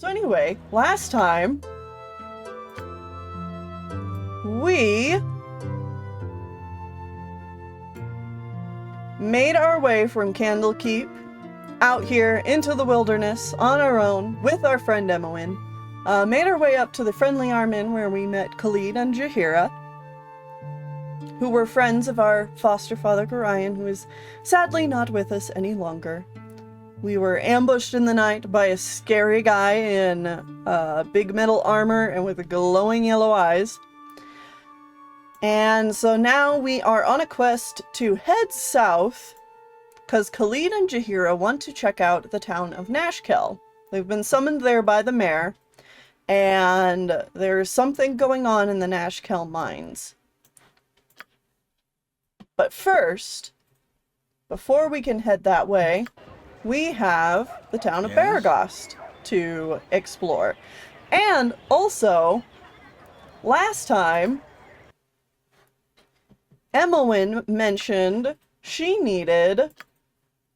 So anyway, last time we made our way from Candlekeep out here into the wilderness on our own with our friend Edwin. Made our way up to the Friendly Arm Inn where we met Khalid and Jahira, who were friends of our foster father Kagain, who is sadly not with us any longer. We were ambushed in the night by a scary guy in big metal armor and with glowing yellow eyes. And so now we are on a quest to head south because Khalid and Jahira want to check out the town of Nashkel. They've been summoned there by the mayor, and there's something going on in the Nashkel mines. But first, before we can head that way, we have the town of Beregost to explore. And also, last time, Edwin mentioned she needed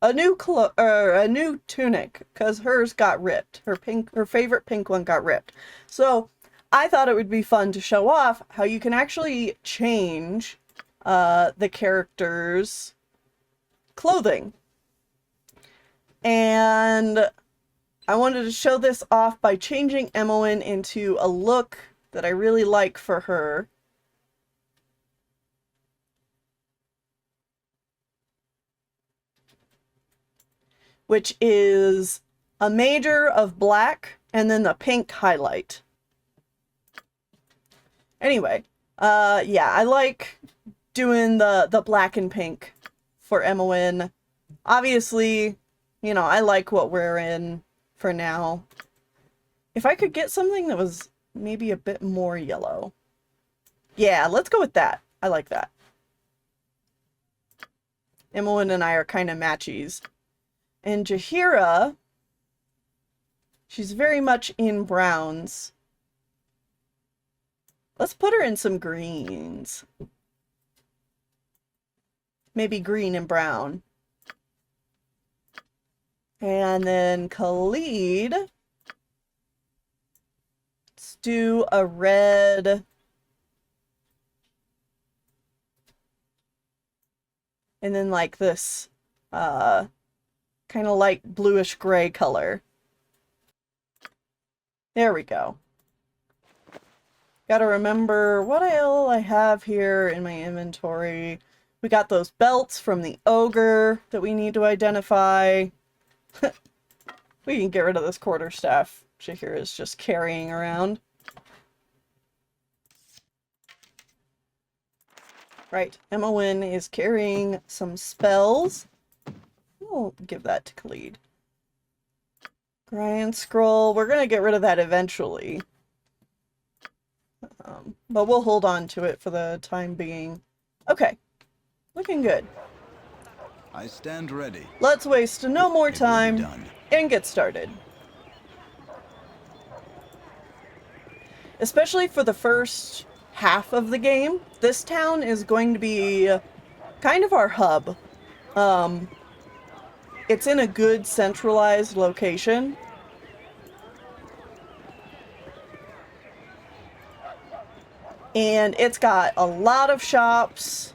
a new tunic because hers got ripped. Her favorite pink one got ripped. So I thought it would be fun to show off how you can actually change the character's clothing. And I wanted to show this off by changing Edwin into a look that I really like for her. Which is a major of black and then the pink highlight. Anyway, yeah, I like doing the black and pink for Edwin. Obviously, you know, I like what we're in for now. If I could get something that was maybe a bit more yellow. Yeah, let's go with that. I like that. Edwin and I are kind of matchies. And Jahira, she's very much in browns. Let's put her in some greens. Maybe green and brown. And then Khalid, let's do a red. And then like this, kind of like bluish gray color. There we go. Gotta remember what all I have here in my inventory. We got those belts from the ogre that we need to identify. We can get rid of this quarterstaff Jahira is just carrying around. Right, Edwin is carrying some spells. We'll give that to Khalid. Grind scroll. We're gonna get rid of that eventually. But we'll hold on to it for the time being. Okay. Looking good. I stand ready. Let's waste no more time and get started. Especially for the first half of the game, this town is going to be kind of our hub. It's in a good centralized location. And it's got a lot of shops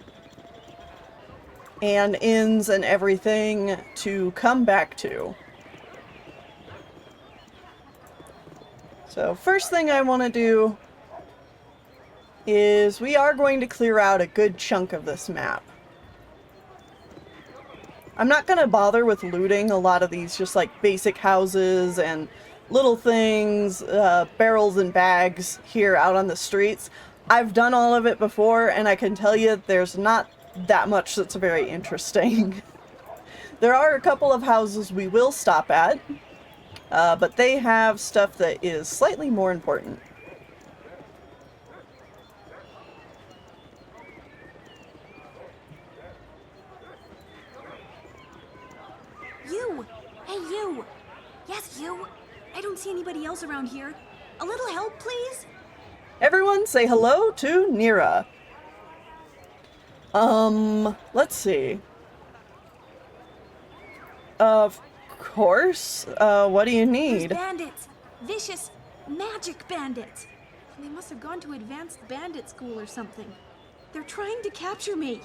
and inns and everything to come back to. So first thing I want to do is we are going to clear out a good chunk of this map. I'm not going to bother with looting a lot of these just like basic houses and little things, barrels and bags here out on the streets. I've done all of it before and I can tell you there's not that much that's very interesting. There are a couple of houses we will stop at, but they have stuff that is slightly more important. You! Hey, you! Yes, you! I don't see anybody else around here. A little help, please? Everyone say hello to Neera. Let's see. Of course. What do you need? There's bandits! vicious magic bandits. And they must have gone to advanced bandit school or something. They're trying to capture me.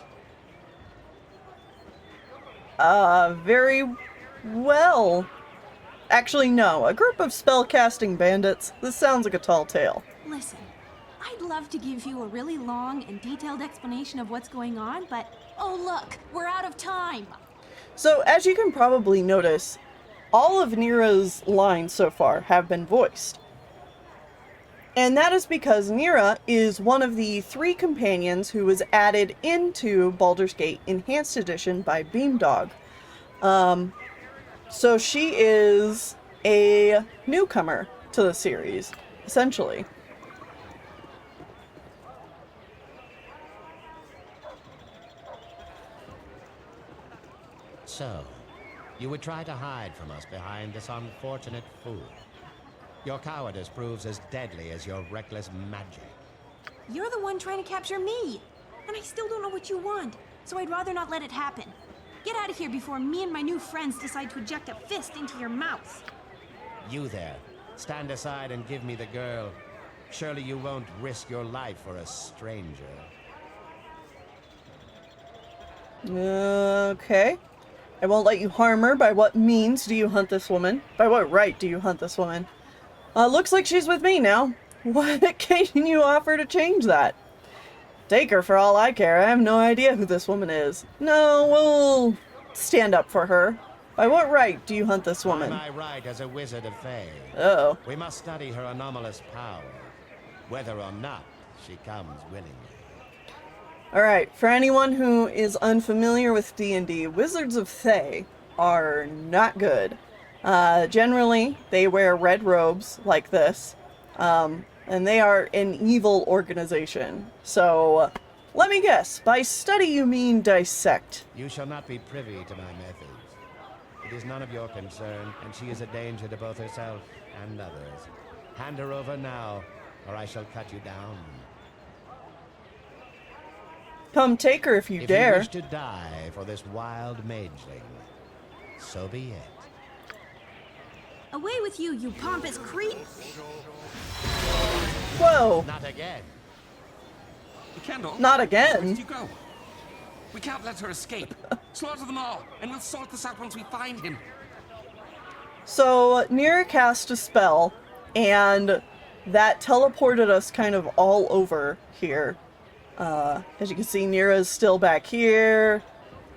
Very well. Actually, no. A group of spellcasting bandits. This sounds like a tall tale. Listen, I'd love to give you a really long and detailed explanation of what's going on, but oh look, we're out of time. So, as you can probably notice, all of Neera's lines so far have been voiced. And that is because Neera is one of the 3 companions who was added into Baldur's Gate Enhanced Edition by Beamdog. So she is a newcomer to the series, essentially. So, you would try to hide from us behind this unfortunate fool. Your cowardice proves as deadly as your reckless magic. You're the one trying to capture me, and I still don't know what you want, so I'd rather not let it happen. Get out of here before me and my new friends decide to eject a fist into your mouth. You there, stand aside and give me the girl. Surely you won't risk your life for a stranger. Okay. I won't let you harm her. By what means do you hunt this woman? By what right do you hunt this woman? Looks like she's with me now. What can you offer to change that? Take her for all I care. I have no idea who this woman is. No, we'll stand up for her. By what right do you hunt this woman? By my right as a wizard of Fae. Uh-oh. We must study her anomalous power, whether or not she comes willingly. Alright, for anyone who is unfamiliar with D&D, Wizards of Fae are not good. Generally, they wear red robes like this, and they are an evil organization. So, let me guess, by study you mean dissect. You shall not be privy to my methods. It is none of your concern, and she is a danger to both herself and others. Hand her over now, or I shall cut you down. Come take her if you dare. If you wish to die for this wild mageling, so be it. Away with you, you pompous creep! Whoa! Not again. Kendall, Not where again. did you go? We can't let her escape. Slaughter them all, and we'll sort this out once we find him. So, Neera cast a spell, and that teleported us kind of all over here. As you can see, Neera's still back here.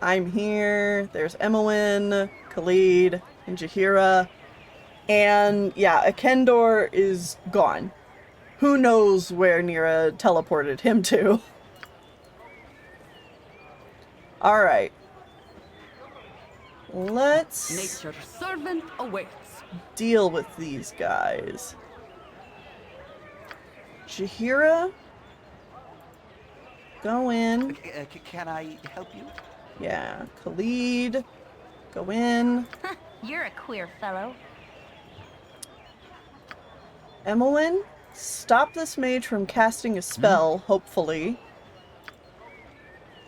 I'm here. There's Edwin, Khalid, and Jaheira. And yeah, Akendor is gone. Who knows where Neera teleported him to? Alright. Let's Nature's servant awaits. deal with these guys. Jaheira? Go in. Can I help you? Yeah, Khalid. Go in. You're a queer fellow. Edwin, stop this mage from casting a spell, hopefully.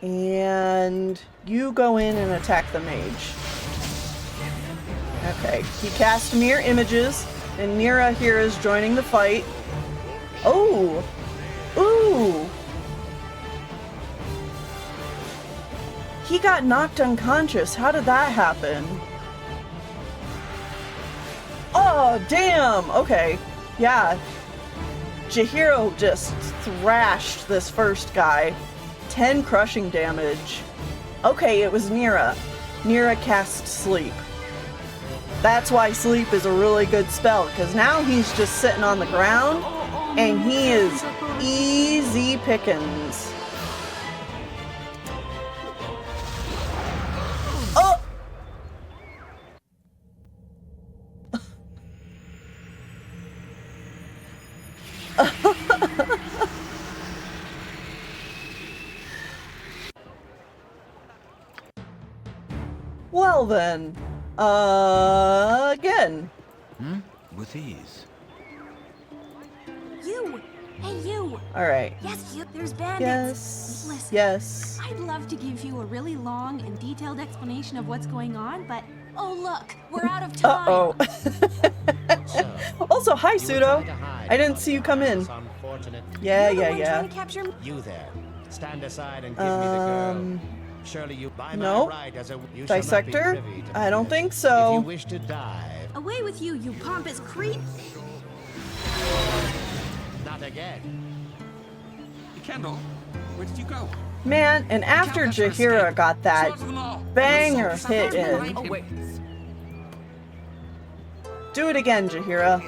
And you go in and attack the mage. Okay, he cast mirror images, and Neera here is joining the fight. Oh! Ooh! He got knocked unconscious. How did that happen? Oh, damn! Okay. Yeah. Jaheira just thrashed this first guy. 10 crushing damage. Okay, it was Neera. Neera cast Sleep. That's why Sleep is a really good spell, because now he's just sitting on the ground, and he is easy pickings. Oh! Well then, again. With ease. You! Hey, you! Alright. Yes, you! There's bandits! Yes. Listen, Yes. I'd love to give you a really long and detailed explanation of what's going on, but oh look, we're out of time! Uh-oh. So, Also, hi, You would Pseudo. try to hide I didn't from see you us, come in. this unfortunate- Yeah, You're the yeah, one yeah. trying to capture me. You there. Stand aside and give me the girl. Surely you by my no. right as a you Dissector? shall not be privy to I don't this. think If so. you wish to dive, Away with you, you pompous creep! not again. Kendall, where did you go? Man, and after Can't let her Jahira escape. got that Slaughter them all, and we'll banger salt the hit saplings we in. find him. Awaits. Do it again, Jahira.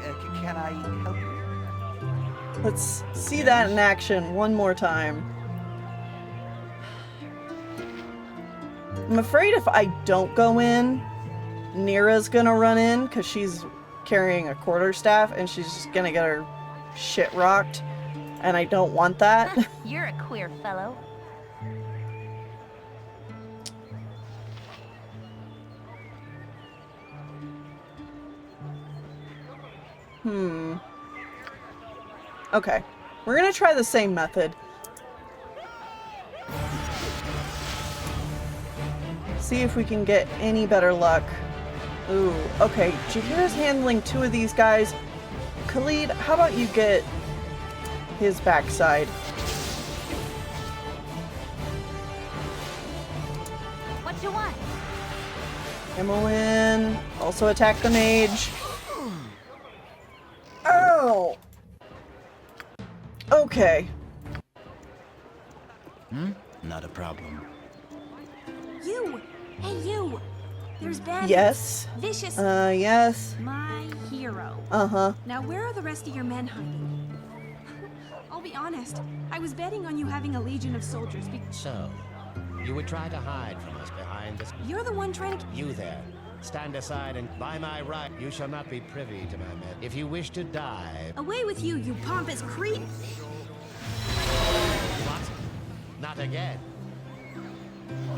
Can I help you? Let's see that in action one more time. I'm afraid if I don't go in, Neera's gonna run in because she's carrying a quarterstaff and she's just gonna get her shit rocked. And I don't want that. You're a queer fellow. Okay. We're gonna try the same method. See if we can get any better luck. Ooh, okay. Jahira's handling two of these guys. Khalid, how about you get his backside? What you want? Imoen, also attack the mage. Oh! Okay. Not a problem. You! Hey, you! There's bandits. Yes. Vicious. Yes. My hero. Uh-huh. Now, where are the rest of your men hiding? I'll be honest. I was betting on you having a legion of soldiers. So, you would try to hide from us behind this. You're the one trying to. You there. Stand aside and by my right, you shall not be privy to my men. If you wish to dive, Away with you, you pompous creep! what? Not again.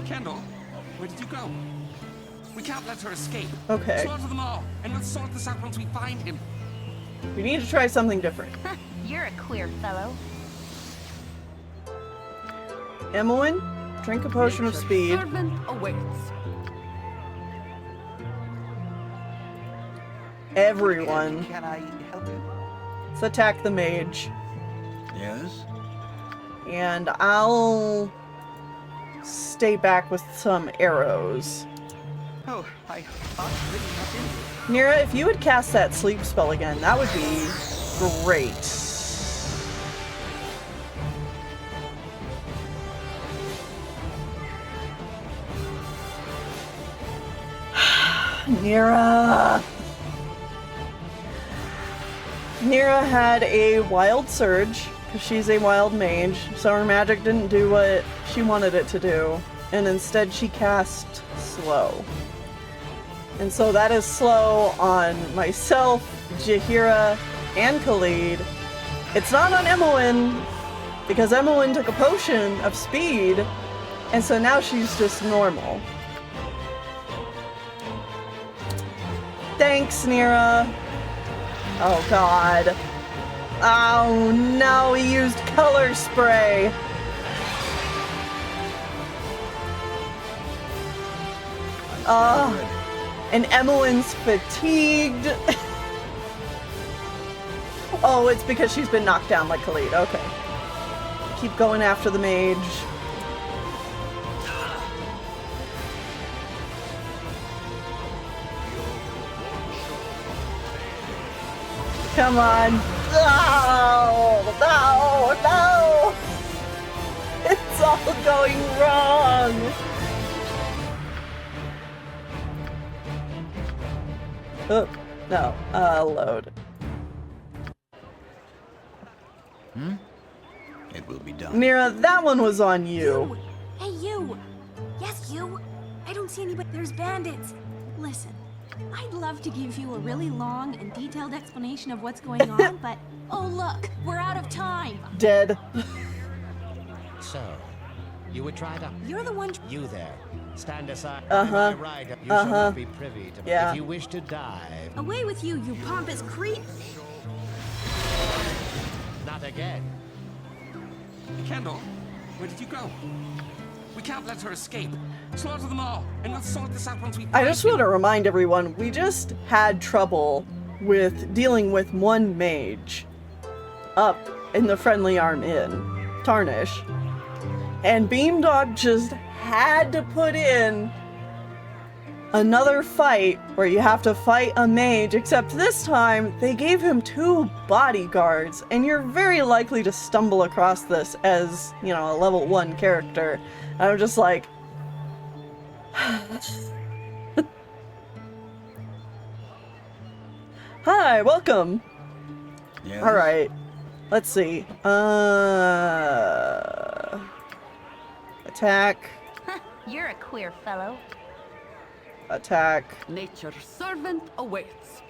Kendall, where did you go? We can't let her escape. Okay. Slaughter them all, and we'll sort this out once we find him. We need to try something different. You're a queer fellow. Imoen, drink a potion of speed. Servant awaits. Everyone. Can I help you? Let's attack the mage. Yes? And I'll stay back with some arrows. Oh, I thought really nothing. Neera, if you would cast that sleep spell again, that would be great. Neera! Neera had a wild surge, because she's a wild mage, so her magic didn't do what she wanted it to do, and instead she cast slow. And so that is slow on myself, Jahira, and Khalid. It's not on Imoen, because Imoen took a potion of speed, and so now she's just normal. Thanks, Neera. Oh god. Oh no, he used color spray. And Imoen's fatigued. Oh, it's because she's been knocked down like Khalid. Okay. Keep going after the mage. Come on. No! No! No! It's all going wrong! Oh, no. Load. It will be done. Neera, that one was on you. Hey, you! Yes, you! I don't see anybody. There's bandits! Listen, I'd love to give you a really long and detailed explanation of what's going on, but oh look, we're out of time! Dead. So, you would try to. You're the one. You there. Stand aside. Uh-huh. By my right, you shall not be privy to. Yeah. If you wish to dive, Away with you, you pompous creep! not again. Kendall, where did you go? We can't let her escape. Slaughter them all, and we'll sort this out once we find I just him. want to remind everyone, we just had trouble with dealing with one mage up in the Friendly Arm Inn, Tarnish. And Beamdog just had to put in another fight where you have to fight a mage, except this time they gave him 2 bodyguards, and you're very likely to stumble across this as, you know, a level 1 character. And I'm just like... Hi, welcome! Yes? Alright, let's see. Attack. You're a queer fellow. Attack. Nature's servant awaits.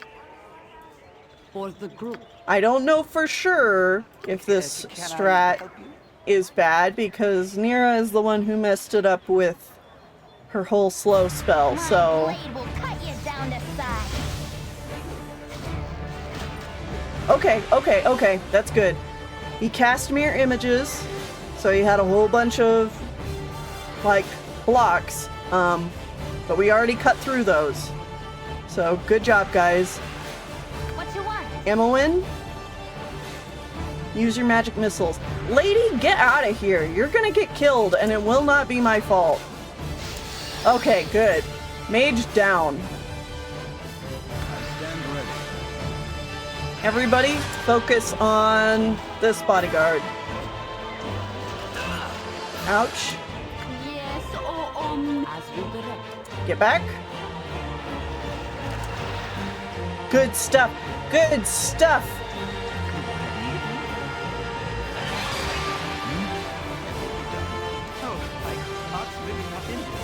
For the group. I don't know for sure if this Can I strat help you? is bad because Neera is the one who messed it up with her whole slow spell, My so... blade will cut you down to size. Okay, that's good. He cast mirror images, so he had a whole bunch of, like, blocks, but we already cut through those. So, good job, guys. What you want? Ammo in? Use your magic missiles. Lady, get out of here. You're gonna get killed, and it will not be my fault. Okay, good. Mage down. I stand ready. Everybody, focus on this bodyguard. Ouch. Yes, as you direct. Get back. Good stuff. Good stuff. Oh, my heart's really not in this.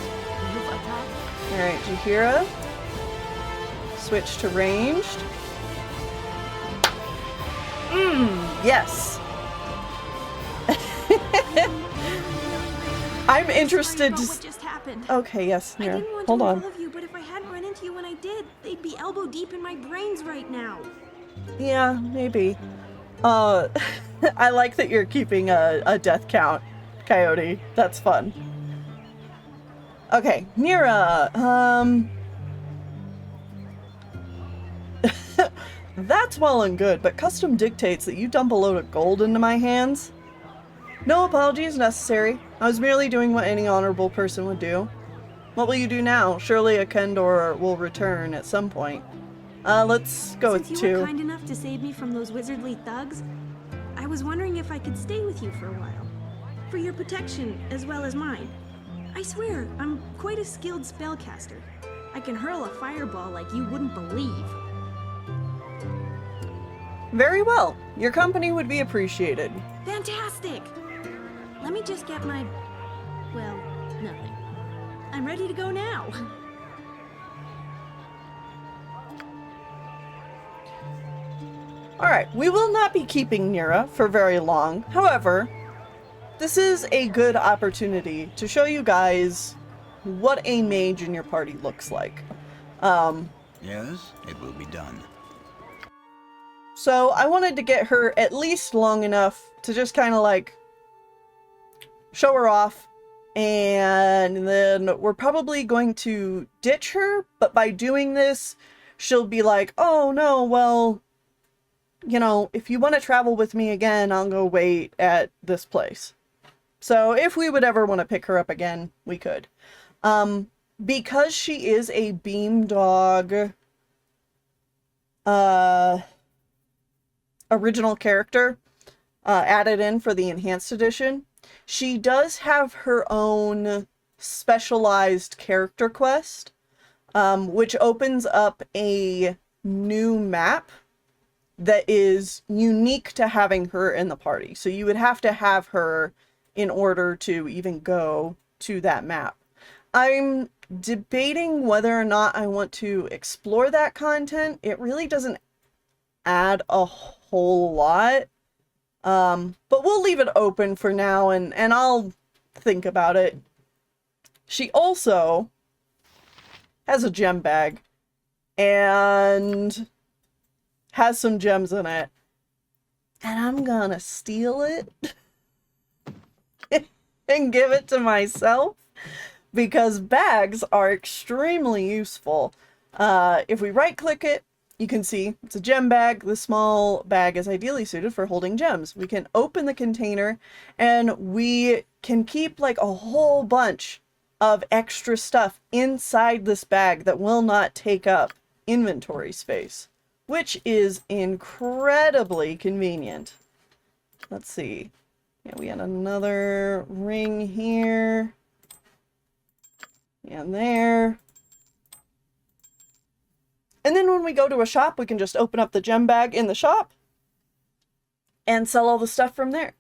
You've attacked. Alright, Jahira. Switch to ranged. Yes. I'm interested to... What just happened? Okay, yes, I Neera. didn't want Hold to on. involve you, but if I hadn't run into you when I did, they'd be elbow deep in my brains right now. Yeah, maybe. I like that you're keeping a death count, Coyote. That's fun. Okay, Neera, that's well and good, but custom dictates that you dump a load of gold into my hands. No apologies necessary. I was merely doing what any honorable person would do. What will you do now? Surely a Kendor will return at some point. Let's go with Since you were 2. kind enough to save me from those wizardly thugs, I was wondering if I could stay with you for a while. For your protection, as well as mine. I swear, I'm quite a skilled spellcaster. I can hurl a fireball like you wouldn't believe. Very well. Your company would be appreciated. Fantastic! Let me just get my... well, nothing. I'm ready to go now. Alright, we will not be keeping Neera for very long. However, this is a good opportunity to show you guys what a mage in your party looks like. Yes, it will be done. So I wanted to get her at least long enough to just kind of like show her off, and then we're probably going to ditch her, but by doing this, she'll be like, oh no, well, you know, if you want to travel with me again, I'll go wait at this place. So if we would ever want to pick her up again, we could. Because she is a Beamdog original character added in for the Enhanced Edition, she does have her own specialized character quest, which opens up a new map that is unique to having her in the party. So you would have to have her in order to even go to that map. I'm debating whether or not I want to explore that content. It really doesn't add a whole lot. But we'll leave it open for now, and I'll think about it. She also has a gem bag and has some gems in it. And I'm gonna steal it and give it to myself because bags are extremely useful. If we right click it you can see it's a gem bag. The small bag is ideally suited for holding gems. We can open the container and we can keep like a whole bunch of extra stuff inside this bag that will not take up inventory space, which is incredibly convenient. Let's see. Yeah, we had another ring here. And there. And then when we go to a shop, we can just open up the gem bag in the shop and sell all the stuff from there.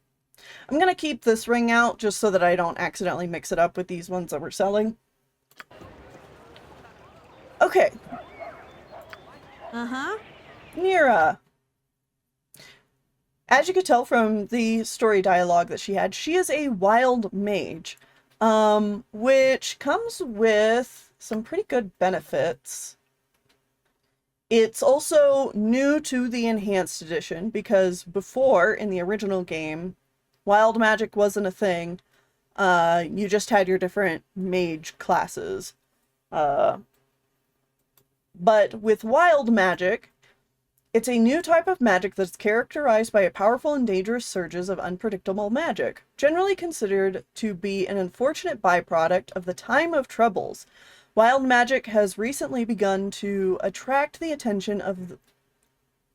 I'm going to keep this ring out just so that I don't accidentally mix it up with these ones that we're selling. Okay. Uh-huh. Neera. As you could tell from the story dialogue that she had, she is a wild mage, which comes with some pretty good benefits. It's also new to the Enhanced Edition, because before, in the original game, wild magic wasn't a thing. You just had your different mage classes. But with wild magic, it's a new type of magic that's characterized by a powerful and dangerous surges of unpredictable magic, generally considered to be an unfortunate byproduct of the time of troubles. Wild magic has recently begun to attract the attention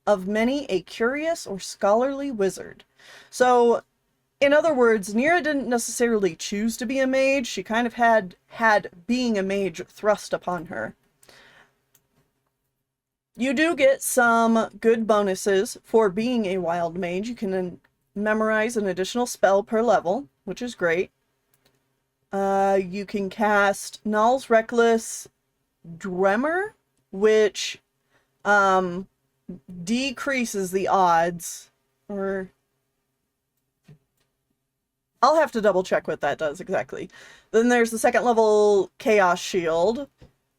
of many a curious or scholarly wizard. So, in other words, Neera didn't necessarily choose to be a mage. She kind of had being a mage thrust upon her. You do get some good bonuses for being a wild mage. You can memorize an additional spell per level, which is great. You can cast Null's Reckless Dremor, which decreases the odds, or I'll have to double check what that does exactly. Then there's the 2nd level Chaos Shield,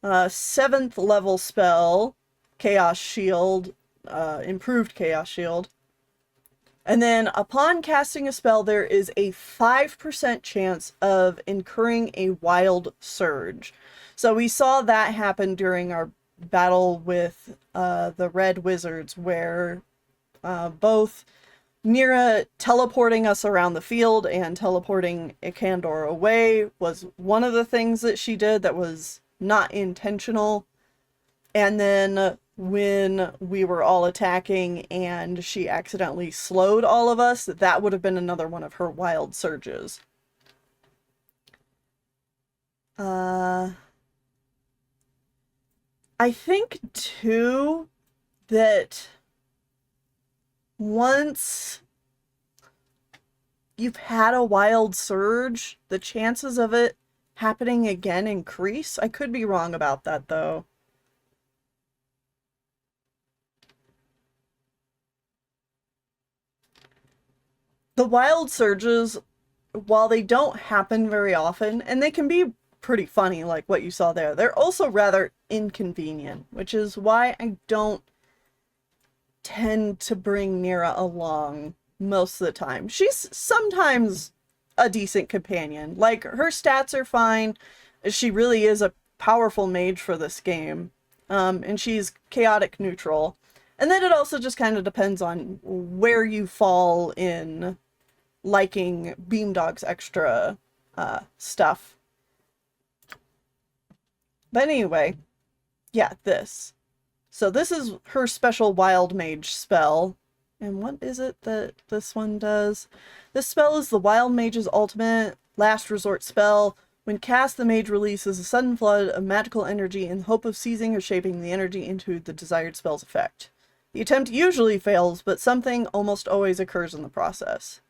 7th level spell, Chaos Shield, improved Chaos Shield. And then upon casting a spell, there is a 5% chance of incurring a wild surge. So we saw that happen during our battle with the Red Wizards, where both Neera teleporting us around the field and teleporting Ikandor away was one of the things that she did that was not intentional. And then when we were all attacking and she accidentally slowed all of us, that would have been another one of her wild surges. I think, too, that once you've had a wild surge, the chances of it happening again increase. I could be wrong about that, though. The wild surges, while they don't happen very often, and they can be pretty funny like what you saw there, they're also rather inconvenient, which is why I don't tend to bring Neera along most of the time. She's sometimes a decent companion. Like, her stats are fine. She really is a powerful mage for this game. And she's chaotic neutral. And then it also just kind of depends on where you fall in liking Beamdog's extra stuff. But anyway, yeah, this. So this is her special wild mage spell. And what is it that this one does? This spell is the wild mage's ultimate last resort spell. When cast, the mage releases a sudden flood of magical energy in the hope of seizing or shaping the energy into the desired spell's effect. The attempt usually fails, but something almost always occurs in the process.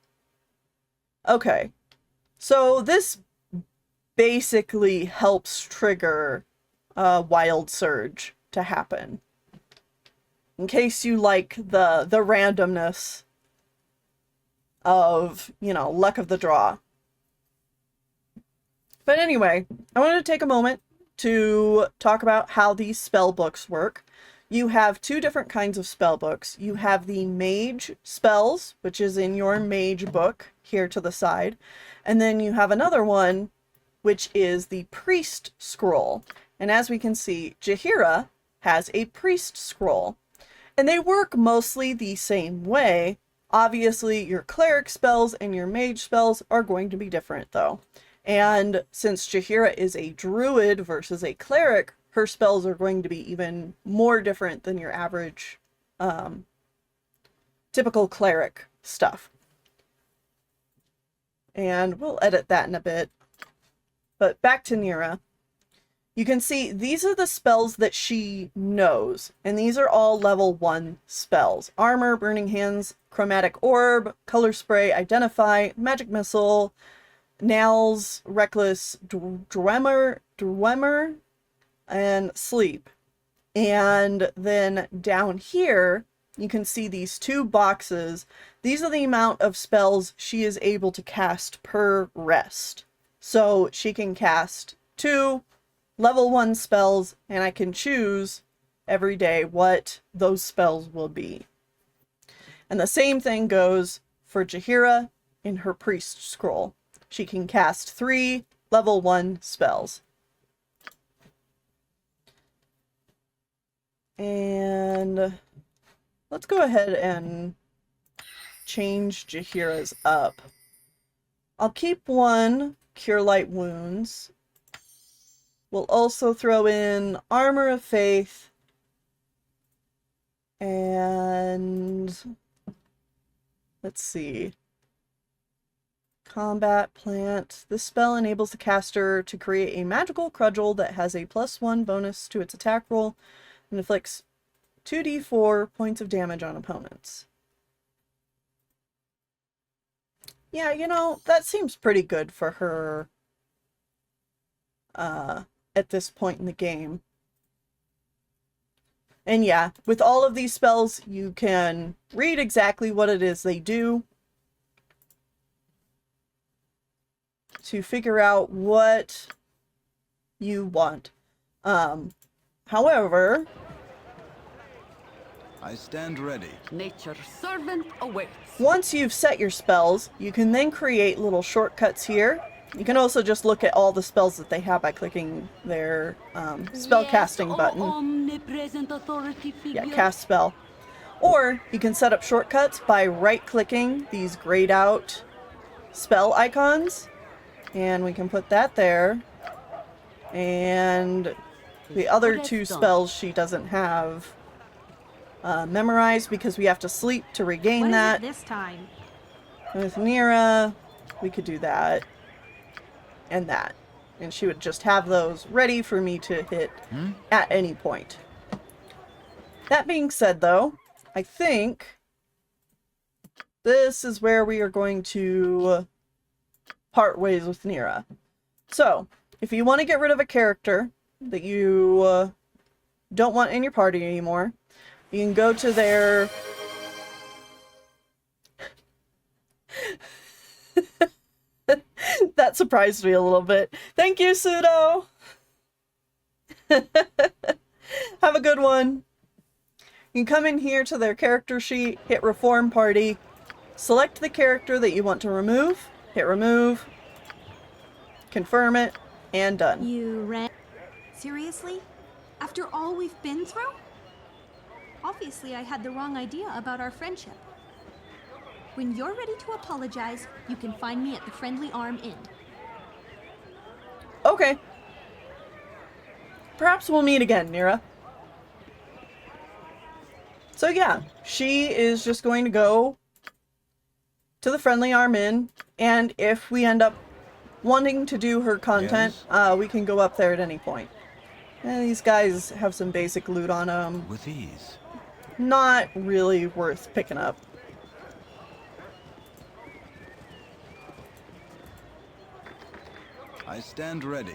Okay, so this basically helps trigger a wild surge to happen. In case you like the randomness of, you know, luck of the draw. But anyway, I wanted to take a moment to talk about how these spell books work. You have two different kinds of spell books. You have the mage spells, which is in your mage book here to the side. And then you have another one, which is the priest scroll. And as we can see, Jaheira has a priest scroll. And they work mostly the same way. Obviously, your cleric spells and your mage spells are going to be different, though. And since Jaheira is a druid versus a cleric, her spells are going to be even more different than your average, typical cleric stuff. And we'll edit that in a bit. But back to Neera. You can see these are the spells that she knows, and these are all level 1 spells. Armor, Burning Hands, Chromatic Orb, Color Spray, Identify, Magic Missile, Nails, Reckless, Dwemer, and Sleep. And then down here, you can see these 2 boxes. These are the amount of spells she is able to cast per rest. So she can cast 2 level 1 spells, and I can choose every day what those spells will be. And the same thing goes for Jaheira in her priest scroll. She can cast 3 level 1 spells. And let's go ahead and change Jaheira's up. I'll keep 1 Cure Light Wounds. We'll also throw in Armor of Faith and let's see. Combat Plant. This spell enables the caster to create a magical cudgel that has a +1 bonus to its attack roll and inflicts 2d4 points of damage on opponents. Yeah, you know, that seems pretty good for her at this point in the game. And yeah, with all of these spells, you can read exactly what it is they do to figure out what you want. However, I stand ready. Nature's servant awaits. once you've set your spells, you can then create little shortcuts here. You can also just look at all the spells that they have by clicking their spell casting button. Omnipresent authority figure. Yeah, cast spell. Or you can set up shortcuts by right-clicking these grayed out spell icons. And we can put that there. And the other 2 spells she doesn't have memorized because we have to sleep to regain What that. is it this time? With Neera, we could do that. And that. And she would just have those ready for me to hit at any point. That being said, though, I think this is where we are going to part ways with Neera. So, if you want to get rid of a character that you don't want in your party anymore, you can go to their... That surprised me a little bit. Thank you, Pseudo! Have a good one. You can come in here to their character sheet, hit Reform Party, select the character that you want to remove, hit Remove, confirm it, and done. You ran? Seriously? After all we've been through? Obviously, I had the wrong idea about our friendship. When you're ready to apologize, you can find me at the Friendly Arm Inn. Okay. Perhaps we'll meet again, Neera. So yeah, she is just going to go to the Friendly Arm Inn, and if we end up wanting to do her content, we can go up there at any point. And these guys have some basic loot on them. With ease. Not really worth picking up. I stand ready.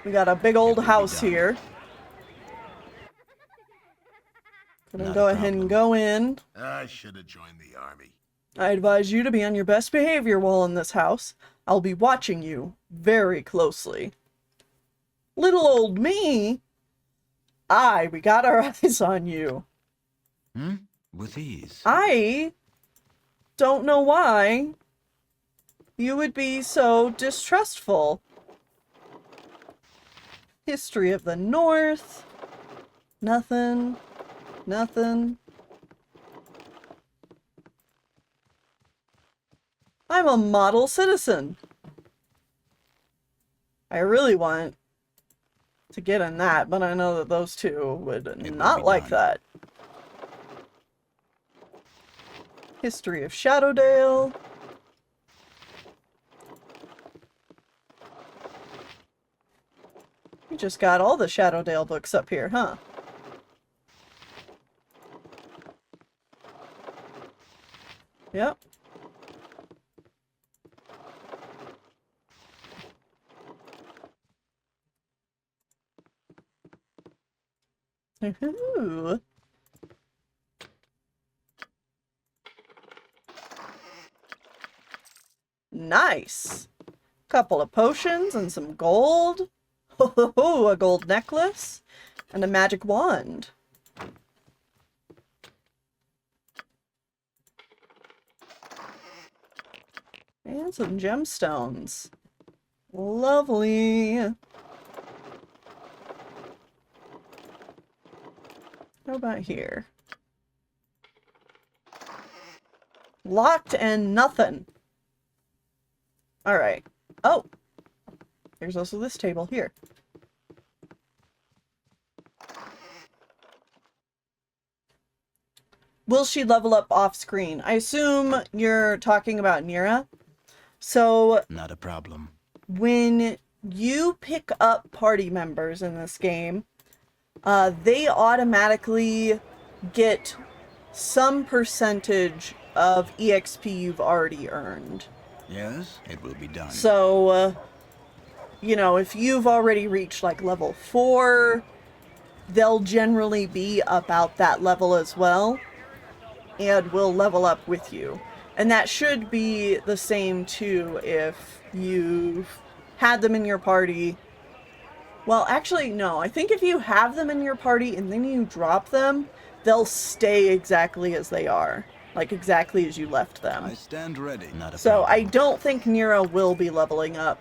We got a big old house here. Gonna go ahead and go in. I should have joined the army. I advise you to be on your best behavior while in this house. I'll be watching you very closely. Little old me? Aye, we got our eyes on you. With ease. I don't know why you would be so distrustful. History of the North. Nothing. Nothing. I'm a model citizen. I really want to get in that, but I know that those two would not like that. History of Shadowdale. We just got all the Shadowdale books up here, huh? Yep. Ooh. Nice. Couple of potions and some gold. A gold necklace and a magic wand. And some gemstones. Lovely. How about here? Locked and nothing. Alright. Oh! There's also this table here. Will she level up off screen? I assume you're talking about Neera. So, Not a problem. when you pick up party members in this game, they automatically get some percentage of EXP you've already earned. Yes, it will be done. So, you know, if you've already reached like level 4, they'll generally be about that level as well, and will level up with you. And that should be the same too if you've had them in your party. Well, actually, no. I think if you have them in your party and then you drop them, they'll stay exactly as they are. Like exactly as you left them. I stand ready. Not a So problem. I don't think Neera will be leveling up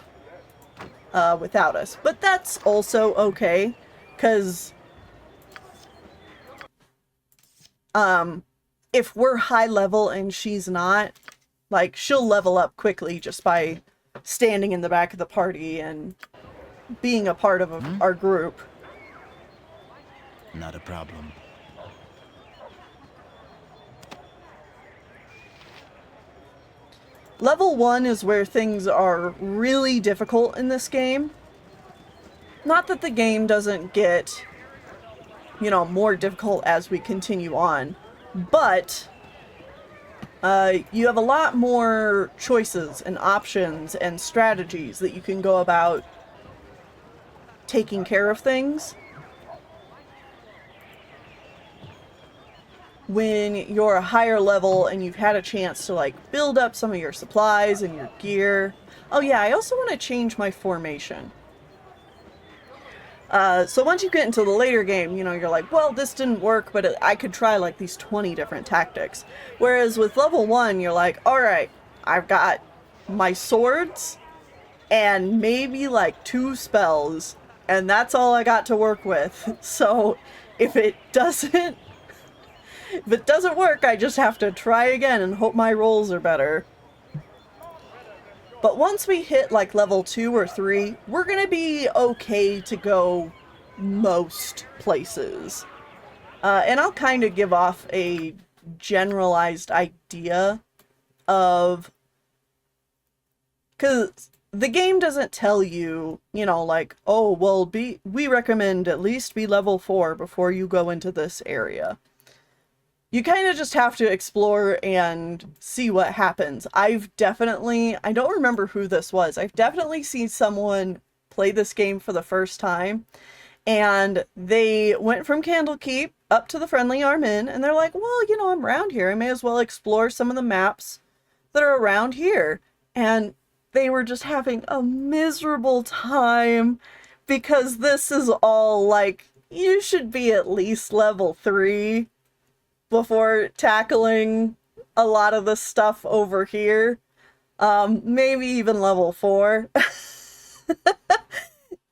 without us. But that's also okay, because if we're high level and she's not, like, she'll level up quickly just by standing in the back of the party and being a part of our group. Not a problem. Level 1 is where things are really difficult in this game. Not that the game doesn't get, you know, more difficult as we continue on, but you have a lot more choices and options and strategies that you can go about taking care of things. When you're a higher level and you've had a chance to like build up some of your supplies and your gear. Oh yeah, I also want to change my formation. So once you get into the later game, you know, you're like, well, this didn't work, but I could try like these 20 different tactics. Whereas with level 1, you're like, all right, I've got my swords and maybe like 2 spells, and that's all I got to work with. So if it doesn't work, I just have to try again and hope my rolls are better. But once we hit like level 2 or 3, we're gonna be okay to go most places. And I'll kind of give off a generalized idea of... because the game doesn't tell you, you know, like, oh, well, we recommend at least be level 4 before you go into this area. You kind of just have to explore and see what happens. I don't remember who this was. I've definitely seen someone play this game for the first time, and they went from Candlekeep up to the Friendly Arm Inn, and they're like, well, you know, I'm around here. I may as well explore some of the maps that are around here. And they were just having a miserable time because this is all like, you should be at least level 3 before tackling a lot of the stuff over here. Maybe even level 4.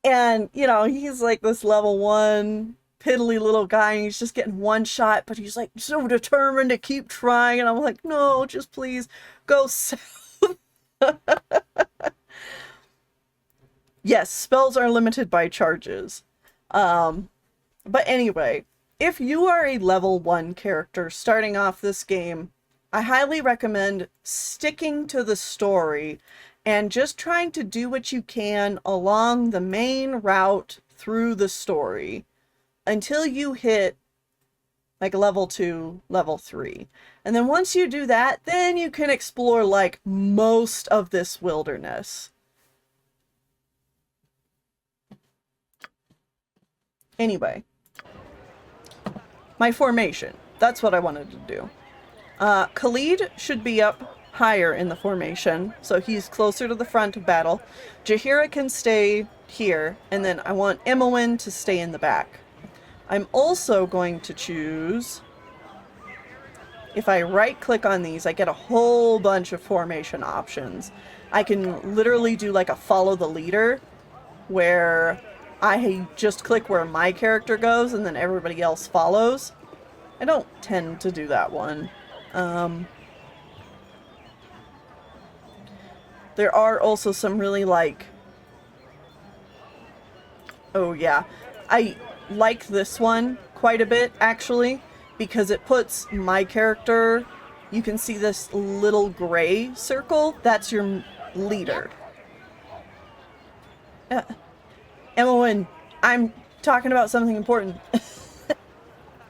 And, you know, he's like this level 1 piddly little guy, and he's just getting one shot, but he's like so determined to keep trying, and I'm like, no, just please go south. Yes, spells are limited by charges. But anyway, if you are a level 1 character starting off this game, I highly recommend sticking to the story and just trying to do what you can along the main route through the story until you hit like level 2, level 3. And then once you do that, then you can explore like most of this wilderness. Anyway, my formation. That's what I wanted to do. Khalid should be up higher in the formation, so he's closer to the front of battle. Jaheira can stay here, and then I want Edwin to stay in the back. I'm also going to choose, if I right-click on these, I get a whole bunch of formation options. I can literally do like a follow the leader, where I just click where my character goes and then everybody else follows. I don't tend to do that one. There are also some really like... Oh yeah. I like this one quite a bit, actually, because it puts my character... You can see this little gray circle. That's your leader. Edwin, I'm talking about something important. I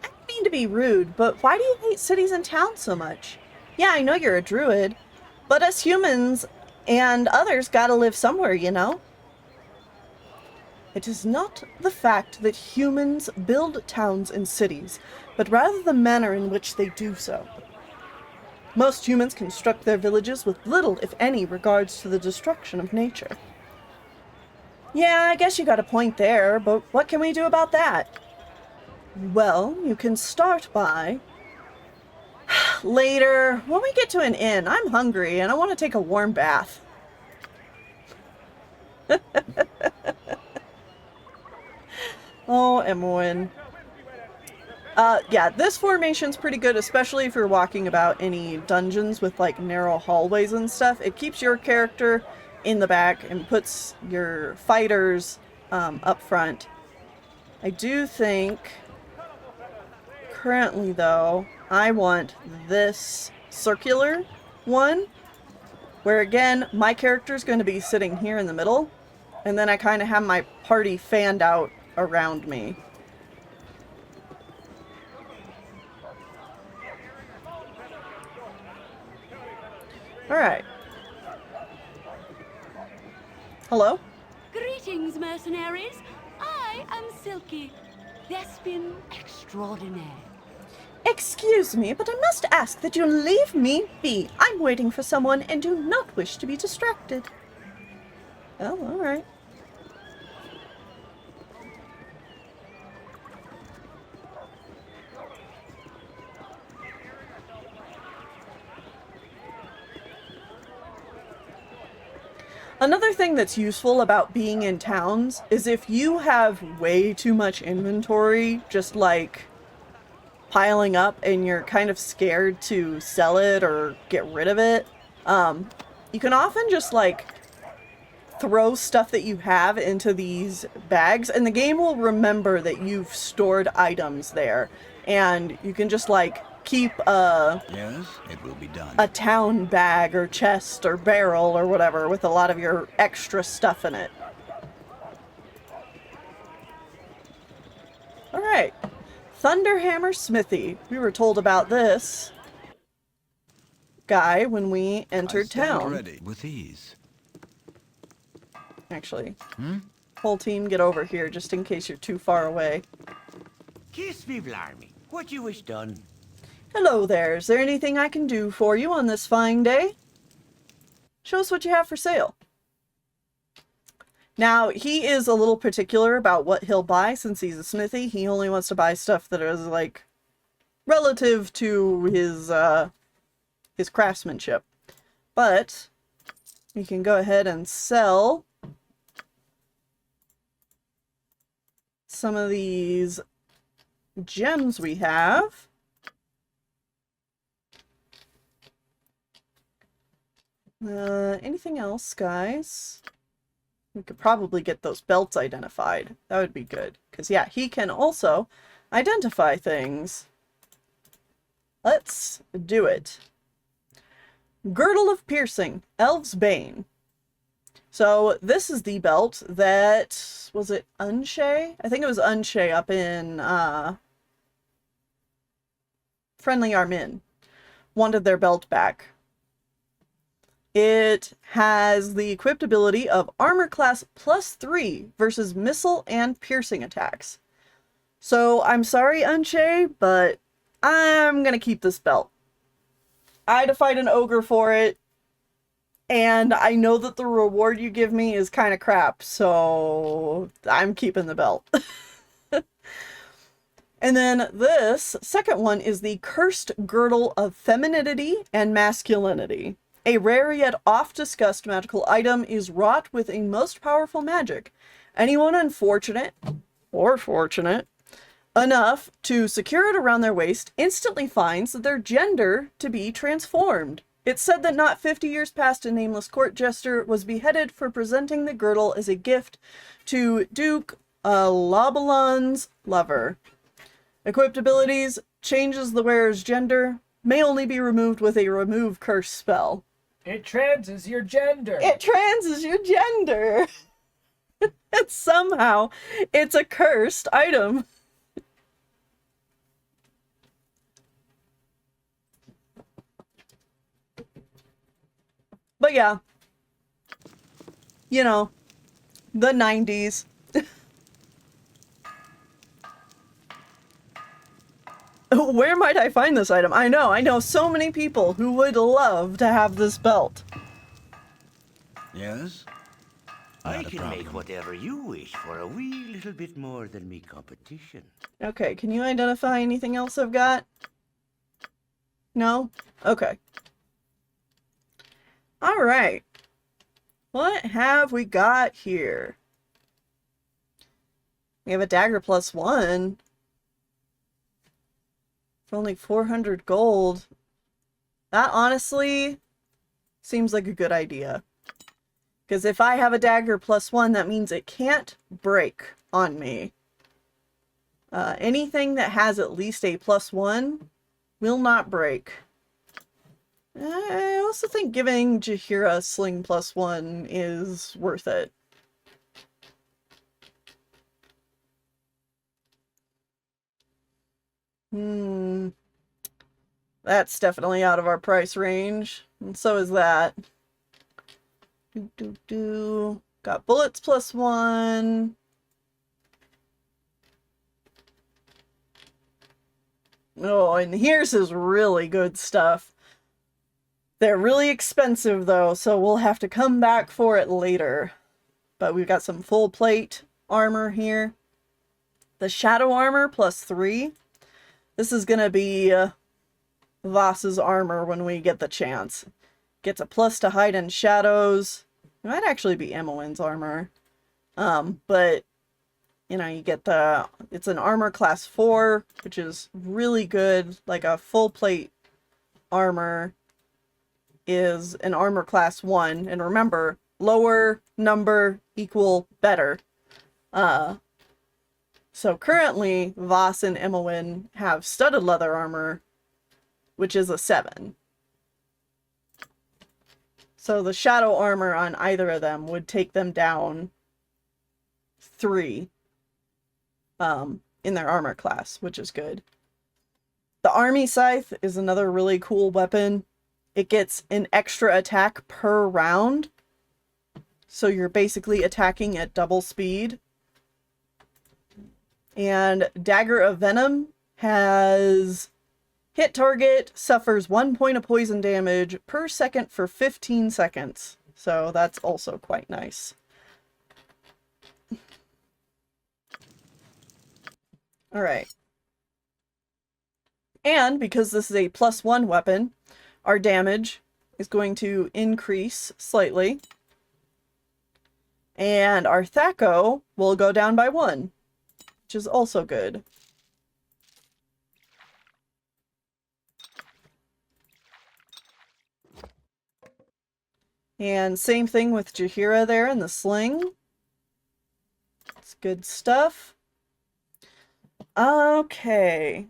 don't mean to be rude, but why do you hate cities and towns so much? Yeah, I know you're a druid, but us humans and others gotta live somewhere, you know? It is not the fact that humans build towns and cities, but rather the manner in which they do so. Most humans construct their villages with little, if any, regards to the destruction of nature. Yeah, I guess you got a point there, but what can we do about that? Well, you can start by... Later, when we get to an inn, I'm hungry and I want to take a warm bath. Oh, Edwin. Yeah, this formation's pretty good, especially if you're walking about any dungeons with like narrow hallways and stuff. It keeps your character in the back and puts your fighters up front. I do think currently though I want this circular one where again my character is going to be sitting here in the middle and then I kind of have my party fanned out around me. Alright. Hello? Greetings, mercenaries. I am Silke, thespian extraordinaire. Excuse me, but I must ask that you leave me be. I'm waiting for someone and do not wish to be distracted. Oh, alright. Another thing that's useful about being in towns is if you have way too much inventory, just like piling up and you're kind of scared to sell it or get rid of it, you can often just like throw stuff that you have into these bags and the game will remember that you've stored items there and you can just like keep Yes, it will be done. a town bag or chest or barrel or whatever with a lot of your extra stuff in it. Alright. Thunderhammer Smithy. We were told about this guy when we entered town. Ready with ease. Actually, whole team get over here just in case you're too far away. Kiss me, blarmy. What you wish done? Hello there. Is there anything I can do for you on this fine day? Show us what you have for sale. Now, he is a little particular about what he'll buy since he's a smithy. He only wants to buy stuff that is, like, relative to his craftsmanship. But we can go ahead and sell some of these gems we have. Anything else, guys? We could probably get those belts identified. That would be good. Because, yeah, he can also identify things. Let's do it. Girdle of Piercing, Elf's Bane. So this is the belt that, was it Unshay? I think it was Unshay up in Friendly Armin. Wanted their belt back. It has the equipped ability of Armor Class +3 versus missile and piercing attacks. So I'm sorry, Unshay, but I'm gonna keep this belt. I defied an ogre for it, and I know that the reward you give me is kind of crap, so I'm keeping the belt. And then this second one is the Cursed Girdle of Femininity and Masculinity. A rare yet oft-discussed magical item is wrought with a most powerful magic. Anyone unfortunate, or fortunate, enough to secure it around their waist instantly finds their gender to be transformed. It's said that not 50 years past, a nameless court jester was beheaded for presenting the girdle as a gift to Duke Labalon's lover. Equipped abilities, changes the wearer's gender, may only be removed with a remove curse spell. It transes your gender. It transes your gender. And somehow it's a cursed item. But yeah, you know, the 90s. Where might I find this item? I know so many people who would love to have this belt. Yes? I Not a can problem. make whatever you wish for a wee little bit more than me competition. Okay, can you identify anything else I've got? No? Okay. Alright. What have we got here? We have a dagger +1. For only 400 gold. That honestly seems like a good idea. Because if I have a dagger +1, that means it can't break on me. Anything that has at least a +1 will not break. I also think giving Jaheira a sling +1 is worth it. That's definitely out of our price range. And so is that. Got bullets +1. Oh, and here's his really good stuff. They're really expensive though, so we'll have to come back for it later. But we've got some full plate armor here. The shadow armor +3. This is gonna be Voss's armor when we get the chance. Gets a + to hide in shadows. It might actually be Emowyn's armor. But you know, you get it's an armor class 4, which is really good. Like a full plate armor is an armor class 1. And remember, lower number equal better. So currently, Voss and Emowyn have studded leather armor, which is a 7. So the shadow armor on either of them would take them down 3 in their armor class, which is good. The army scythe is another really cool weapon. It gets an extra attack per round. So you're basically attacking at double speed. And Dagger of Venom has hit target, suffers 1 point of poison damage per second for 15 seconds. So that's also quite nice. Alright. And because this is a +1 weapon, our damage is going to increase slightly. And our Thaco will go down by 1, which is also good. And same thing with Jaheira there in the sling. It's good stuff. Okay.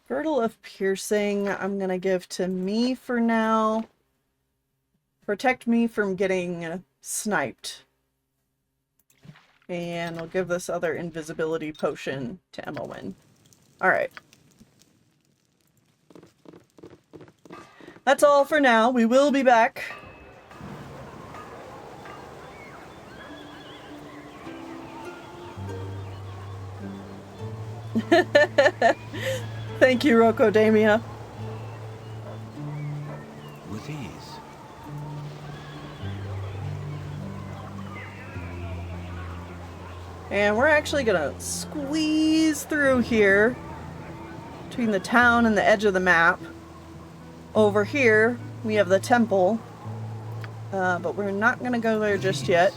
Girdle of Piercing, I'm gonna give to me for now. Protect me from getting sniped. And we'll give this other invisibility potion to Emowyn. Alright. That's all for now. We will be back. Thank you, Rocodamia. With ease. And we're actually gonna squeeze through here between the town and the edge of the map. Over here, we have the temple, but we're not gonna go there just yet.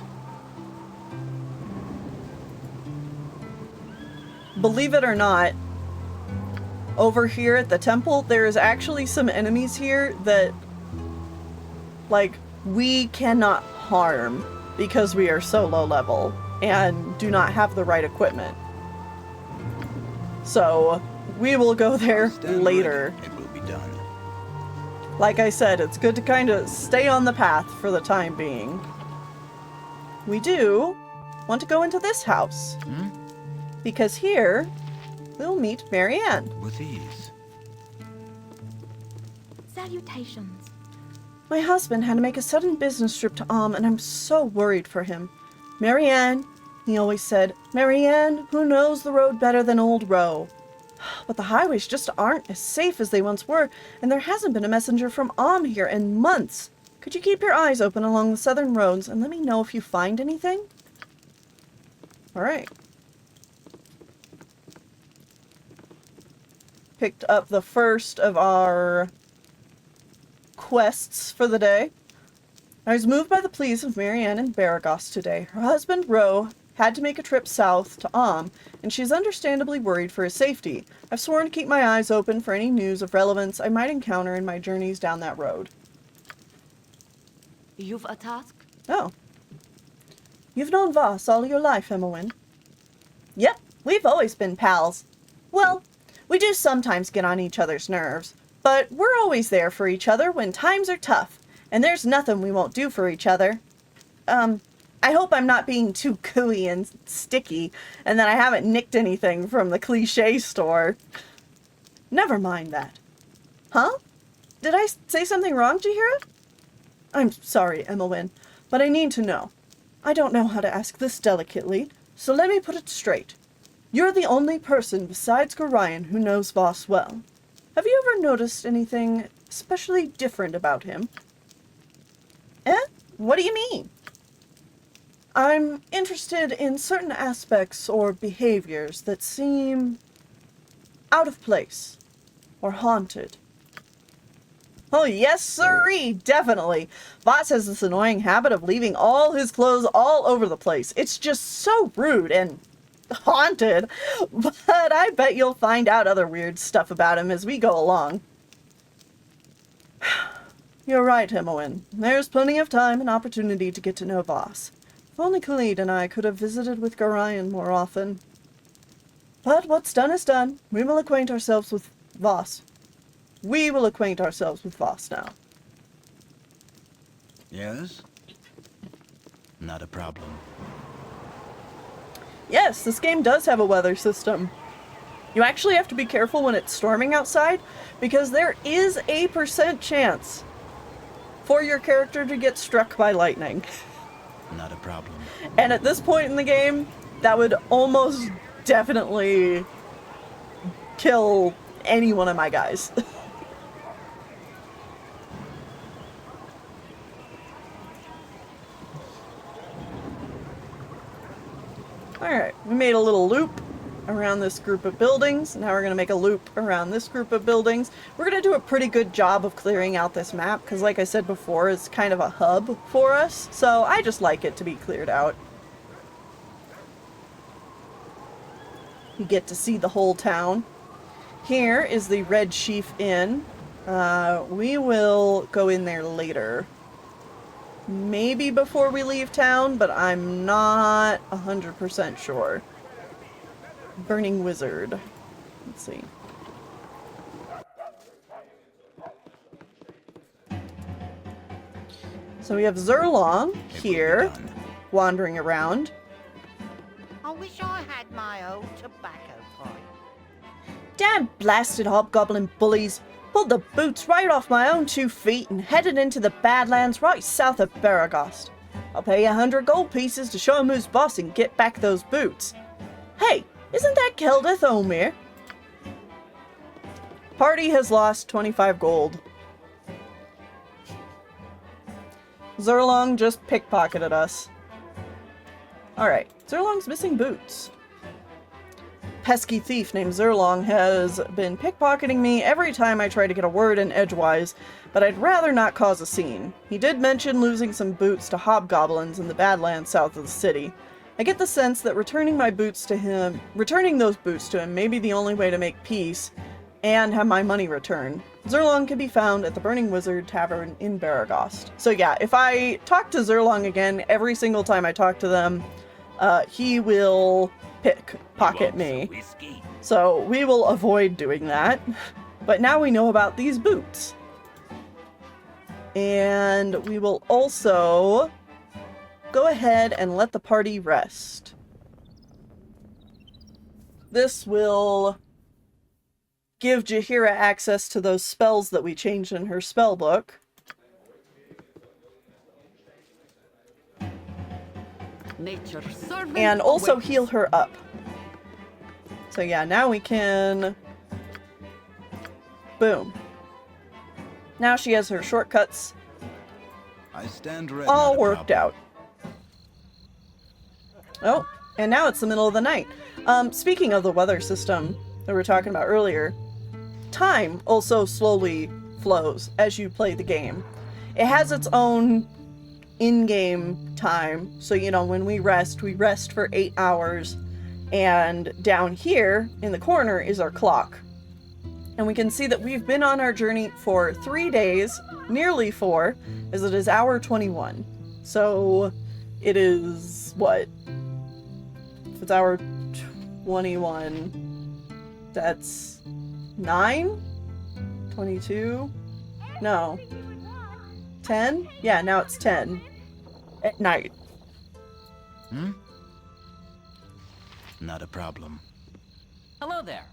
Believe it or not, over here at the temple, there is actually some enemies here that, like, we cannot harm because we are so low level and do not have the right equipment. So, we will go there later. It will be done. Like I said, it's good to kind of stay on the path for the time being. We do want to go into this house. Because here, we'll meet Marianne. With ease. Salutations. My husband had to make a sudden business trip to and I'm so worried for him. Marianne, he always said, Marianne, who knows the road better than old Roe? But the highways just aren't as safe as they once were, and there hasn't been a messenger from here in months. Could you keep your eyes open along the southern roads and let me know if you find anything? Alright. Picked up the first of our quests for the day. I was moved by the pleas of Marianne and Beregost today. Her husband, Roe, had to make a trip south to and she's understandably worried for his safety. I've sworn to keep my eyes open for any news of relevance I might encounter in my journeys down that road. You've a task? Oh. You've known Voss all your life, Emowyn. Yep, we've always been pals. Well, we do sometimes get on each other's nerves, but we're always there for each other when times are tough, and there's nothing we won't do for each other. I hope I'm not being too cooey and sticky, and that I haven't nicked anything from the cliché store. Never mind that. Huh? Did I say something wrong, Jaheira? I'm sorry, Emowyn, but I need to know. I don't know how to ask this delicately, so let me put it straight. You're the only person besides Kagain who knows Voss well. Have you ever noticed anything especially different about him? What do you mean? I'm interested in certain aspects or behaviors that seem out of place or haunted. Oh, yes, sirree, definitely. Voss has this annoying habit of leaving all his clothes all over the place. It's just so rude and haunted, but I bet you'll find out other weird stuff about him as we go along. You're right, Emowyn. There's plenty of time and opportunity to get to know Voss. If only Khalid and I could have visited with Garrion more often. But what's done is done. We will acquaint ourselves with Voss. We will acquaint ourselves with Voss now. Yes? Not a problem. Yes, this game does have a weather system. You actually have to be careful when it's storming outside, because there is a % chance for your character to get struck by lightning. Not a problem. And at this point in the game, that would almost definitely kill any one of my guys. Alright, we made a little loop around this group of buildings. Now we're going to make a loop around this group of buildings. We're going to do a pretty good job of clearing out this map, because like I said before, it's kind of a hub for us. So I just like it to be cleared out. You get to see the whole town. Here is the Red Sheaf Inn. We will go in there later. maybe before we leave town, but I'm not 100% sure. Burning Wizard. Let's see. So we have Zerlong here, wandering around. I wish I had my old tobacco pipe. Damn blasted hobgoblin bullies! Pulled the boots right off my own 2 feet and headed into the Badlands right south of Beregost. I'll pay 100 gold pieces to show him who's boss and get back those boots. Hey, isn't that Keldeth Omir? Party has lost 25 gold. Zerlong just pickpocketed us. Alright, Zerlong's missing boots. Pesky thief named Zerlong has been pickpocketing me every time I try to get a word in edgewise, but I'd rather not cause a scene. He did mention losing some boots to hobgoblins in the Badlands south of the city. I get the sense that returning those boots to him may be the only way to make peace and have my money returned. Zerlong can be found at the Burning Wizard Tavern in Beregost. So yeah, if I talk to Zerlong again, every single time I talk to them, he will pickpocket me. So we will avoid doing that. But now we know about these boots. And we will also go ahead and let the party rest. This will give Jaheira access to those spells that we changed in her spell book. And also heal her up. So yeah, now we can... Boom. Now she has her shortcuts I stand ready. all worked out. Oh, and now it's the middle of the night. Speaking of the weather system that we were talking about earlier, time also slowly flows as you play the game. It has its own in-game time, so you know, when we rest for 8 hours, and down here in the corner is our clock. And we can see that we've been on our journey for 3 days, nearly 4, as it is hour 21. So it is, what? If it's hour 21, that's 9? 22? No. 10? Yeah, now it's 10. At night. Not a problem. Hello there.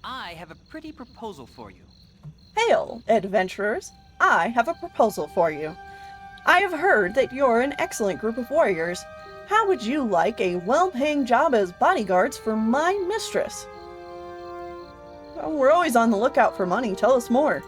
I have a pretty proposal for you. Hail, adventurers. I have a proposal for you. I have heard that you're an excellent group of warriors. How would you like a well-paying job as bodyguards for my mistress? Well, we're always on the lookout for money. Tell us more.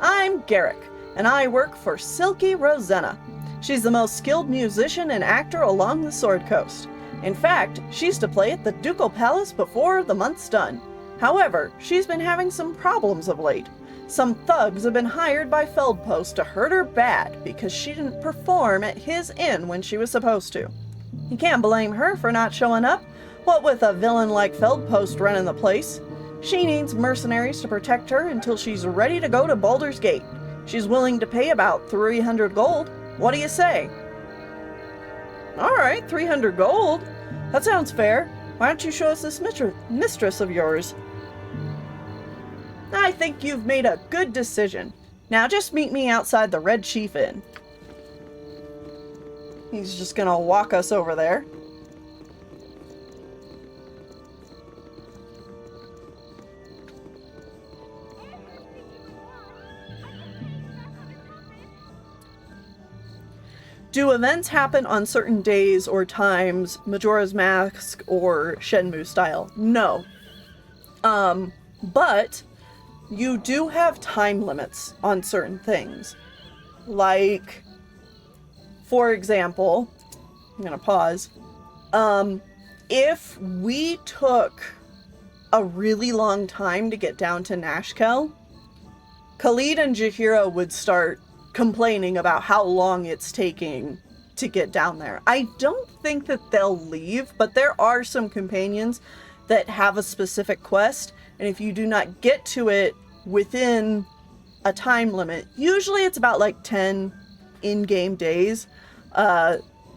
I'm Garrick, and I work for Silke Rosenna. She's the most skilled musician and actor along the Sword Coast. In fact, she's to play at the Ducal Palace before the month's done. However, she's been having some problems of late. Some thugs have been hired by Feldepost to hurt her bad because she didn't perform at his inn when she was supposed to. You can't blame her for not showing up. What with a villain like Feldepost running the place? She needs mercenaries to protect her until she's ready to go to Baldur's Gate. She's willing to pay about 300 gold. What do you say? Alright, 300 gold. That sounds fair. Why don't you show us this mistress of yours? I think you've made a good decision. Now just meet me outside the Red Chief Inn. He's just gonna walk us over there. Do events happen on certain days or times, Majora's Mask or Shenmue style? No. But you do have time limits on certain things. Like, for example, I'm gonna pause. If we took a really long time to get down to Nashkel, Khalid and Jaheira would start complaining about how long it's taking to get down there. I don't think that they'll leave, but there are some companions that have a specific quest, and if you do not get to it within a time limit, usually it's about like 10, in-game days,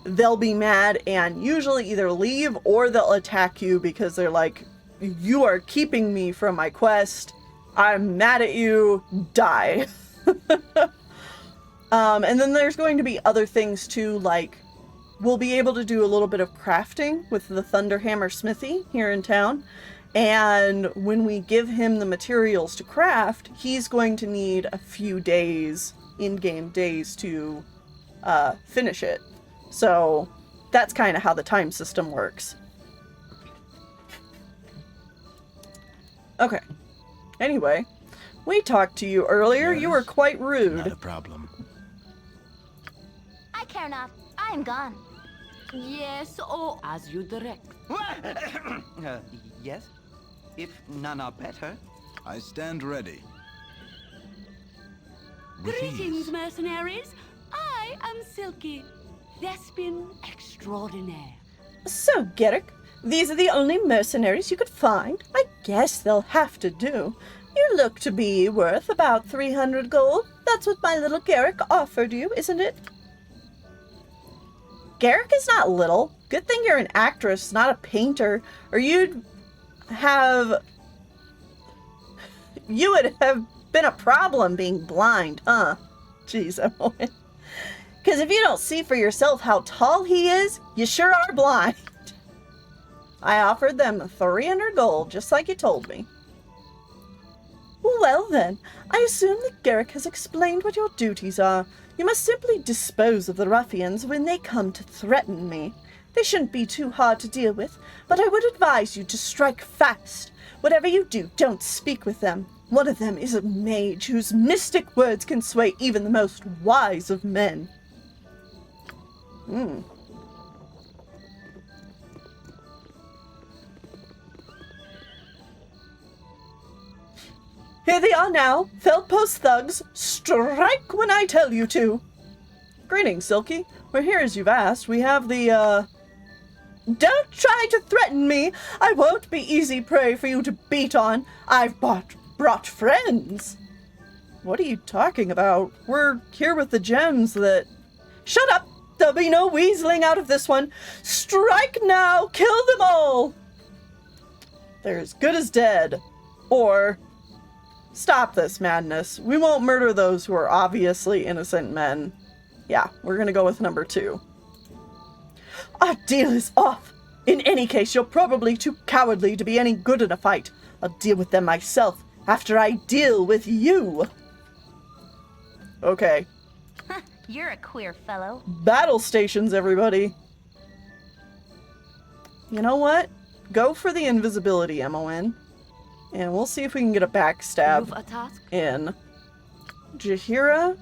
they'll be mad and usually either leave or they'll attack you because they're like, you are keeping me from my quest. I'm mad at you. Die. And then there's going to be other things too, like we'll be able to do a little bit of crafting with the Thunderhammer Smithy here in town. And when we give him the materials to craft, he's going to need a few days, in-game days, to finish it. So that's kind of how the time system works. Okay. Anyway, we talked to you earlier. Yes. You were quite rude. Not a problem. I care not. I am gone. Yes, or as you direct. Yes? If none are better. I stand ready. With Greetings, ease. mercenaries. I am Silke, thespian extraordinaire. So, Garrick, these are the only mercenaries you could find? I guess they'll have to do. You look to be worth about 300 gold. That's what my little Garrick offered you, isn't it? Garrick is not little. Good thing you're an actress, not a painter, or you would have been a problem being blind, huh? Jeez, Emily. Because if you don't see for yourself how tall he is, you sure are blind. I offered them 300 gold, just like you told me. Well then, I assume that Garrick has explained what your duties are. You must simply dispose of the ruffians when they come to threaten me. They shouldn't be too hard to deal with, but I would advise you to strike fast. Whatever you do, don't speak with them. One of them is a mage whose mystic words can sway even the most wise of men. Here they are now. Feldepost thugs, strike when I tell you to. Greetings, Silke. We're here as you've asked. We have the, Don't try to threaten me. I won't be easy prey for you to beat on. I've brought friends. What are you talking about? We're here with the gems that... Shut up! There'll be no weaseling out of this one. Strike now! Kill them all! They're as good as dead. Or... Stop this madness. We won't murder those who are obviously innocent men. Yeah, we're gonna go with number 2. Our deal is off. In any case, you're probably too cowardly to be any good in a fight. I'll deal with them myself after I deal with you. Okay. You're a queer fellow. Battle stations, everybody. You know what? Go for the invisibility, MON. And we'll see if we can get a backstab You've a task? in. Jaheira,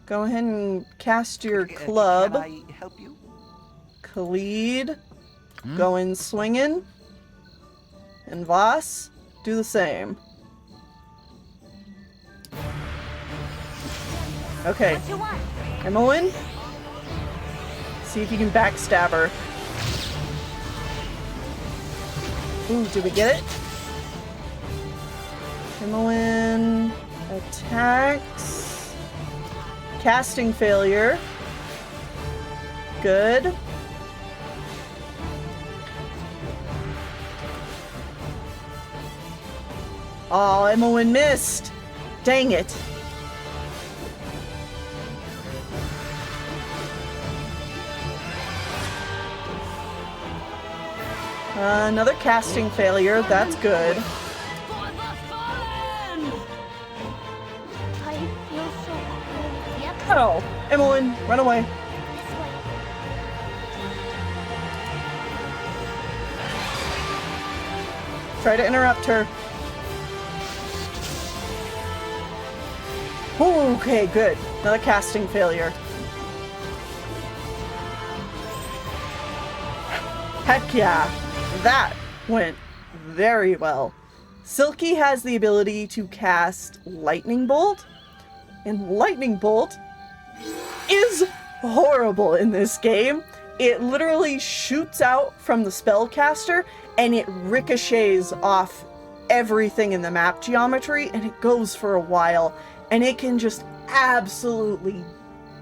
go ahead and cast your club. Can I help you? Khalid, go in swinging. And Voss, do the same. Okay. What you want? Emmeline, see if you can backstab her. Ooh, did we get it? Emmeline attacks. Casting failure. Good. Oh, Emmeline missed. Dang it. Another casting failure. That's good. I feel so cold. Yep. Oh, Emmeline, run away. This way. Try to interrupt her. Okay, good. Another casting failure. Heck yeah. That went very well. Silke has the ability to cast Lightning Bolt, and Lightning Bolt is horrible in this game. It literally shoots out from the spellcaster and it ricochets off everything in the map geometry, and it goes for a while, and it can just absolutely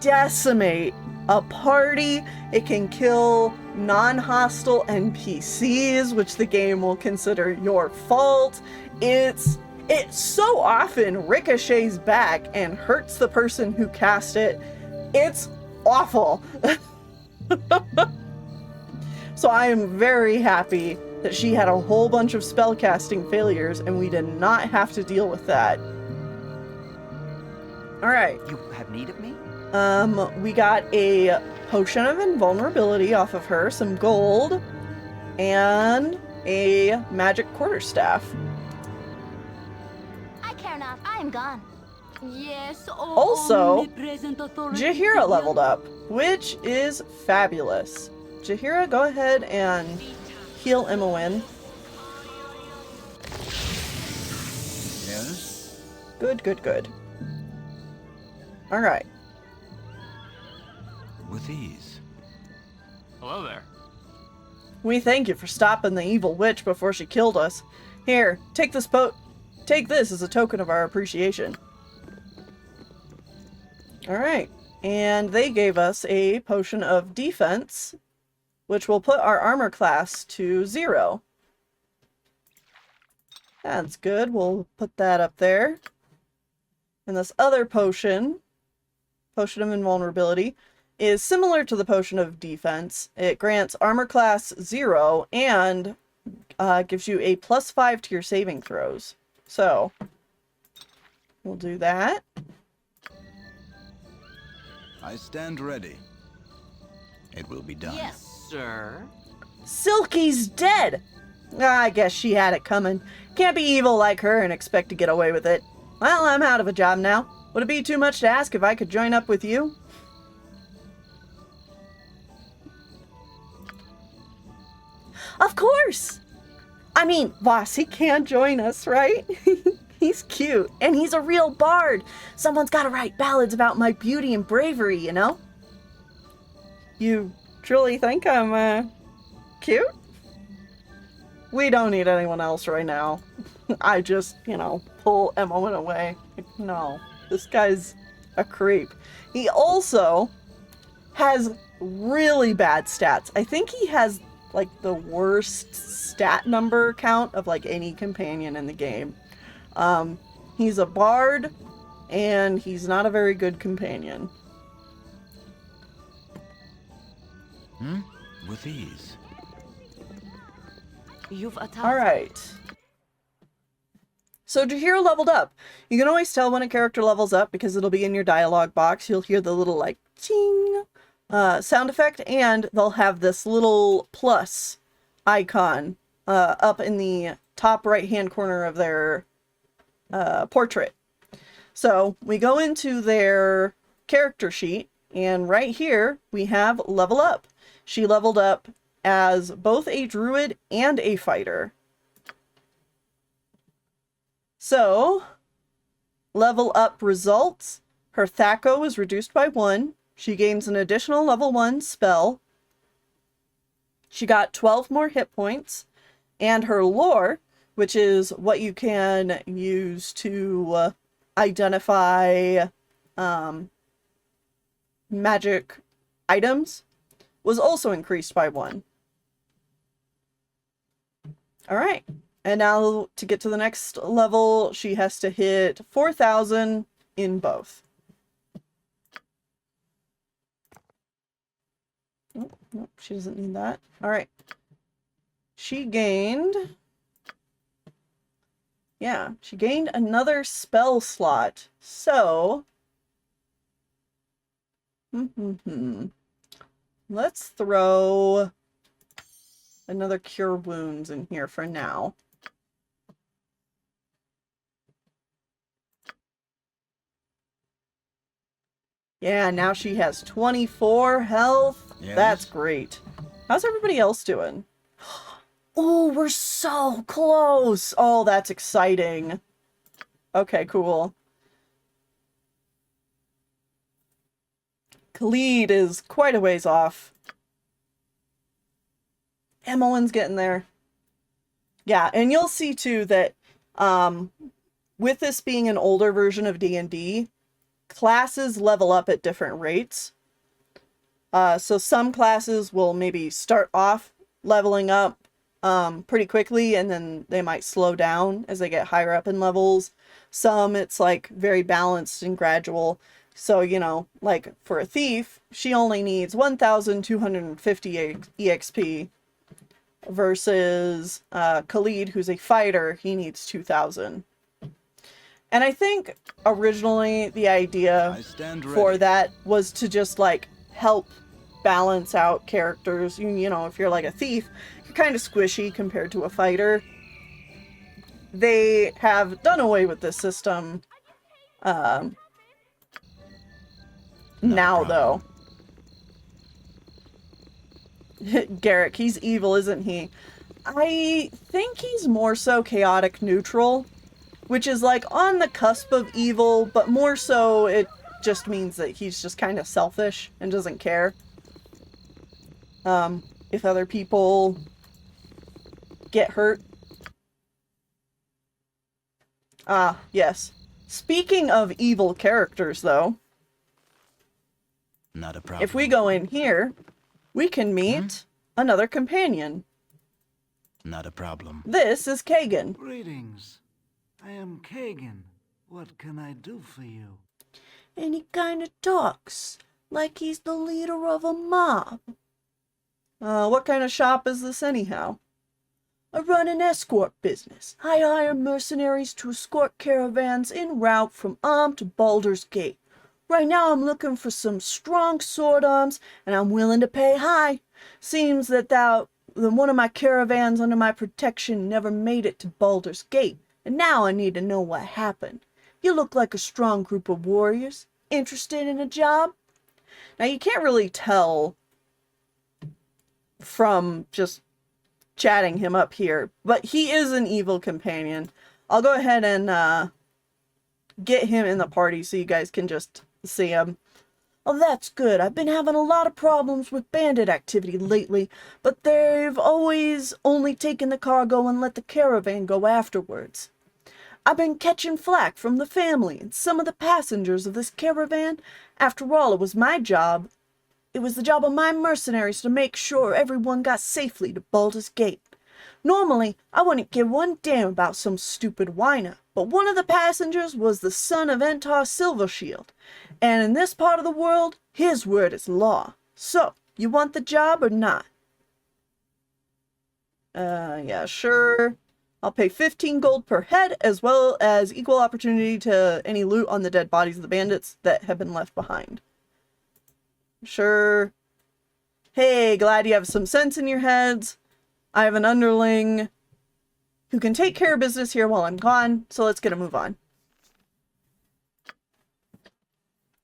decimate a party. It can kill non-hostile NPCs, which the game will consider your fault. It so often ricochets back and hurts the person who cast it. It's awful. So I am very happy that she had a whole bunch of spellcasting failures and we did not have to deal with that. Alright. You have need of me? We got a potion of invulnerability off of her, some gold, and a magic quarterstaff. I care not. I am gone. Yes, Also, omnipresent authority. Jaheira leveled up, which is fabulous. Jaheira, go ahead and heal Imowen. Yes? Good, good, good. Alright. With ease. Hello there. We thank you for stopping the evil witch before she killed us. Here, take this as a token of our appreciation. Alright. And they gave us a potion of defense, which will put our armor class to 0. That's good. We'll put that up there. And this other potion of invulnerability, is similar to the potion of defense. It grants armor class 0 and gives you a +5 to your saving throws. So, we'll do that. I stand ready. It will be done. Yes, sir. Silke's dead! I guess she had it coming. Can't be evil like her and expect to get away with it. Well, I'm out of a job now. Would it be too much to ask if I could join up with you? Of course! I mean, Vossi can join us, right? He's cute, and he's a real bard. Someone's gotta write ballads about my beauty and bravery, you know? You truly think I'm, cute? We don't need anyone else right now. I just, pull Imowen away. No, this guy's a creep. He also has really bad stats. I think he has, like, the worst stat number count of, like, any companion in the game. He's a bard, and he's not a very good companion. With ease. You've attacked. Alright. So Jaheira leveled up. You can always tell when a character levels up because it'll be in your dialogue box. You'll hear the little, like, ching sound effect, and they'll have this little plus icon up in the top right-hand corner of their portrait. So we go into their character sheet, and right here we have level up. She leveled up as both a druid and a fighter. So, level up results. Her Thaco is reduced by 1. She gains an additional level 1 spell. She got 12 more hit points. And her lore, which is what you can use to identify magic items, was also increased by 1. Alright. And now, to get to the next level, she has to hit 4,000 in both. Oh, nope, she doesn't need that. Alright. She gained... Yeah, she gained another spell slot. So... Let's throw another Cure Wounds in here for now. Yeah, now she has 24 health. Yes. That's great. How's everybody else doing? Oh, we're so close. Oh, that's exciting. Okay, cool. Khalid is quite a ways off. Imowen's getting there. Yeah, and you'll see too that with this being an older version of D&D, classes level up at different rates. So some classes will maybe start off leveling up pretty quickly, and then they might slow down as they get higher up in levels. Some it's like very balanced and gradual. So, you know, like for a thief, she only needs 1,250 EXP versus Khalid, who's a fighter, he needs 2,000. And I think originally the idea for that was to just like help balance out characters. You know, if you're like a thief, you're kind of squishy compared to a fighter. They have done away with this system now, though. Garrick, he's evil, isn't he? I think he's more so chaotic neutral, which is like on the cusp of evil, but more so it just means that he's just kind of selfish and doesn't care if other people get hurt. Ah, yes. Speaking of evil characters, though, not a problem. If we go in here, we can meet another companion. Not a problem. This is Kagain. Greetings. I am Kagain. What can I do for you? And he kinda talks like he's the leader of a mob. What kind of shop is this anyhow? I run an escort business. I hire mercenaries to escort caravans en route from to Baldur's Gate. Right now I'm looking for some strong sword arms, and I'm willing to pay high. Seems that one of my caravans under my protection never made it to Baldur's Gate, and now I need to know what happened. You look like a strong group of warriors. Interested in a job? Now you can't really tell from just chatting him up here, but he is an evil companion. I'll go ahead and get him in the party so you guys can just see him. Oh, that's good. I've been having a lot of problems with bandit activity lately, but they've always only taken the cargo and let the caravan go afterwards. I've been catching flack from the family and some of the passengers of this caravan. After all, it was my job. It was the job of my mercenaries to make sure everyone got safely to Baldur's Gate. Normally, I wouldn't give one damn about some stupid whiner, but one of the passengers was the son of Entar Silvershield, and in this part of the world, his word is law. So, you want the job or not? Yeah, sure. I'll pay 15 gold per head, as well as equal opportunity to any loot on the dead bodies of the bandits that have been left behind. Sure. Hey, glad you have some sense in your heads. I have an underling who can take care of business here while I'm gone, so let's get a move on.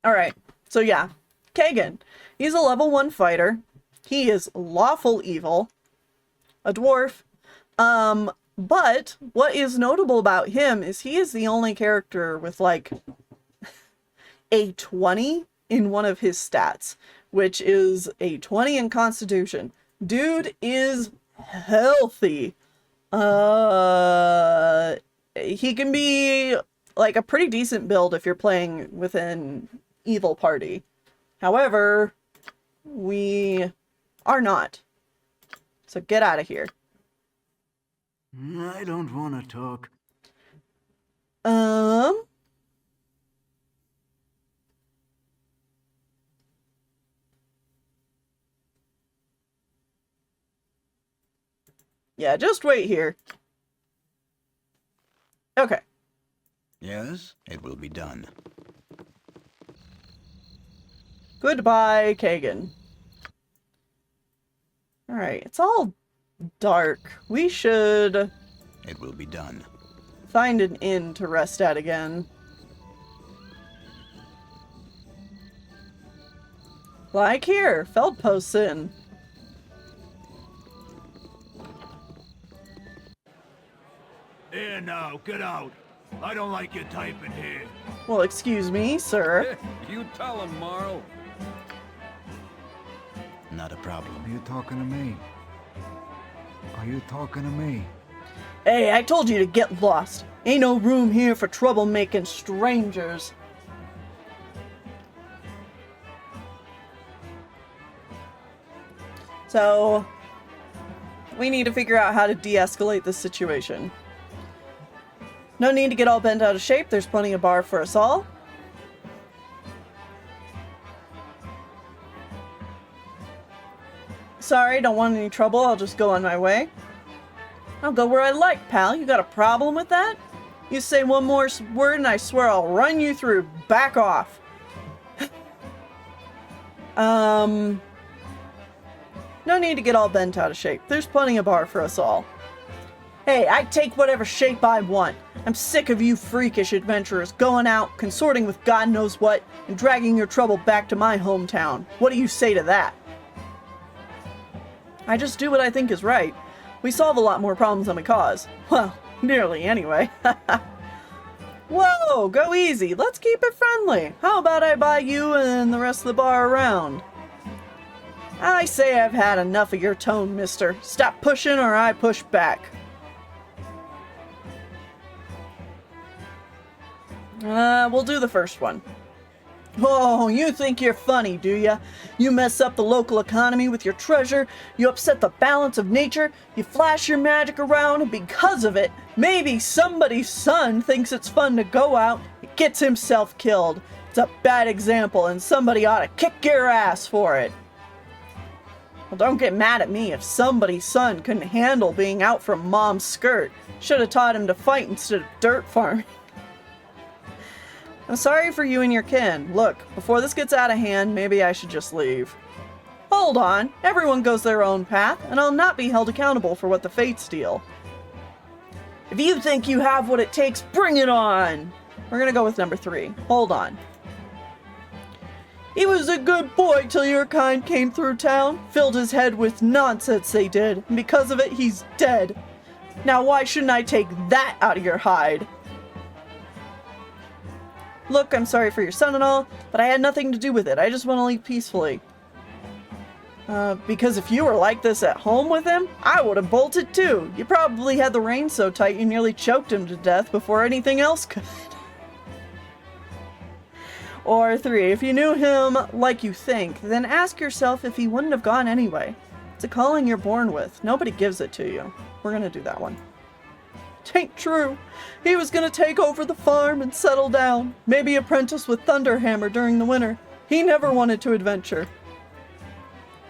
Alright, so yeah, Kagain. He's a level 1 fighter. He is lawful evil. A dwarf. But what is notable about him is he is the only character with like a 20 in one of his stats, which is a 20 in Constitution. Dude is healthy. He can be like a pretty decent build if you're playing with an evil party. However, we are not. So get out of here. I don't want to talk. Yeah, just wait here. Okay. Yes, it will be done. Goodbye, Kagain. Alright, it's all dark. We should... It will be done. Find an inn to rest at again. Like here, Feldpost Inn. Here now, get out. I don't like your type in here. Well, excuse me, sir. You tell him, Marl. Not a problem. Are you talking to me? Are you talking to me? Hey, I told you to get lost. Ain't no room here for troublemaking strangers. So, we need to figure out how to de-escalate this situation. No need to get all bent out of shape. There's plenty of bar for us all. Sorry, don't want any trouble. I'll just go on my way. I'll go where I like, pal. You got a problem with that? You say one more word and I swear I'll run you through. Back off. No need to get all bent out of shape. There's plenty of bar for us all. Hey, I take whatever shape I want. I'm sick of you freakish adventurers going out, consorting with God knows what, and dragging your trouble back to my hometown. What do you say to that? I just do what I think is right. We solve a lot more problems than we cause. Well, nearly anyway. Whoa, go easy. Let's keep it friendly. How about I buy you and the rest of the bar around? I say I've had enough of your tone, mister. Stop pushing or I push back. We'll do the first one. Oh, you think you're funny, do ya? You mess up the local economy with your treasure, you upset the balance of nature, you flash your magic around, and because of it, maybe somebody's son thinks it's fun to go out and gets himself killed. It's a bad example, and somebody ought to kick your ass for it. Well, don't get mad at me if somebody's son couldn't handle being out from mom's skirt. Should have taught him to fight instead of dirt farming. I'm sorry for you and your kin. Look, before this gets out of hand, maybe I should just leave. Hold on. Everyone goes their own path, and I'll not be held accountable for what the fates deal. If you think you have what it takes, bring it on! We're gonna go with number 3. Hold on. He was a good boy till your kind came through town, filled his head with nonsense they did, and because of it, he's dead. Now why shouldn't I take that out of your hide? Look, I'm sorry for your son and all, but I had nothing to do with it. I just want to leave peacefully. Because if you were like this at home with him, I would have bolted too. You probably had the reins so tight you nearly choked him to death before anything else could. Or 3, if you knew him like you think, then ask yourself if he wouldn't have gone anyway. It's a calling you're born with. Nobody gives it to you. We're gonna do that one. Tain't true. He was gonna take over the farm and settle down. Maybe apprentice with Thunderhammer during the winter. He never wanted to adventure.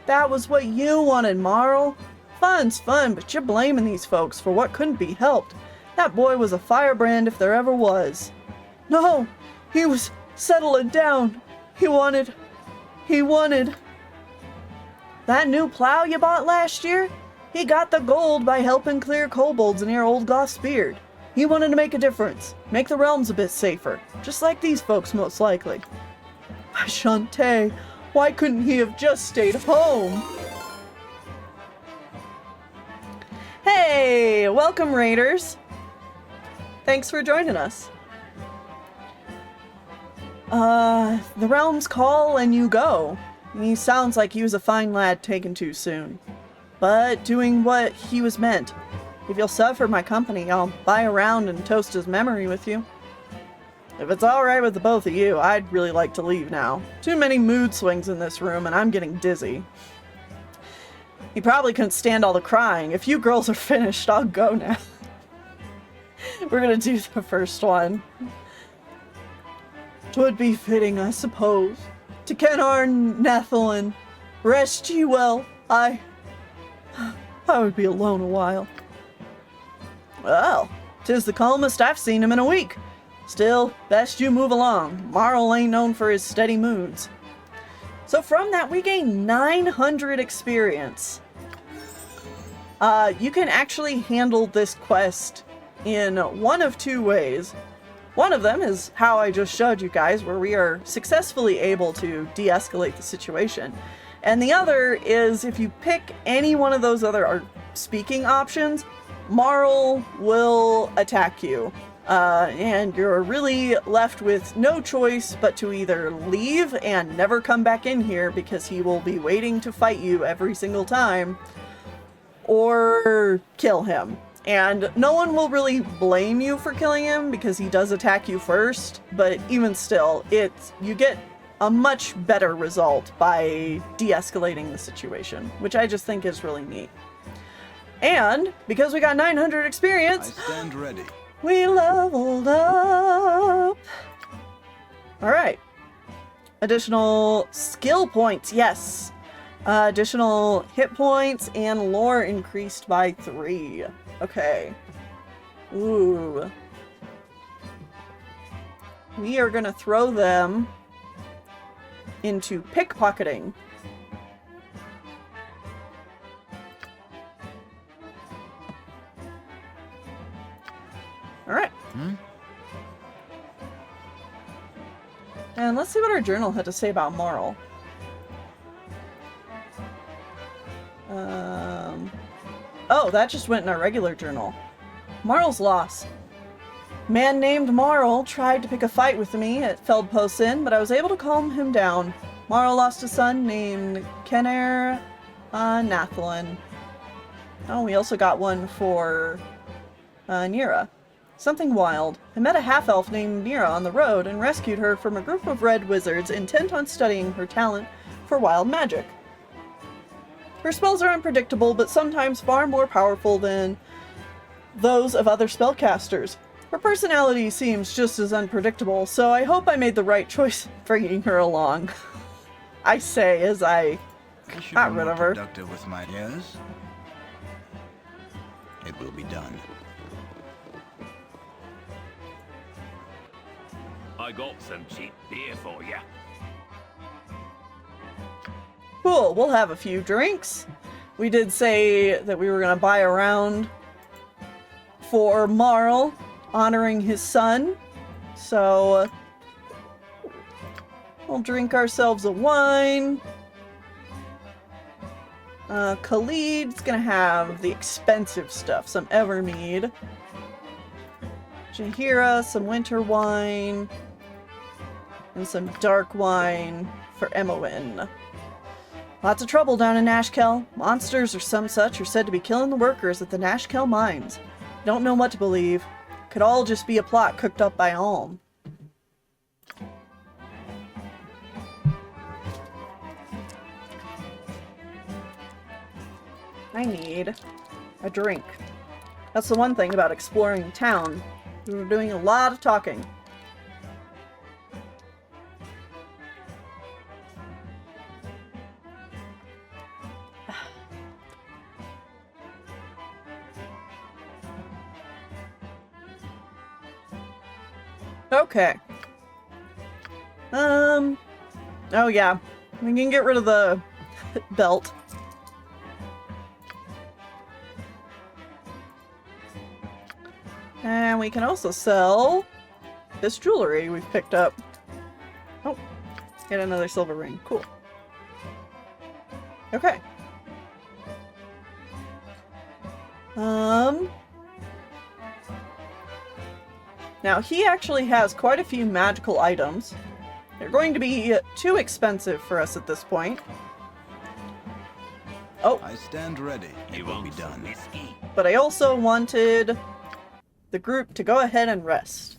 That was what you wanted, Marl. Fun's fun, but you're blaming these folks for what couldn't be helped. That boy was a firebrand if there ever was. No, he was settling down. He wanted... That new plow you bought last year? He got the gold by helping clear kobolds near Old Goth's Beard. He wanted to make a difference, make the realms a bit safer, just like these folks most likely. Shantae, why couldn't he have just stayed home? Hey, welcome Raiders. Thanks for joining us. The realms call and you go. He sounds like he was a fine lad taken too soon. But doing what he was meant. If you'll suffer my company, I'll buy a round and toast his memory with you. If it's alright with the both of you, I'd really like to leave now. Too many mood swings in this room and I'm getting dizzy. He probably couldn't stand all the crying. If you girls are finished, I'll go now. We're gonna do the first one. 'Twould be fitting, I suppose, to ken our Nathalin. Rest ye well. I would be alone a while. Well, 'tis the calmest I've seen him in a week. Still, best you move along. Marl ain't known for his steady moods. So from that, we gain 900 experience. You can actually handle this quest in one of 2 ways. One of them is how I just showed you guys, where we are successfully able to de-escalate the situation. And the other is if you pick any one of those other speaking options, Marl will attack you. And you're really left with no choice but to either leave and never come back in here because he will be waiting to fight you every single time, or kill him. And no one will really blame you for killing him because he does attack you first, but even still, you get a much better result by de-escalating the situation, which I just think is really neat. And because we got 900 experience, I stand ready. We leveled up. All right. Additional skill points, yes. Additional hit points and lore increased by 3. Okay. Ooh. We are gonna throw them into pickpocketing. Alright. And let's see what our journal had to say about Marl. Oh, that just went in our regular journal. Marl's loss. Man named Marl tried to pick a fight with me at Feldepost Inn, but I was able to calm him down. Marl lost a son named Kenner Nathlin. Oh, we also got one for Neera. Something wild. I met a half-elf named Neera on the road and rescued her from a group of red wizards intent on studying her talent for wild magic. Her spells are unpredictable, but sometimes far more powerful than those of other spellcasters. Her personality seems just as unpredictable, so I hope I made the right choice bringing her along. I say as I got rid of her. Productive with my yes. It will be done. I got some cheap beer for you. Cool, we'll have a few drinks. We did say that we were going to buy a round for Marl, honoring his son. So, we'll drink ourselves a wine. Khalid's going to have the expensive stuff, some Evermead. Jaheira, some winter wine. And some dark wine for Edwin. Lots of trouble down in Nashkel. Monsters or some such are said to be killing the workers at the Nashkel mines. Don't know what to believe. Could all just be a plot cooked up by Alm. I need a drink. That's the one thing about exploring town. We're doing a lot of talking. Okay. Oh yeah. We can get rid of the belt. And we can also sell this jewelry we've picked up. Oh, get another silver ring. Cool. Okay. Now, he actually has quite a few magical items. They're going to be too expensive for us at this point. Oh. I stand ready. It will be done. But I also wanted the group to go ahead and rest.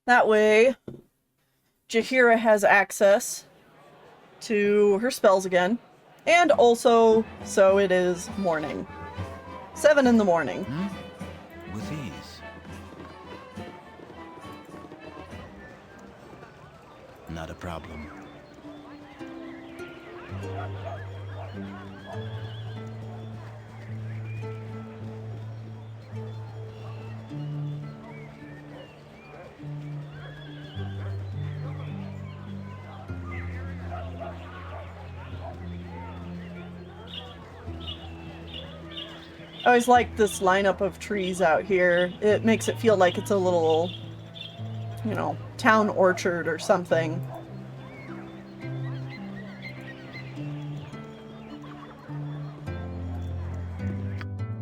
That way, Jaheira has access to her spells again. And also, so it is morning. 7 in the morning. With ease. Not a problem. I always like this lineup of trees out here. It makes it feel like it's a little, you know, town orchard or something.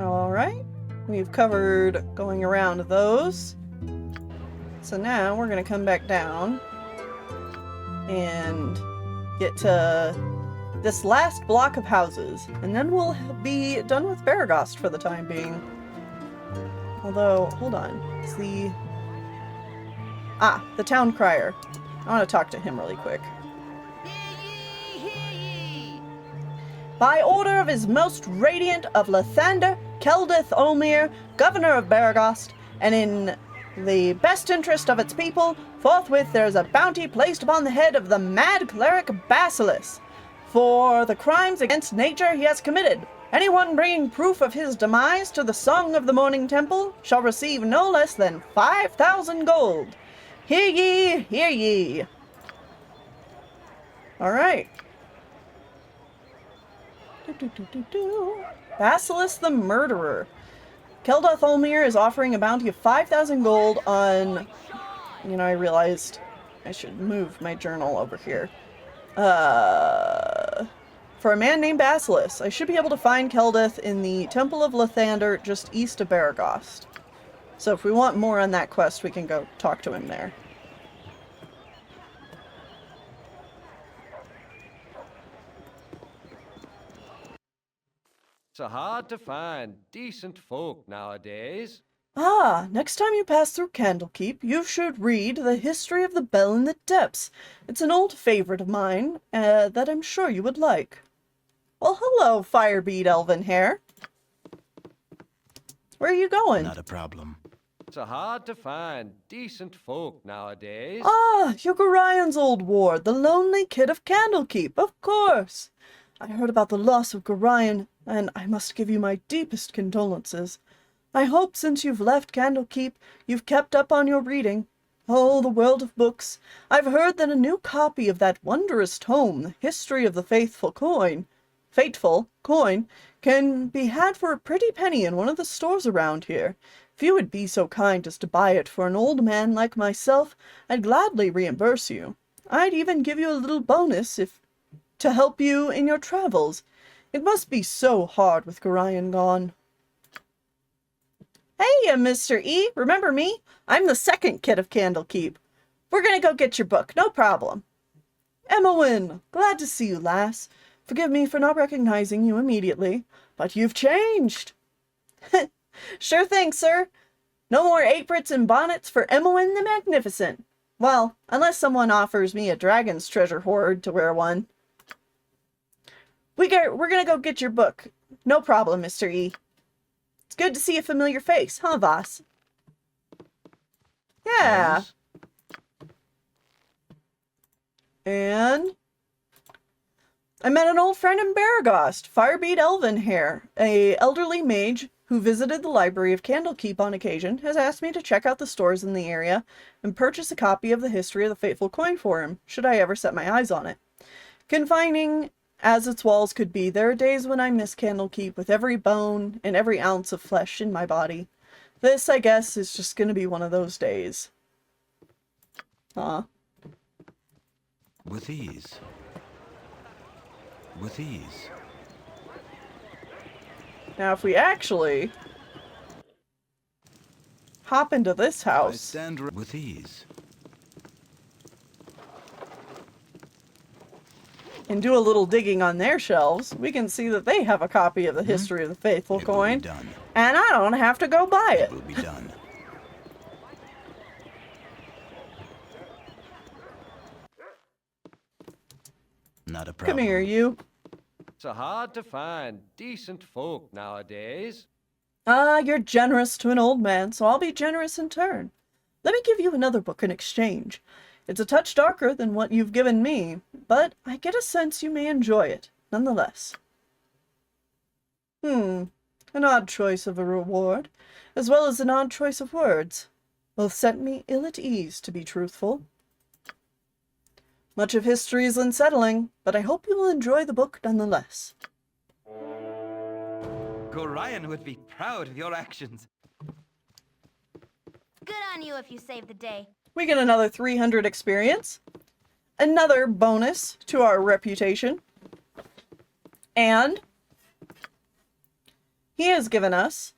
Alright, we've covered going around those. So now we're going to come back down and get to this last block of houses, and then we'll be done with Beregost for the time being. Although, hold on. It's the... Ah, the town crier. I want to talk to him really quick. By order of his most radiant of Lathander, Keldith Olmir, governor of Beregost, and in the best interest of its people, forthwith there is a bounty placed upon the head of the mad cleric Basilis. For the crimes against nature he has committed, anyone bringing proof of his demise to the Song of the Morning Temple shall receive no less than 5,000 gold. Hear ye, hear ye. Alright. Basilis the Murderer. Keldith Olmir is offering a bounty of 5,000 gold on... You know, I realized I should move my journal over here. For a man named Basilis. I should be able to find Keldith in the Temple of Lathander just east of Beregost. So if we want more on that quest, we can go talk to him there. It's hard to find decent folk nowadays. Ah, next time you pass through Candlekeep, you should read The History of the Bell in the Depths. It's an old favorite of mine, that I'm sure you would like. Well, hello, Firebead elven hair. Where are you going? Not a problem. It's hard to find decent folk nowadays. Ah, you're Garion's old ward, the lonely kid of Candlekeep, of course. I heard about the loss of Garion, and I must give you my deepest condolences. I hope since you've left Candlekeep, you've kept up on your reading. Oh, the world of books. I've heard that a new copy of that wondrous tome, The History of the Fateful Coin, can be had for a pretty penny in one of the stores around here. If you would be so kind as to buy it for an old man like myself, I'd gladly reimburse you. I'd even give you a little bonus to help you in your travels. It must be so hard with Garion gone. Hey, Mr. E, remember me? I'm the second kid of Candlekeep. We're gonna go get your book, no problem. Emowyn, glad to see you, lass. Forgive me for not recognizing you immediately, but you've changed. Sure thing, sir. No more aprons and bonnets for Emowyn the Magnificent. Well, unless someone offers me a dragon's treasure hoard to wear one. We're gonna go get your book. No problem, Mr. E. It's good to see a familiar face, huh, Voss? Yeah. Yes. And I met an old friend in Beregost, Firebead Elvenhair, a elderly mage who visited the library of Candlekeep on occasion, has asked me to check out the stores in the area and purchase a copy of the History of the Fateful Coin for him, should I ever set my eyes on it. Confining as its walls could be, there are days when I miss Candlekeep with every bone and every ounce of flesh in my body. This, I guess, is just gonna be one of those days. Huh? With ease. With ease. Now, if we actually hop into this I house stand with ease. and do a little digging on their shelves, we can see that they have a copy of the History of the Faithful Coin, and I don't have to go buy it. It will be done. Not a problem. Come here, you. It's hard to find decent folk nowadays. Ah, you're generous to an old man, so I'll be generous in turn. Let me give you another book in exchange. It's a touch darker than what you've given me, but I get a sense you may enjoy it, nonetheless. An odd choice of a reward, as well as an odd choice of words. Both set me ill at ease, to be truthful. Much of history is unsettling, but I hope you will enjoy the book nonetheless. Gorion would be proud of your actions. Good on you if you save the day. We get another 300 experience, another bonus to our reputation, and he has given us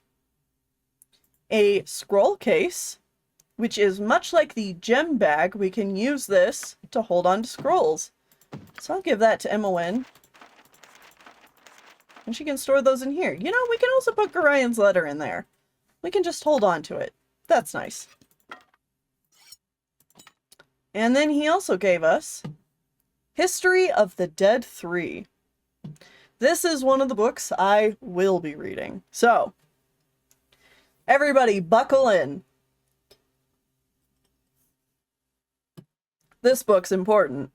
a scroll case, which is much like the gem bag. We can use this to hold on to scrolls. So I'll give that to Emowyn. And she can store those in here. You know, we can also put Garion's letter in there. We can just hold on to it. That's nice. And then he also gave us History of the Dead 3. This is one of the books I will be reading. So, everybody buckle in. This book's important.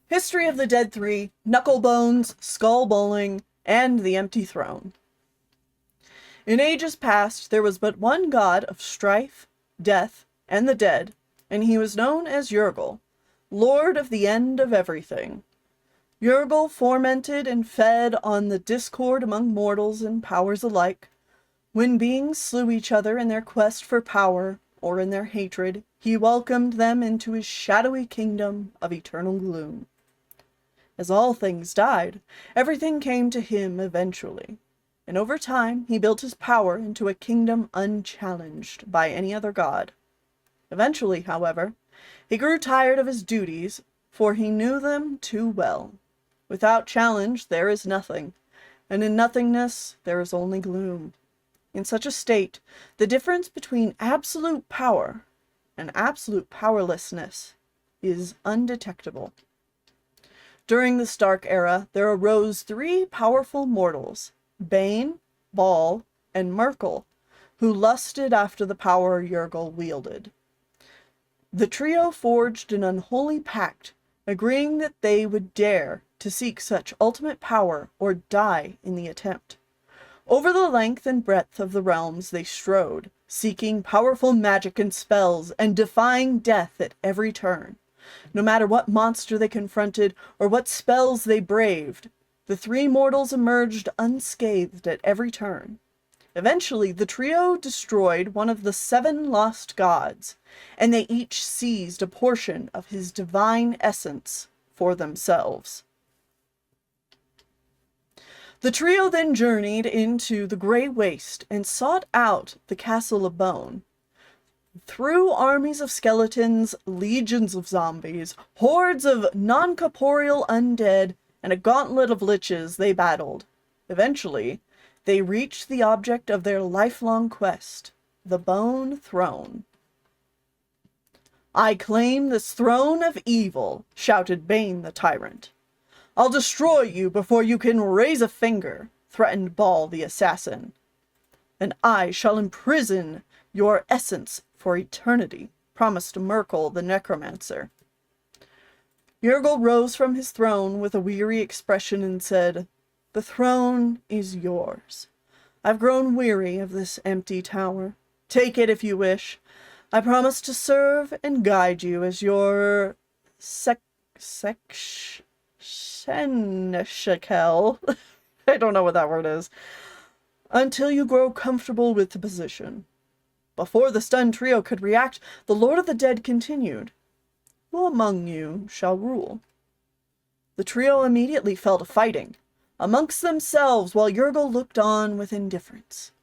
History of the Dead 3, Knucklebones, Skull Bowling, and the Empty Throne. In ages past, there was but one god of strife, death, and the dead, and he was known as Yurgle, lord of the end of everything. Yurgle fomented and fed on the discord among mortals and powers alike. When beings slew each other in their quest for power, or in their hatred, he welcomed them into his shadowy kingdom of eternal gloom. As all things died, everything came to him eventually, and over time he built his power into a kingdom unchallenged by any other god. Eventually, however, he grew tired of his duties, for he knew them too well. Without challenge there is nothing, and in nothingness there is only gloom. In such a state, the difference between absolute power and absolute powerlessness is undetectable. During the Stark era, there arose 3 powerful mortals, Bane, Ball, and Merkel, who lusted after the power Yurgle wielded. The trio forged an unholy pact, agreeing that they would dare to seek such ultimate power or die in the attempt. Over the length and breadth of the realms they strode, seeking powerful magic and spells and defying death at every turn. No matter what monster they confronted or what spells they braved, the 3 mortals emerged unscathed at every turn. Eventually, the trio destroyed one of the 7 lost gods, and they each seized a portion of his divine essence for themselves. The trio then journeyed into the Grey Waste and sought out the Castle of Bone. Through armies of skeletons, legions of zombies, hordes of non-corporeal undead, and a gauntlet of liches they battled. Eventually, they reached the object of their lifelong quest, the Bone Throne. "I claim this throne of evil," shouted Bane the tyrant. "I'll destroy you before you can raise a finger," threatened Ball the assassin. "And I shall imprison your essence for eternity," promised Merkel the necromancer. Yurgle rose from his throne with a weary expression and said, "The throne is yours. I've grown weary of this empty tower. Take it if you wish. I promise to serve and guide you as your Nashkel. I don't know what that word is. Until you grow comfortable with the position." Before the stunned trio could react, the Lord of the Dead continued, "Who among you shall rule?" The trio immediately fell to fighting amongst themselves while Yurgle looked on with indifference.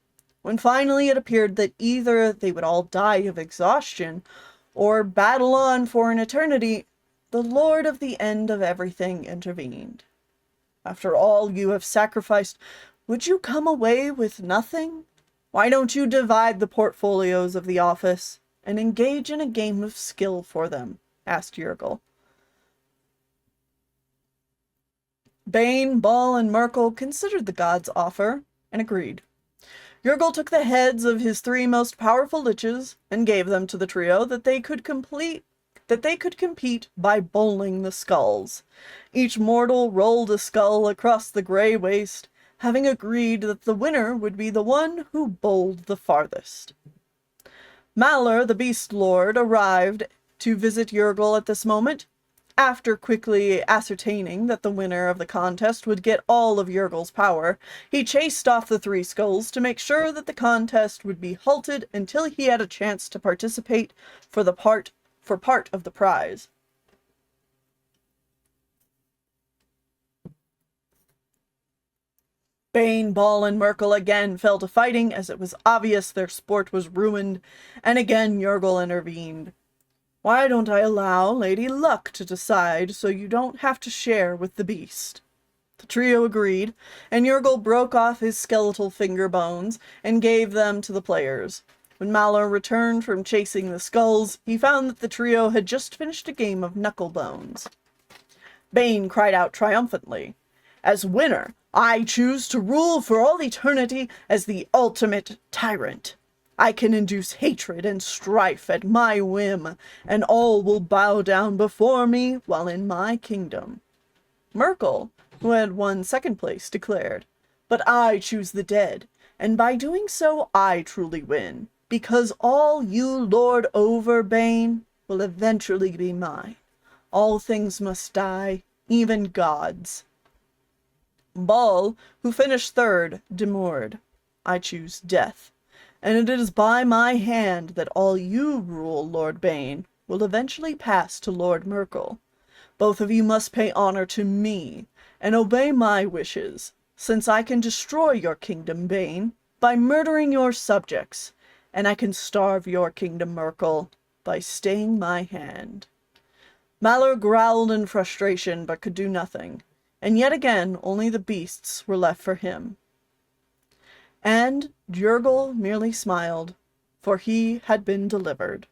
When finally it appeared that either they would all die of exhaustion or battle on for an eternity, the Lord of the End of Everything intervened. "After all you have sacrificed, would you come away with nothing? Why don't you divide the portfolios of the office and engage in a game of skill for them?" asked Yurgle. Bane, Ball, and Merkel considered the god's offer and agreed. Yurgle took the heads of his 3 most powerful liches and gave them to the trio that they could compete by bowling the skulls. Each mortal rolled a skull across the Grey Waste, having agreed that the winner would be the one who bowled the farthest. Malor, the Beast Lord, arrived to visit Yurgle at this moment. After quickly ascertaining that the winner of the contest would get all of Yurgle's power, he chased off the 3 skulls to make sure that the contest would be halted until he had a chance to participate for part of the prize. Bane, Ball, and Merkel again fell to fighting as it was obvious their sport was ruined, and again Yurgle intervened. "Why don't I allow Lady Luck to decide so you don't have to share with the beast?" The trio agreed, and Yurgle broke off his skeletal finger bones and gave them to the players. When Malor returned from chasing the skulls, he found that the trio had just finished a game of knucklebones. Bane cried out triumphantly, "As winner, I choose to rule for all eternity as the ultimate tyrant. I can induce hatred and strife at my whim, and all will bow down before me while in my kingdom." Merkel, who had won second place, declared, "But I choose the dead, and by doing so I truly win, because all you lord over, Bane, will eventually be mine. All things must die, even gods." Ball, who finished third, demurred, "I choose death, and it is by my hand that all you rule, Lord Bane, will eventually pass to Lord Merkel. Both of you must pay honor to me, and obey my wishes, since I can destroy your kingdom, Bane, by murdering your subjects, and I can starve your kingdom, Merkel, by staying my hand." Malor growled in frustration, but could do nothing, and yet again only the beasts were left for him. And Jurgle merely smiled, for he had been delivered.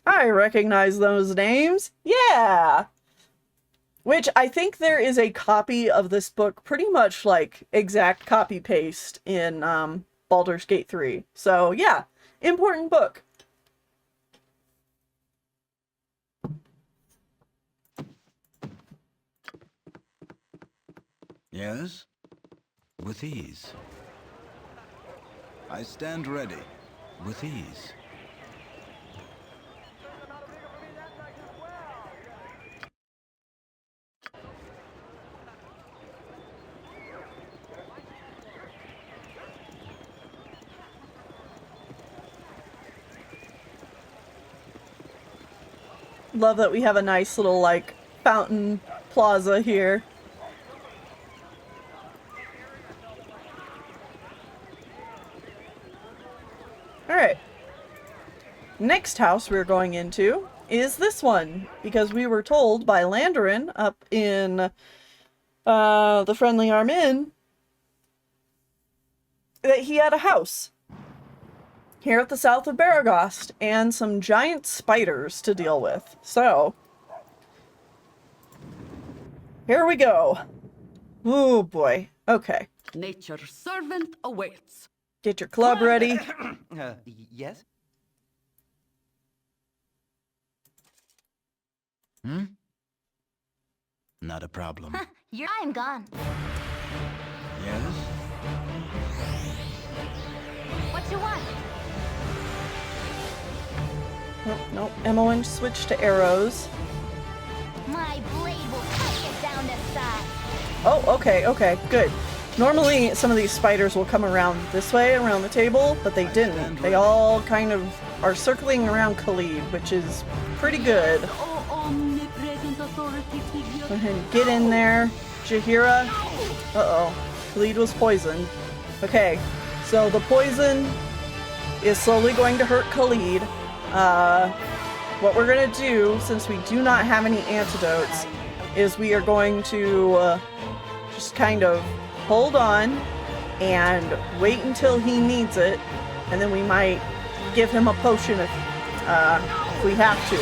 I recognize those names. Yeah! Which I think there is a copy of this book, pretty much like exact copy-paste in Baldur's Gate 3. So yeah, important book. Yes? With ease. I stand ready. With ease. Love that we have a nice little, like, fountain plaza here. Alright. Next house we're going into is this one, because we were told by Landarin up in the Friendly Arm Inn that he had a house here at the south of Beregost, and some giant spiders to deal with. So, here we go. Oh boy. Okay. Nature's servant awaits. Get your club ready. Yes? Not a problem. I'm gone. Yes? What you want? Nope. Emmeline switched to arrows. My blade will cut you down to size. Oh, okay, good. Normally, some of these spiders will come around this way, around the table, but they didn't. They all kind of are circling around Khalid, which is pretty good. Go ahead and get in there. Jaheira. Uh-oh. Khalid was poisoned. Okay, so the poison is slowly going to hurt Khalid. What we're gonna do, since we do not have any antidotes, is we are going to just kind of hold on and wait until he needs it, and then we might give him a potion if we have to.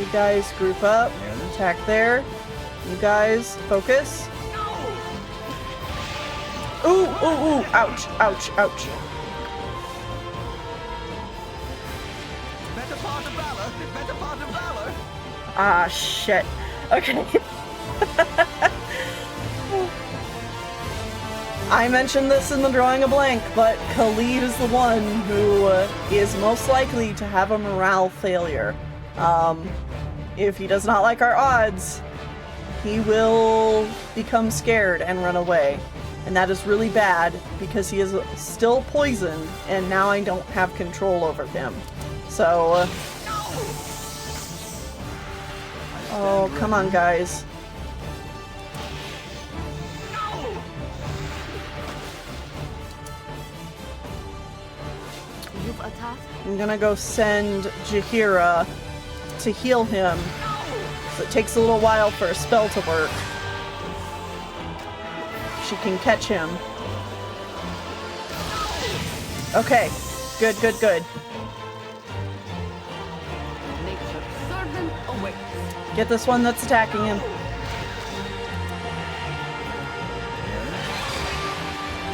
You guys group up, attack there. You guys focus. Ooh, ouch. Better part of valor. Ah, shit. Okay. I mentioned this in the drawing a blank, but Khalid is the one who is most likely to have a morale failure. If he does not like our odds, he will become scared and run away. And that is really bad, because he is still poisoned, and now I don't have control over him. So... oh, come on, guys. task? I'm gonna go send Jaheira to heal him. So it takes a little while for a spell to work. She can catch him. Okay. Good, good, good. Nature's servant awaits. Get this one that's attacking him.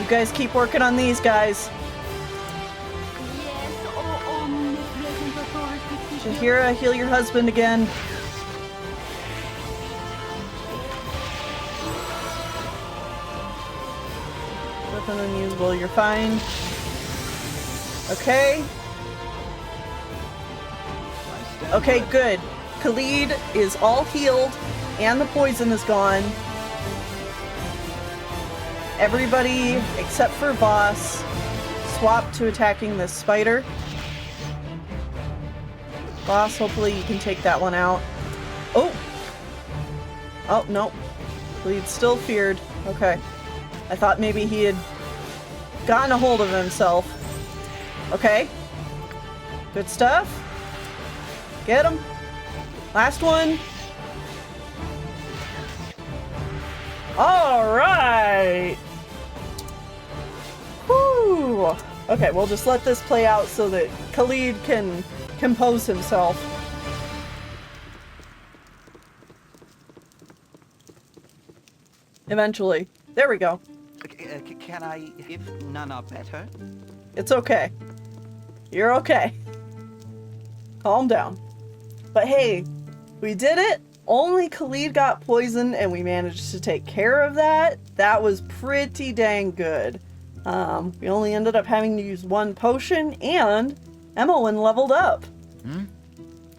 You guys keep working on these guys. Yes, oh, omnipresent authority. Jaheira, heal your husband again. Weapon unusable, you're fine. Okay. Okay, good. Khalid is all healed, and the poison is gone. Everybody, except for Voss, swap to attacking this spider. Voss, hopefully you can take that one out. Oh! Oh, no. Khalid's still feared. Okay. I thought maybe he had gotten a hold of himself. Okay. Good stuff. Get him. Last one. Alright. Whew. Okay, we'll just let this play out so that Khalid can compose himself. Eventually. There we go. Can I, if none are better? It's okay. You're okay. Calm down. But hey, we did it. Only Khalid got poisoned and we managed to take care of that. That was pretty dang good. We only ended up having to use one potion and Emmeline leveled up.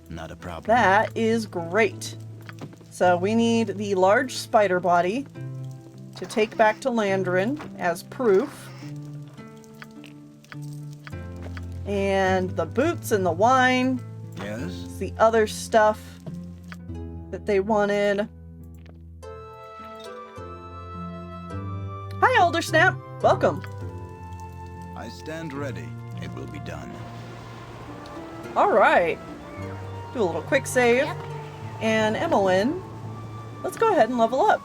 Not a problem. That is great. So we need the large spider body to take back to Landrin as proof. And the boots and the wine. Yes? It's the other stuff that they wanted. Hi, Aldersnap. Welcome. I stand ready. It will be done. Alright. Do a little quick save. Yep. And Emmeline, let's go ahead and level up.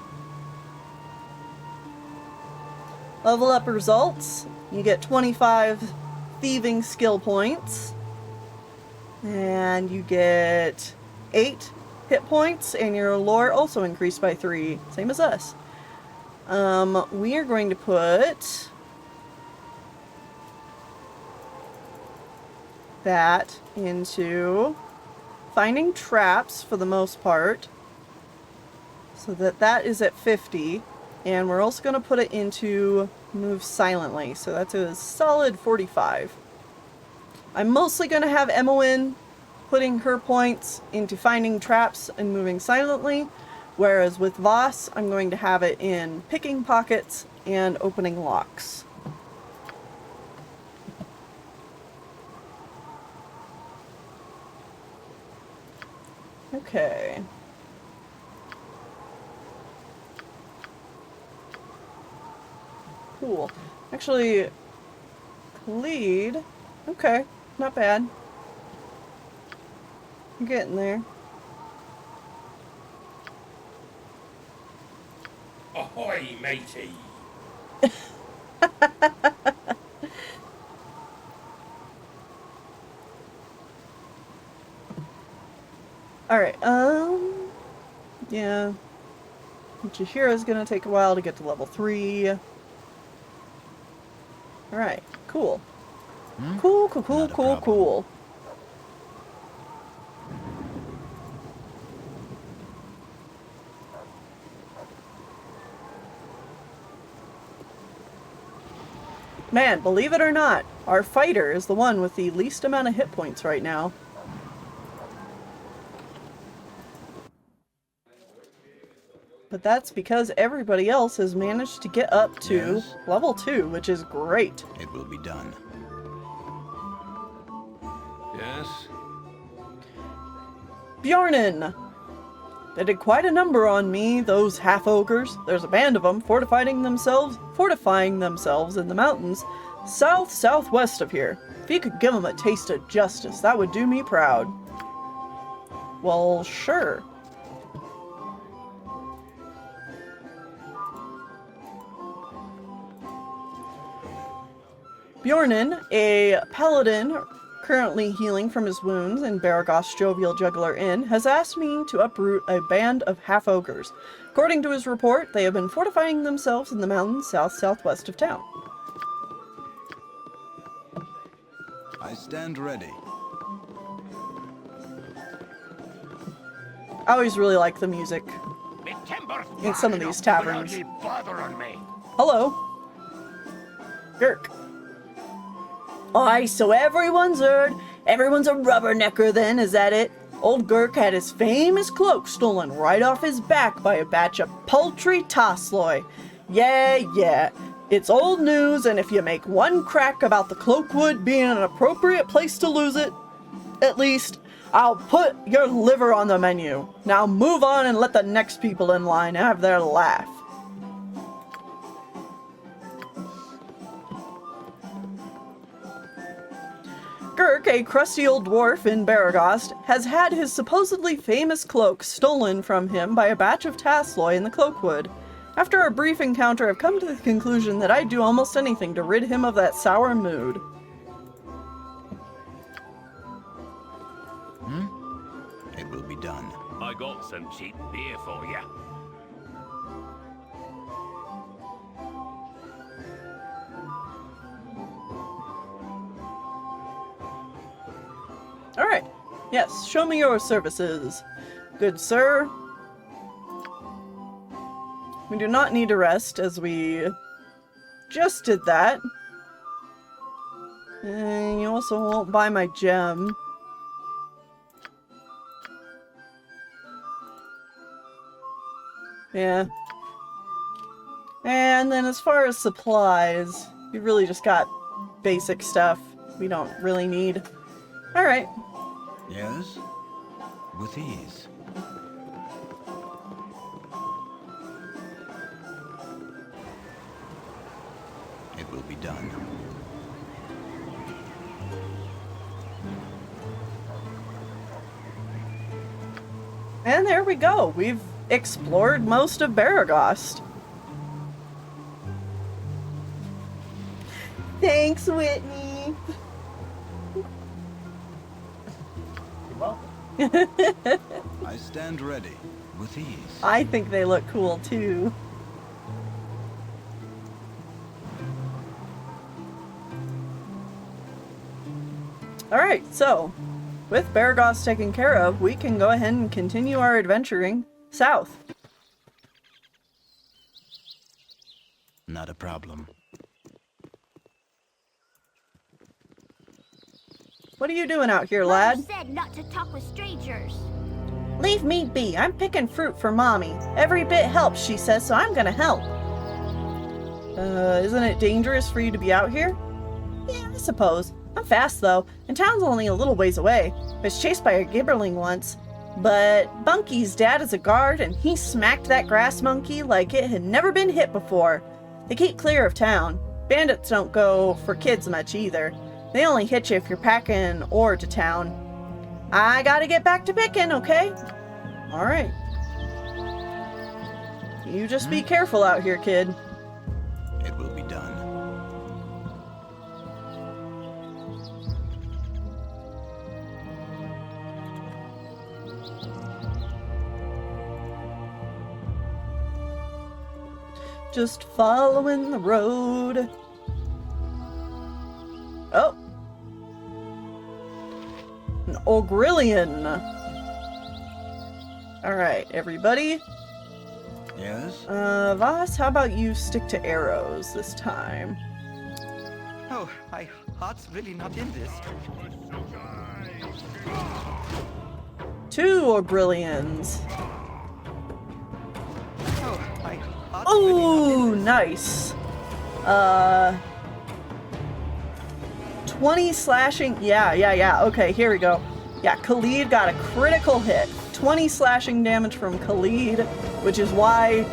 Level up results. You get 25 thieving skill points. And you get 8 hit points, and your lore also increased by 3. Same as us. We are going to put that into finding traps for the most part. So that is at 50. And we're also going to put it into move silently. So that's a solid 45. I'm mostly going to have Emmeline putting her points into finding traps and moving silently. Whereas with Voss, I'm going to have it in picking pockets and opening locks. Okay. Cool. Actually, Khalid. Okay, not bad. You're getting there. Ahoy, matey! Alright, yeah. Jaheira's gonna take a while to get to level 3. Alright, cool. Cool. Man, believe it or not, our fighter is the one with the least amount of hit points right now. But that's because everybody else has managed to get up to level 2, which is great. It will be done. Yes? Bjornen! They did quite a number on me, those half-ogres. There's a band of them fortifying themselves in the mountains south-southwest of here. If you could give him a taste of justice, that would do me proud. Well, sure. Bjornen, a paladin currently healing from his wounds in Beregost's Jovial Juggler Inn, has asked me to uproot a band of half-ogres. According to his report, they have been fortifying themselves in the mountains south-southwest of town. I stand ready. I always really like the music in some of these taverns. Hello. Girk. Aye, so everyone's heard. Everyone's a rubbernecker then, is that it? Old Girk had his famous cloak stolen right off his back by a batch of paltry Tosloi. Yeah. It's old news, and if you make one crack about the Cloakwood being an appropriate place to lose it, at least, I'll put your liver on the menu. Now move on and let the next people in line have their laugh. Girk, a crusty old dwarf in Beregost, has had his supposedly famous cloak stolen from him by a batch of Tosloi in the Cloakwood. After a brief encounter, I've come to the conclusion that I'd do almost anything to rid him of that sour mood. It will be done. I got some cheap beer for you. Alright. Yes, show me your services. Good sir. We do not need to rest, as we just did that. And you also won't buy my gem. Yeah. And then as far as supplies, we really just got basic stuff we don't really need. Alright. Yes? With ease. It will be done. And there we go. We've explored most of Beregost. Thanks, Whitney. I stand ready, with ease. I think they look cool too. Alright, so with Beregost taken care of, we can go ahead and continue our adventuring south. Not a problem. What are you doing out here, lad? Mother said not to talk with strangers. Leave me be. I'm picking fruit for Mommy. Every bit helps, she says, so I'm gonna help. Isn't it dangerous for you to be out here? Yeah, I suppose. I'm fast, though, and town's only a little ways away. I was chased by a gibberling once, but Bunky's dad is a guard, and he smacked that grass monkey like it had never been hit before. They keep clear of town. Bandits don't go for kids much either. They only hit you if you're packing ore to town. I gotta get back to picking, okay? Alright. You just be careful out here, kid. It will be done. Just following the road. Oh. An Ogrillion. Alright, everybody. Yes? Voss, how about you stick to arrows this time? Oh, my heart's really not in this. 2 Ogrillions. Oh, my heart's Ooh, nice. 20 slashing. Yeah. Okay, here we go. Yeah, Khalid got a critical hit. 20 slashing damage from Khalid, which is why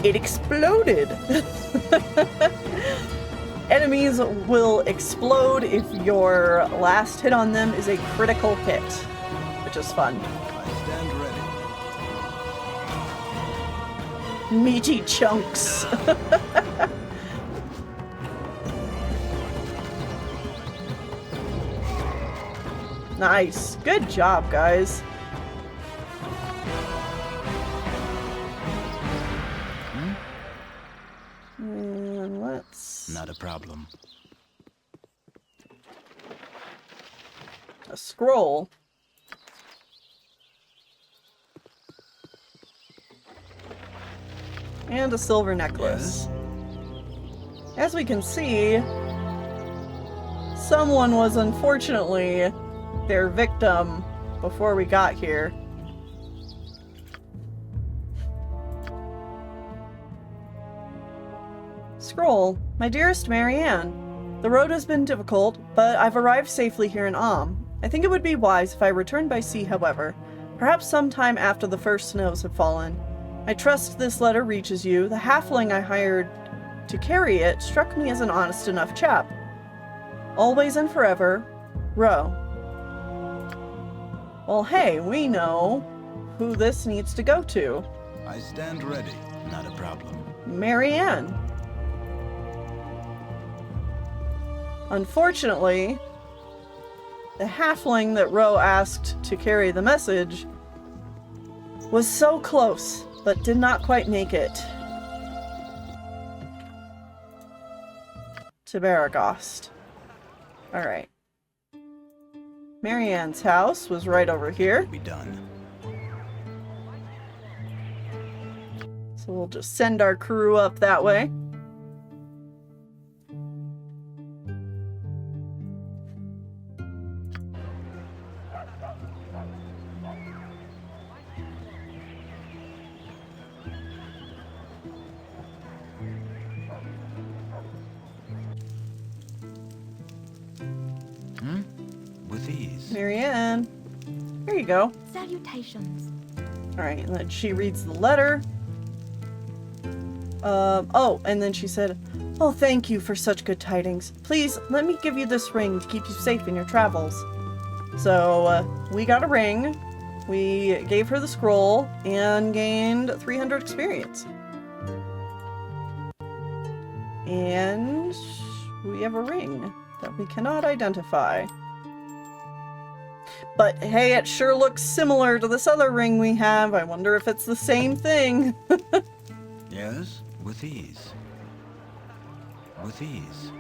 it exploded. Enemies will explode if your last hit on them is a critical hit, which is fun. I stand ready. Meaty chunks. Nice. Good job, guys. And let's... Not a problem. A scroll. And a silver necklace. As we can see, someone was unfortunately their victim before we got here. Scroll. My dearest Marianne, the road has been difficult, but I've arrived safely here in Am. I think it would be wise if I returned by sea, however, perhaps sometime after the first snows have fallen. I trust this letter reaches you. The halfling I hired to carry it struck me as an honest enough chap. Always and forever, Ro. Well, hey, we know who this needs to go to. I stand ready. Not a problem. Marianne. Unfortunately, the halfling that Ro asked to carry the message was so close, but did not quite make it to Beregost. Alright. Marianne's house was right over here. Be done. So we'll just send our crew up that way. With ease. Marianne, here you go. Salutations. Alright, and then she reads the letter. Oh, and then she said, "Oh, thank you for such good tidings. Please, let me give you this ring to keep you safe in your travels." So, we got a ring. We gave her the scroll and gained 300 experience. And we have a ring that we cannot identify. But hey, it sure looks similar to this other ring we have. I wonder if it's the same thing. Yes, with ease. With ease.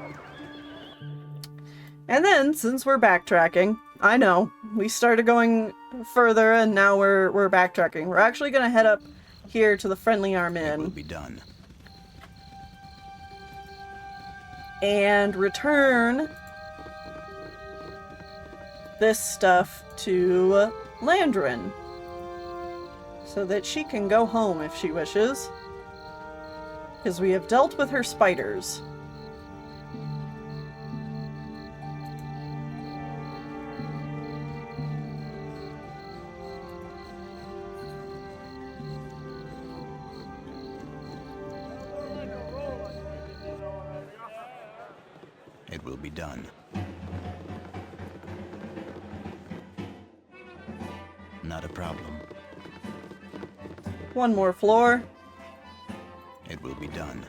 And then, since we're backtracking, I know, we started going further and now we're backtracking. We're actually going to head up here to the Friendly Arm Inn. It will be done. And return this stuff to Landrin so that she can go home if she wishes, because we have dealt with her spiders. It will be done. Not a problem. One more floor. It will be done.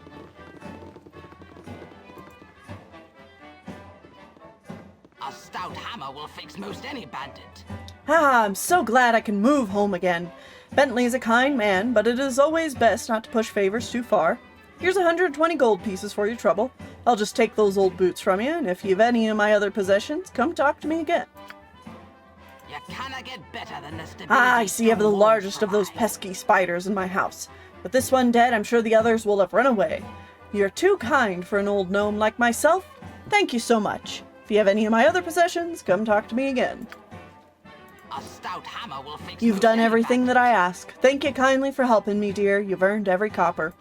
A stout hammer will fix most any bandit. Ah, I'm so glad I can move home again. Bentley is a kind man, but it is always best not to push favors too far. Here's 120 gold pieces for your trouble. I'll just take those old boots from you, and if you've any of my other possessions, come talk to me again. You cannot get better than the stability. Ah, I see you have the largest of those pesky spiders in my house. With this one dead, I'm sure the others will have run away. You're too kind for an old gnome like myself. Thank you so much. If you have any of my other possessions, come talk to me again. A stout hammer will fix. You've done everything that I ask. Thank you kindly for helping me, dear. You've earned every copper.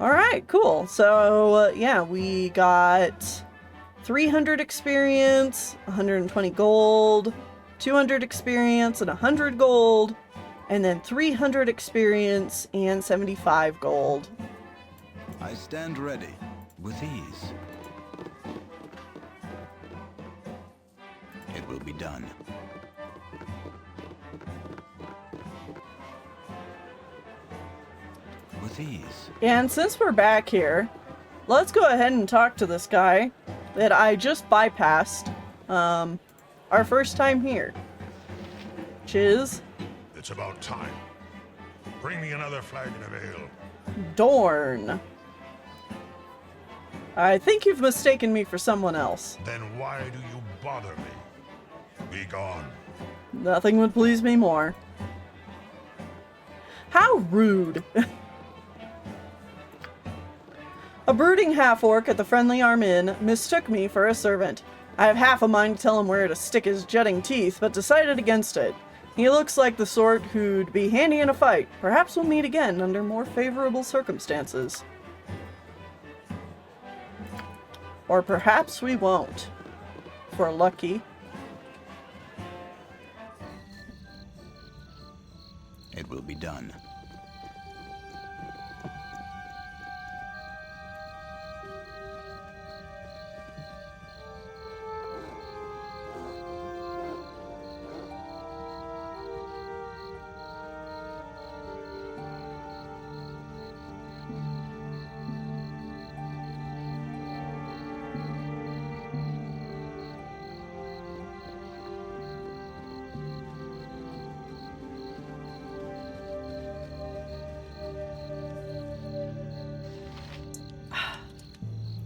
Alright, cool. So, yeah, we got 300 experience, 120 gold, 200 experience, and 100 gold, and then 300 experience and 75 gold. I stand ready. With ease. It will be done. With ease. And since we're back here, let's go ahead and talk to this guy that I just bypassed our first time here. Which is... It's about time. Bring me another flagon of ale. Dorn. I think you've mistaken me for someone else. Then why do you bother me? Be gone. Nothing would please me more. How rude. A brooding half-orc at the Friendly Arm Inn mistook me for a servant. I have half a mind to tell him where to stick his jutting teeth, but decided against it. He looks like the sort who'd be handy in a fight. Perhaps we'll meet again under more favorable circumstances. Or perhaps we won't. If we're lucky. It will be done.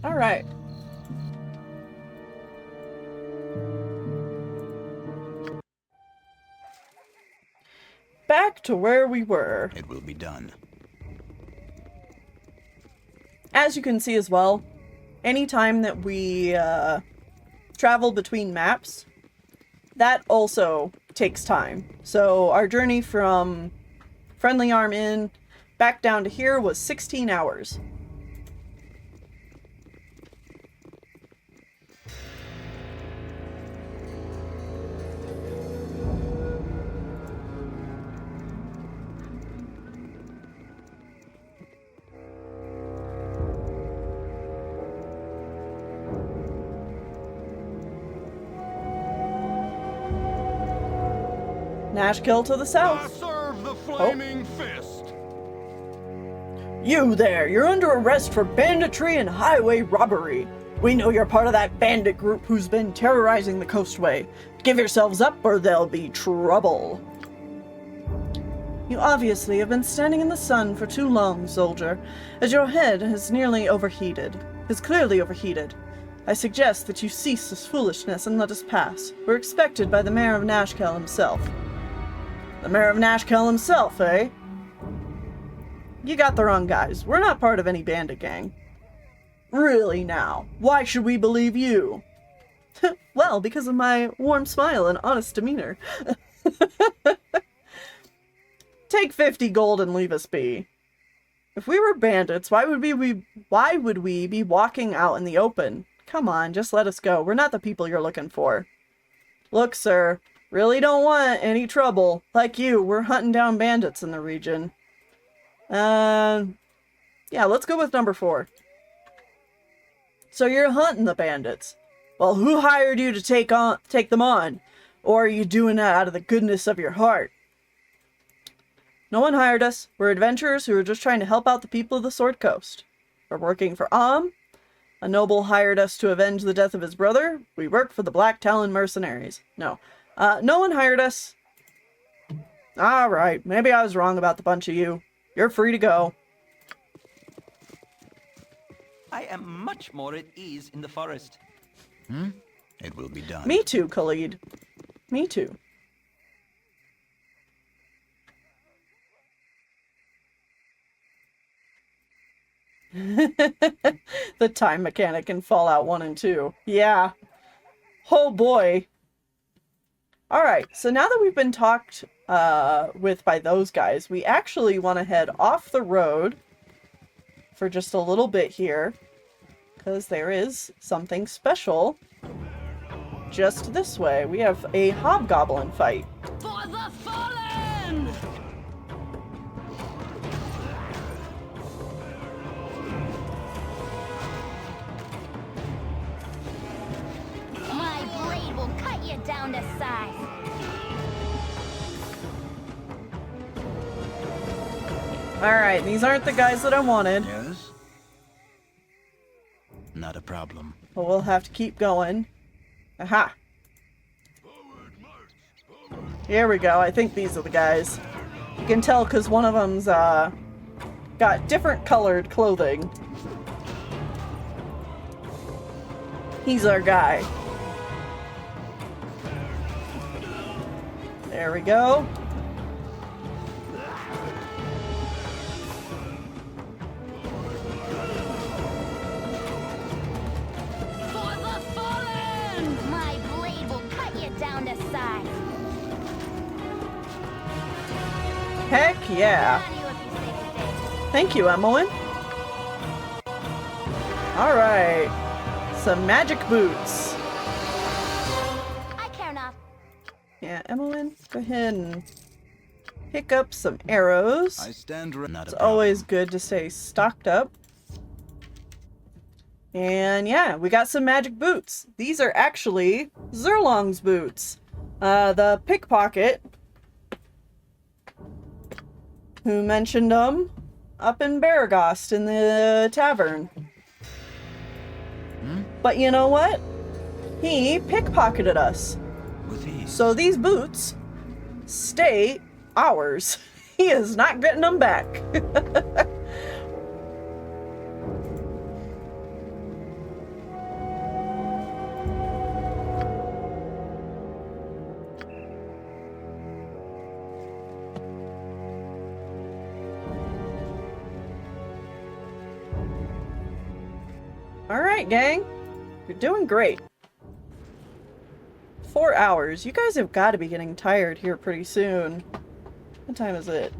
Alright. Back to where we were. It will be done. As you can see as well, anytime that we travel between maps, that also takes time. So our journey from Friendly Arm Inn back down to here was 16 hours. Nashkel to the south. Serve the flaming fist. You there, you're under arrest for banditry and highway robbery. We know you're part of that bandit group who's been terrorizing the coastway. Give yourselves up or there'll be trouble. You obviously have been standing in the sun for too long, soldier, as your head has clearly overheated. I suggest that you cease this foolishness and let us pass. We're expected by the mayor of Nashkel himself. The mayor of Nashkel himself, eh? You got the wrong guys. We're not part of any bandit gang. Really now, why should we believe you? Well, because of my warm smile and honest demeanor. Take 50 gold and leave us be. If we were bandits, why would we be walking out in the open? Come on, just let us go. We're not the people you're looking for. Look, sir, really don't want any trouble. Like you, we're hunting down bandits in the region. Yeah, let's go with number 4. So you're hunting the bandits. Well, who hired you to take them on? Or are you doing that out of the goodness of your heart? No one hired us. We're adventurers who are just trying to help out the people of the Sword Coast. We're working for Am. A noble hired us to avenge the death of his brother. We work for the Black Talon mercenaries. No one hired us. Alright, maybe I was wrong about the bunch of you. You're free to go. I am much more at ease in the forest. It will be done. Me too, Khalid. Me too. The time mechanic in Fallout 1 and 2. Yeah. Oh boy. Alright, so now that we've been talked with by those guys, we actually want to head off the road for just a little bit here, because there is something special just this way. We have a hobgoblin fight. For the fallen! Alright, these aren't the guys that I wanted. Yes? Not a problem. But we'll have to keep going. Aha! Here we go. I think these are the guys. You can tell because one of them's got different colored clothing. He's our guy. There we go. My blade will cut you down to size. Heck yeah. Thank you, Emmeline. Alright. Some magic boots. I care not. Yeah, Emmeline, go ahead and pick up some arrows. I stand not It's always good to stay stocked up. And yeah, we got some magic boots. These are actually Zerlong's boots. The pickpocket who mentioned them up in Beregost in the tavern. But you know what? He pickpocketed us. So these boots stay ours. He is not getting them back. Alright, gang. You're doing great. 4 hours. You guys have got to be getting tired here pretty soon. What time is it?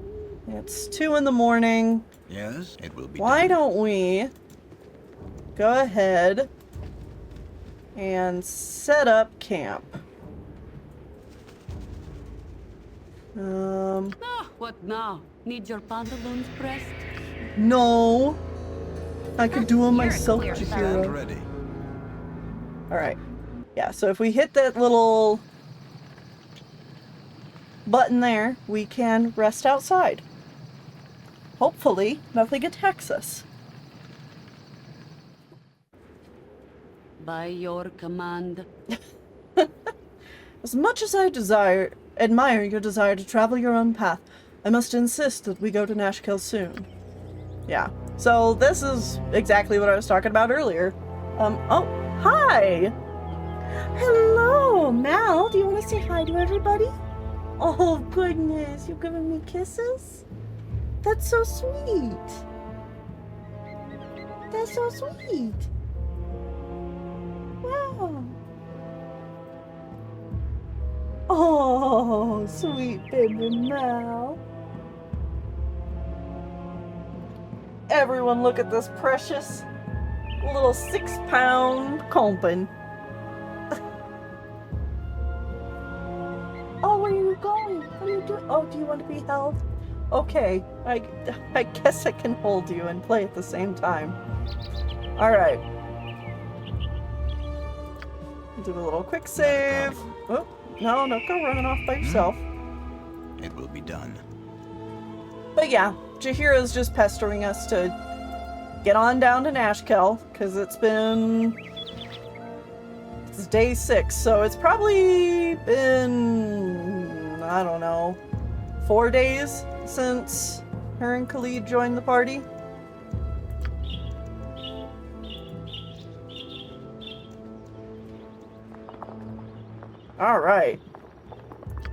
It's 2 in the morning. Yes, it will be. Why don't we go ahead and set up camp? What now? Need your pantaloons pressed? No. I could do them myself, Stand Jahira. ready. Alright. Yeah, so if we hit that little button there, we can rest outside. Hopefully, nothing attacks us. By your command. As much as I admire your desire to travel your own path, I must insist that we go to Nashkel soon. Yeah. So this is exactly what I was talking about earlier. Oh, hi! Hello, Mal. Do you want to say hi to everybody? Oh, goodness. You're giving me kisses? That's so sweet. That's so sweet. Wow. Oh, sweet baby Mal. Everyone look at this precious little 6-pound compin. Oh, where are you going? What are you doing? Oh, do you want to be held? Okay, I guess I can hold you and play at the same time. Alright. Do a little quick save. Oh, no, don't go running off by yourself. It will be done. But yeah, Jahira's just pestering us to get on down to Nashkel, because it's day 6, so it's probably been, I don't know, 4 days since her and Khalid joined the party. Alright.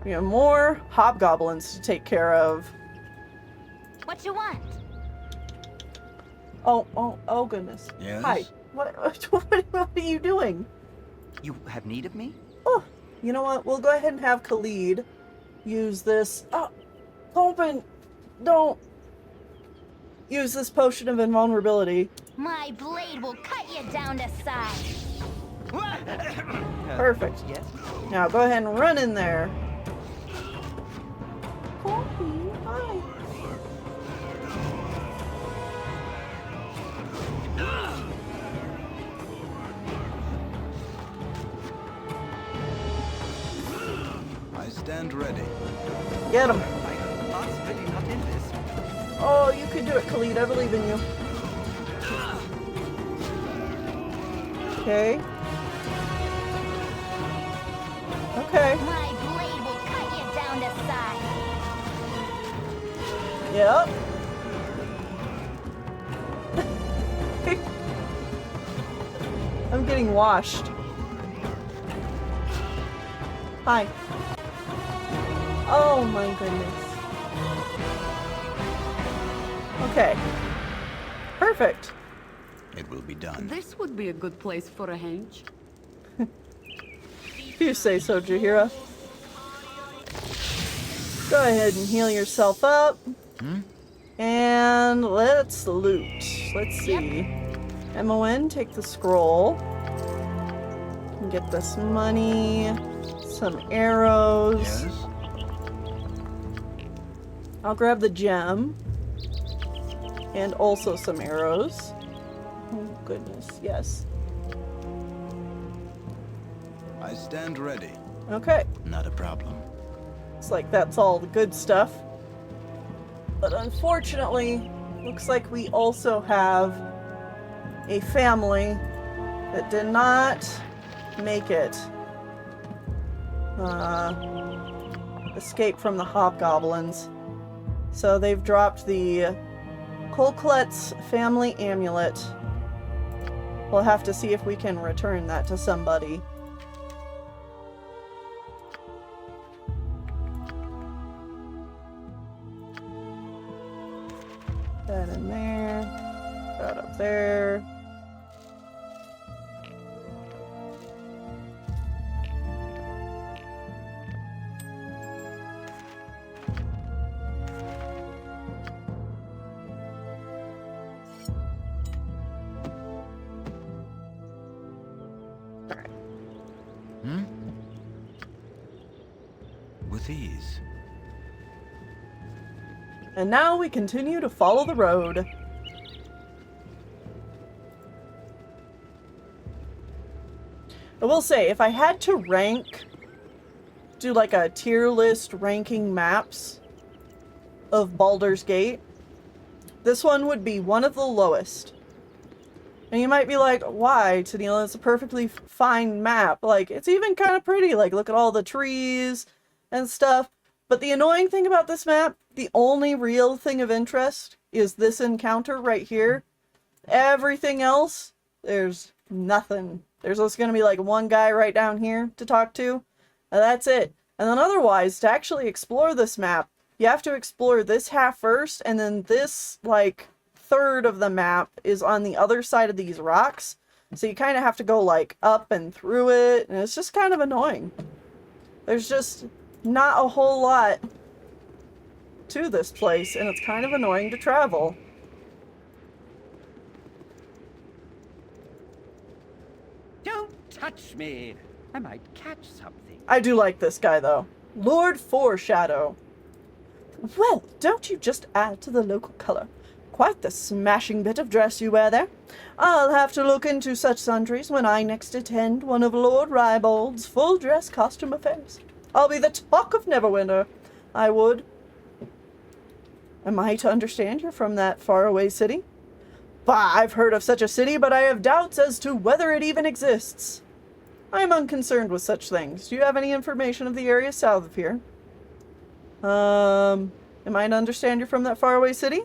We have more hobgoblins to take care of. What you want? Oh goodness. Yes? Hi. What are you doing? You have need of me? Oh, you know what? We'll go ahead and have Khalid use this. Oh, open! Don't use this potion of invulnerability. My blade will cut you down to size. Perfect. Yes. Now go ahead and run in there. Coffee, hi. I stand ready. Get him. My thoughts really not in this. Oh, you can do it, Khalid. I believe in you. Okay. Okay. My blade will cut you down to size. Yep. I'm getting washed. Hi. Oh my goodness. Okay. Perfect. It will be done. This would be a good place for a hench. If you say so, Jaheira. Go ahead and heal yourself up. And let's loot. Let's see. MON, take the scroll. And get this money. Some arrows. Yes? I'll grab the gem. And also some arrows. Oh goodness, yes. I stand ready. Okay. Not a problem. Looks like that's all the good stuff. But unfortunately, looks like we also have a family that did not make it. Escape from the hobgoblins. So they've dropped the Colclet's family amulet. We'll have to see if we can return that to somebody. That in there. That up there. With ease. And now we continue to follow the road. I will say, if I had to rank, do like a tier list ranking maps of Baldur's Gate, this one would be one of the lowest. And you might be like, why, Tennille? It's a perfectly fine map. Like, it's even kind of pretty. Like, look at all the trees and stuff. But the annoying thing about this map, the only real thing of interest is this encounter right here. Everything else, there's nothing. There's just going to be like one guy right down here to talk to. And that's it. And then otherwise, to actually explore this map, you have to explore this half first, and then this, like, third of the map is on the other side of these rocks. So you kind of have to go, like, up and through it, and it's just kind of annoying. There's just not a whole lot to this place, and it's kind of annoying to travel. Don't touch me. I might catch something. I do like this guy, though. Lord Foreshadow. Well, don't you just add to the local color. Quite the smashing bit of dress you wear there. I'll have to look into such sundries when I next attend one of Lord Rybald's full-dress costume affairs. I'll be the talk of Neverwinter. I would. Am I to understand you're from that faraway city? Bah, I've heard of such a city, but I have doubts as to whether it even exists. I am unconcerned with such things. Do you have any information of the area south of here? Am I to understand you're from that faraway city?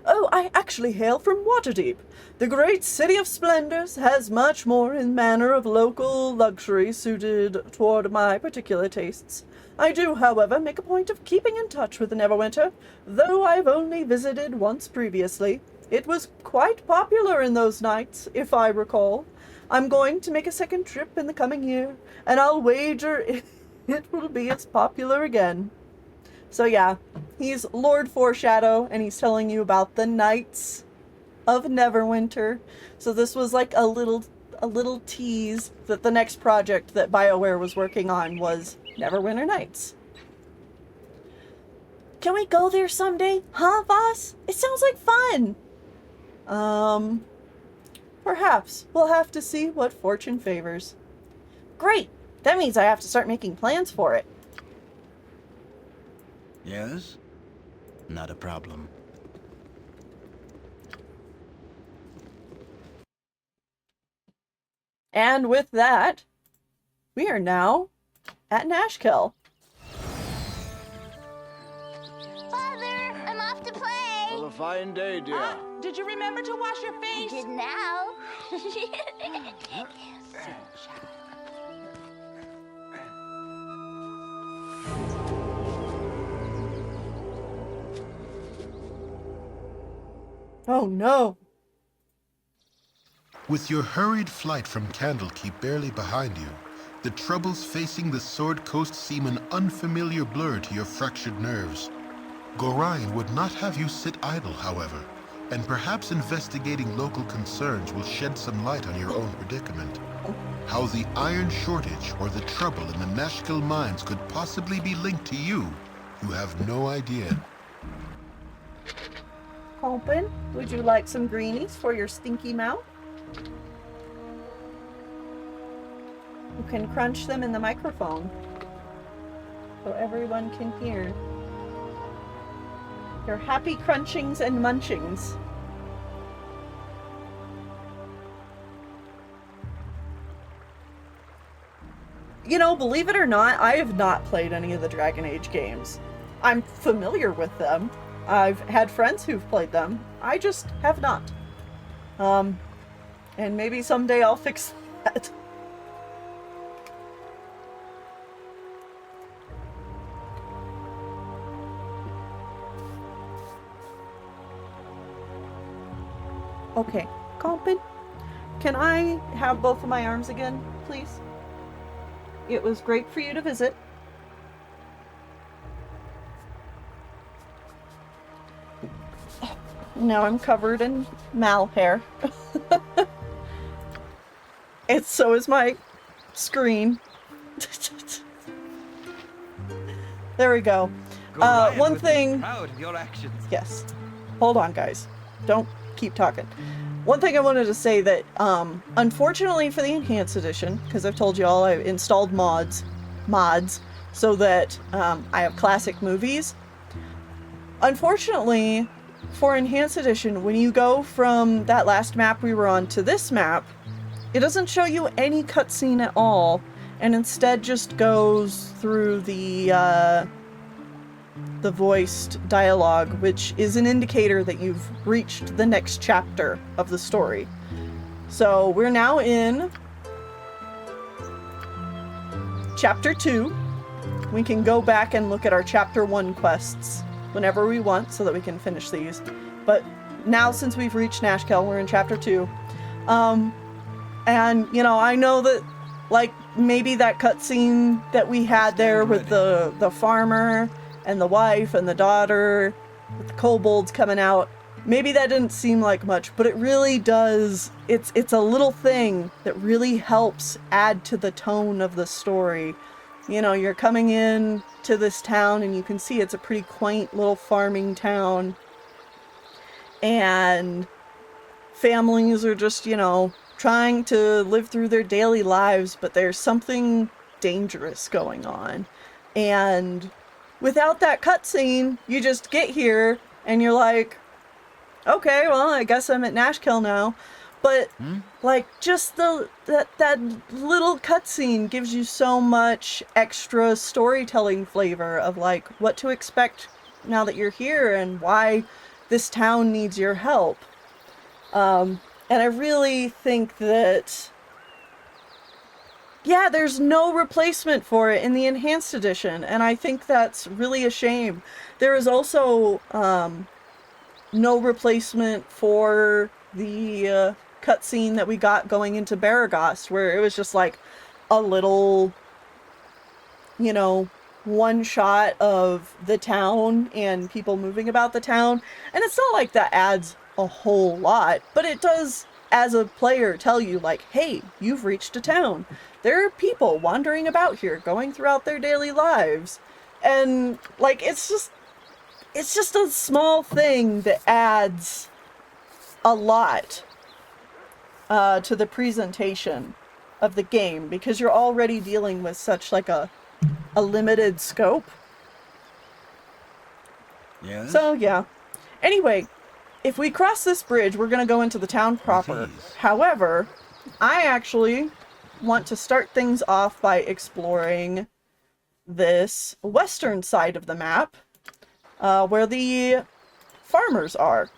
Oh, I actually hail from Waterdeep. The great city of splendors has much more in manner of local luxury suited toward my particular tastes. I do, however, make a point of keeping in touch with Neverwinter, though I've only visited once previously. It was quite popular in those nights, if I recall. I'm going to make a second trip in the coming year, and I'll wager it will be as popular again. So yeah, he's Lord Foreshadow, and he's telling you about the Knights of Neverwinter. So this was like a little tease that the next project that BioWare was working on was Neverwinter Nights. Can we go there someday? Huh, Voss? It sounds like fun! Perhaps. We'll have to see what fortune favors. Great! That means I have to start making plans for it. Yes? Not a problem. And with that, we are now at Nashkel. Father, I'm off to play. Have a fine day, dear. Did you remember to wash your face? I did now. Oh no. With your hurried flight from Candlekeep barely behind you, the troubles facing the Sword Coast seem an unfamiliar blur to your fractured nerves. Gorion would not have you sit idle, however, and perhaps investigating local concerns will shed some light on your own predicament. How the iron shortage or the trouble in the Nashkel mines could possibly be linked to you have no idea. Colpin, would you like some greenies for your stinky mouth? You can crunch them in the microphone so everyone can hear your happy crunchings and munchings. You know, believe it or not, I have not played any of the Dragon Age games. I'm familiar with them. I've had friends who've played them. I just have not. And maybe someday I'll fix that. Okay, Colpin, can I have both of my arms again, please? It was great for you to visit. Now I'm covered in mal hair. So is my screen. There we go. One thing. Proud of your actions. Yes. Hold on, guys. Don't keep talking. One thing I wanted to say that, unfortunately for the Enhanced Edition, because I've told you all I installed mods, so that I have classic movies. Unfortunately, for Enhanced Edition, when you go from that last map we were on to this map, it doesn't show you any cutscene at all, and instead just goes through the voiced dialogue, which is an indicator that you've reached the next chapter of the story. So we're now in Chapter 2. We can go back and look at our Chapter 1 quests whenever we want so that we can finish these. But now, since we've reached Nashkel, we're in Chapter 2. And, you know, I know that, like, maybe that cutscene that we had there with the farmer and the wife and the daughter with the kobolds coming out, maybe that didn't seem like much, but it really does. It's a little thing that really helps add to the tone of the story. You know, you're coming in to this town and you can see it's a pretty quaint little farming town, and families are just, you know, trying to live through their daily lives, but there's something dangerous going on. And without that cutscene, you just get here and you're like, okay, well, I guess I'm at Nashkel now. But like, just that little cutscene gives you so much extra storytelling flavor of like what to expect now that you're here and why this town needs your help. And I really think that, yeah, there's no replacement for it in the Enhanced Edition, and I think that's really a shame. There is also no replacement for the cutscene that we got going into Beregost, where it was just like a little, you know, one shot of the town and people moving about the town. And it's not like that adds a whole lot, but it does, as a player, tell you like, hey, you've reached a town. There are people wandering about here, going throughout their daily lives. And like, it's just a small thing that adds a lot to the presentation of the game, because you're already dealing with such like a limited scope. Yes? So, yeah. Anyway, if we cross this bridge, we're going to go into the town proper. However, I actually want to start things off by exploring this western side of the map, where the farmers are.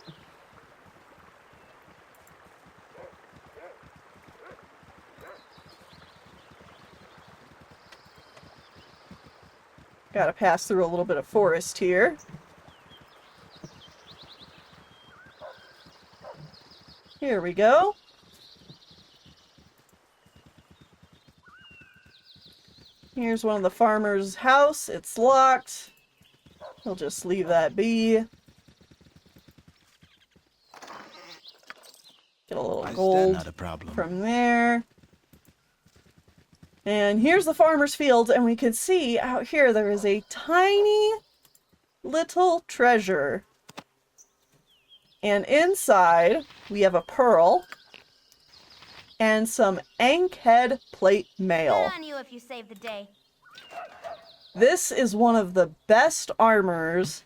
Gotta pass through a little bit of forest here. Here we go. Here's one of the farmer's house. It's locked. We'll just leave that be. Get a little gold not a problem? from there. And here's the farmer's field, and we can see out here there is a tiny little treasure. And inside, we have a pearl and some ankhead plate mail. Good on you if you save the day. This is one of the best armors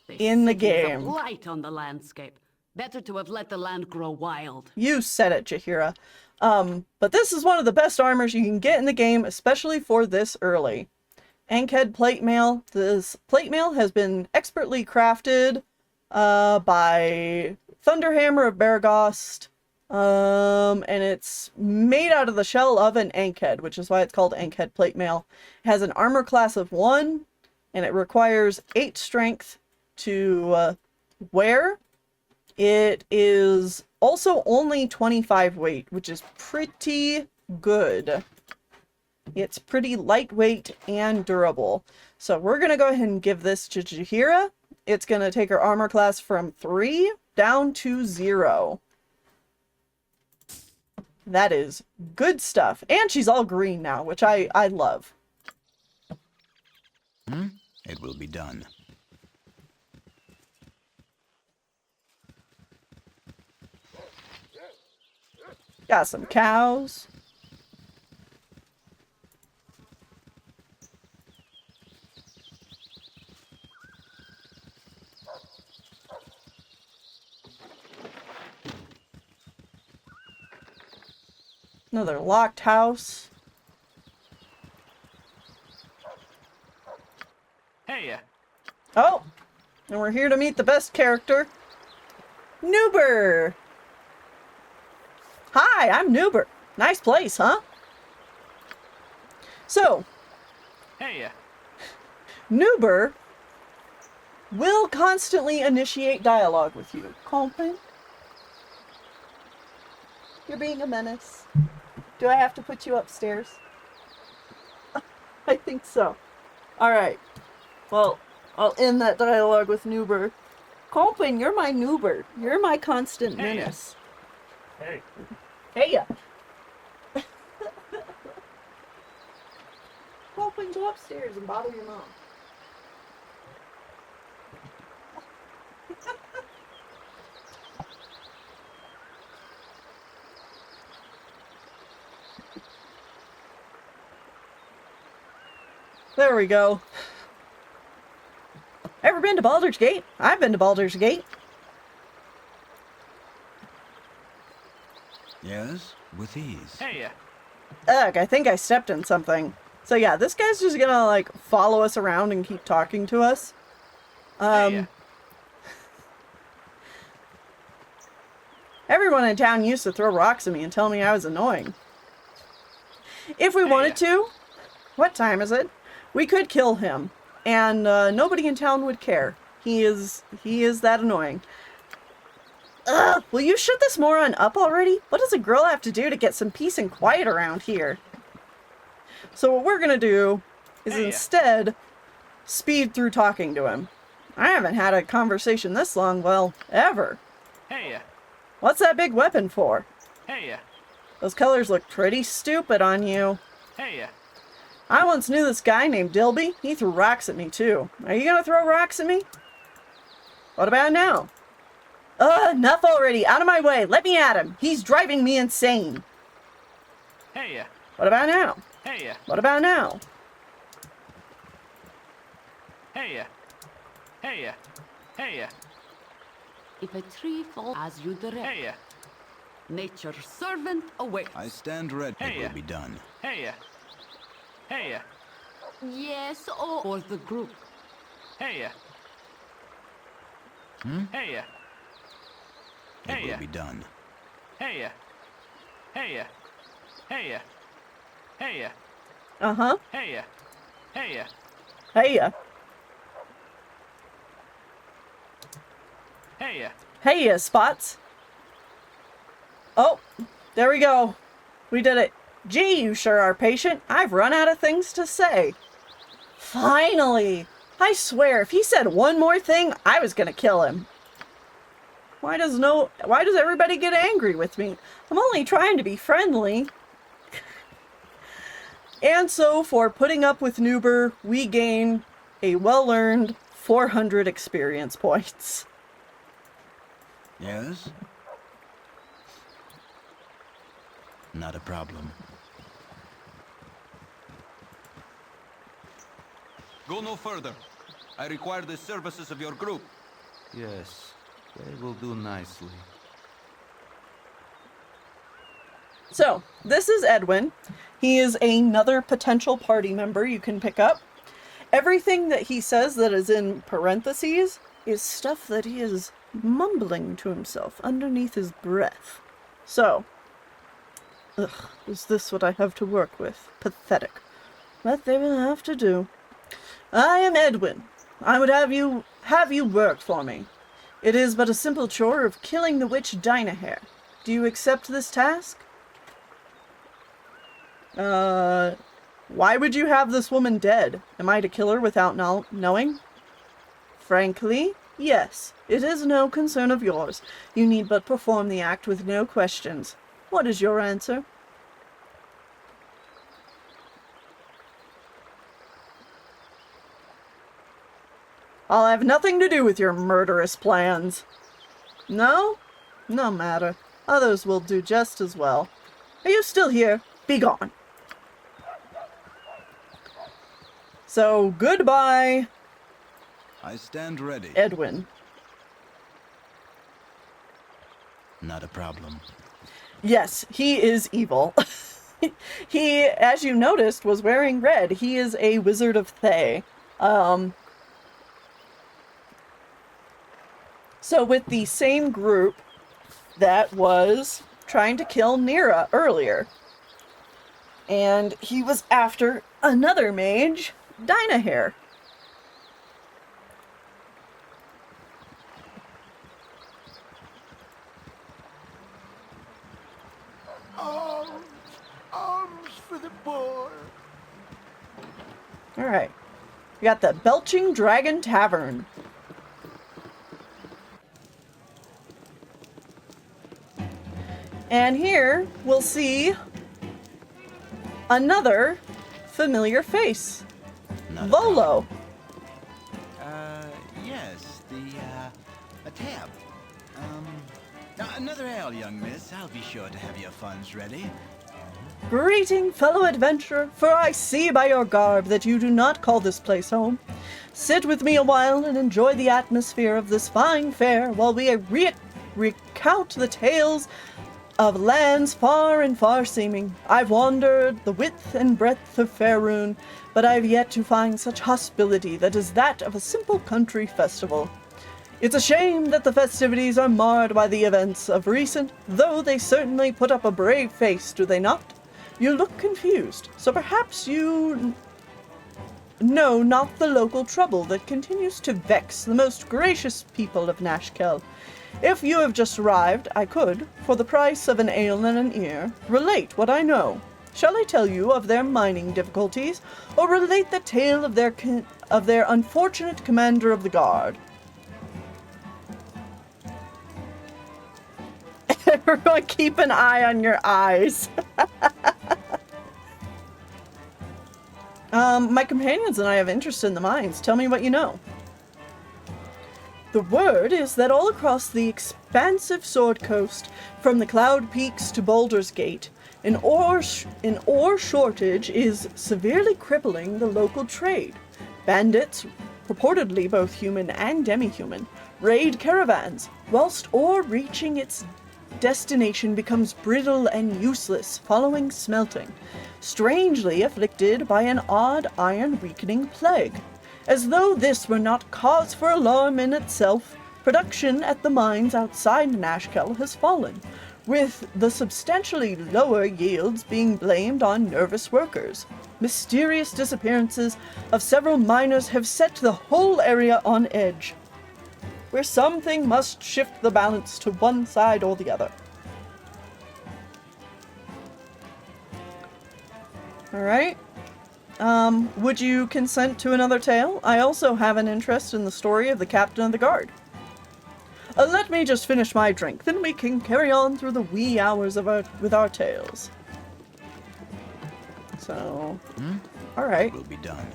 in the City is a game. blight on the landscape. Better to have let the land grow wild. You said it, Jaheira. But this is one of the best armors you can get in the game, especially for this early. Ankhead plate mail. This plate mail has been expertly crafted by Thunderhammer of Beregost. And it's made out of the shell of an ankhead, which is why it's called ankhead plate mail. It has an armor class of 1, and it requires 8 strength to wear. It is also only 25 weight, which is pretty good. It's pretty lightweight and durable. So we're going to go ahead and give this to Jaheira. It's going to take her armor class from 3 down to 0. That is good stuff. And she's all green now, which I love. It will be done. Got some cows. Another locked house. Hey. Oh, and we're here to meet the best character, Noober. Hi, I'm Noober. Nice place, huh? So, Hey. Noober will constantly initiate dialogue with you. Colpin? You're being a menace. Do I have to put you upstairs? I think so. Alright. Well, I'll end that dialogue with Noober. Colpin, you're my Noober. You're my constant menace. Hey. Hey! Colpin, go upstairs and bother your mom. There we go. Ever been to Baldur's Gate? I've been to Baldur's Gate. Yes, with ease. Hey. Ugh, I think I stepped in something. So yeah, this guy's just gonna, like, follow us around and keep talking to us. Everyone in town used to throw rocks at me and tell me I was annoying. If we wanted to, what time is it? We could kill him, and nobody in town would care. He is that annoying. Ugh, will you shut this moron up already? What does a girl have to do to get some peace and quiet around here? So what we're gonna do is instead speed through talking to him. I haven't had a conversation this long, well, ever. Hey. What's that big weapon for? Hey. Those colors look pretty stupid on you. Hey. I once knew this guy named Dilby. He threw rocks at me too. Are you gonna throw rocks at me? What about now? Enough already. Out of my way. Let me at him. He's driving me insane. Hey. What about now? Hey. What about now? Hey. Hey. Hey. If a tree falls as you direct, Hey. nature's servant awaits. I stand ready. Hey. It will be done. Hey. Hey. Yes, or for the group. Hey. Hey. It Hey. will be done. Hey. Hey. Hey. Hey. Uh-huh. Hey. Hey. Heya. Hey. Heya, Spots. Oh, there we go. We did it. Gee, you sure are patient. I've run out of things to say. Finally! I swear, if he said one more thing, I was gonna kill him. Why does everybody get angry with me? I'm only trying to be friendly. And so, for putting up with Noober, we gain a well-earned 400 experience points. Yes? Not a problem. Go no further. I require the services of your group. Yes, they will do nicely. So, this is Edwin. He is another potential party member you can pick up. Everything that he says that is in parentheses is stuff that he is mumbling to himself underneath his breath. So, is this what I have to work with? Pathetic. But they will have to do. I am Edwin. I would have you work for me. It is but a simple chore of killing the witch Dynahair. Do you accept this task? Why would you have this woman dead? Am I to kill her without knowing? Frankly, yes. It is no concern of yours. You need but perform the act with no questions. What is your answer? I'll have nothing to do with your murderous plans. No? No matter. Others will do just as well. Are you still here? Be gone. So, goodbye, I stand ready. Edwin. Not a problem. Yes, he is evil. He, as you noticed, was wearing red. He is a wizard of Thay. So with the same group that was trying to kill Neera earlier. And he was after another mage, Dynahair. Arms for the poor. Alright. We got the Belching Dragon Tavern. And here we'll see another familiar face. Volo. Yes, a tab. Another ale, young miss. I'll be sure to have your funds ready. Greeting, fellow adventurer, for I see by your garb that you do not call this place home. Sit with me a while and enjoy the atmosphere of this fine fair while we recount the tales of lands far and far-seeming. I've wandered the width and breadth of Faerun, but I've yet to find such hospitality that is that of a simple country festival. It's a shame that the festivities are marred by the events of recent, though they certainly put up a brave face, do they not? You look confused, so perhaps you know not the local trouble that continues to vex the most gracious people of Nashkel. If you have just arrived, I could, for the price of an ale and an ear, relate what I know. Shall I tell you of their mining difficulties, or relate the tale of their unfortunate commander of the guard? Everyone keep an eye on your eyes. My companions and I have interest in the mines. Tell me what you know. The word is that all across the expansive Sword Coast, from the Cloud Peaks to Baldur's Gate, an ore shortage is severely crippling the local trade. Bandits, purportedly both human and demi-human, raid caravans, whilst ore reaching its destination becomes brittle and useless following smelting, strangely afflicted by an odd iron-weakening plague. As though this were not cause for alarm in itself, production at the mines outside Nashkel has fallen, with the substantially lower yields being blamed on nervous workers. Mysterious disappearances of several miners have set the whole area on edge, where something must shift the balance to one side or the other. Alright. Would you consent to another tale? I also have an interest in the story of the captain of the guard. Let me just finish my drink, then we can carry on through the wee hours with our tales. So, alright. Will be done.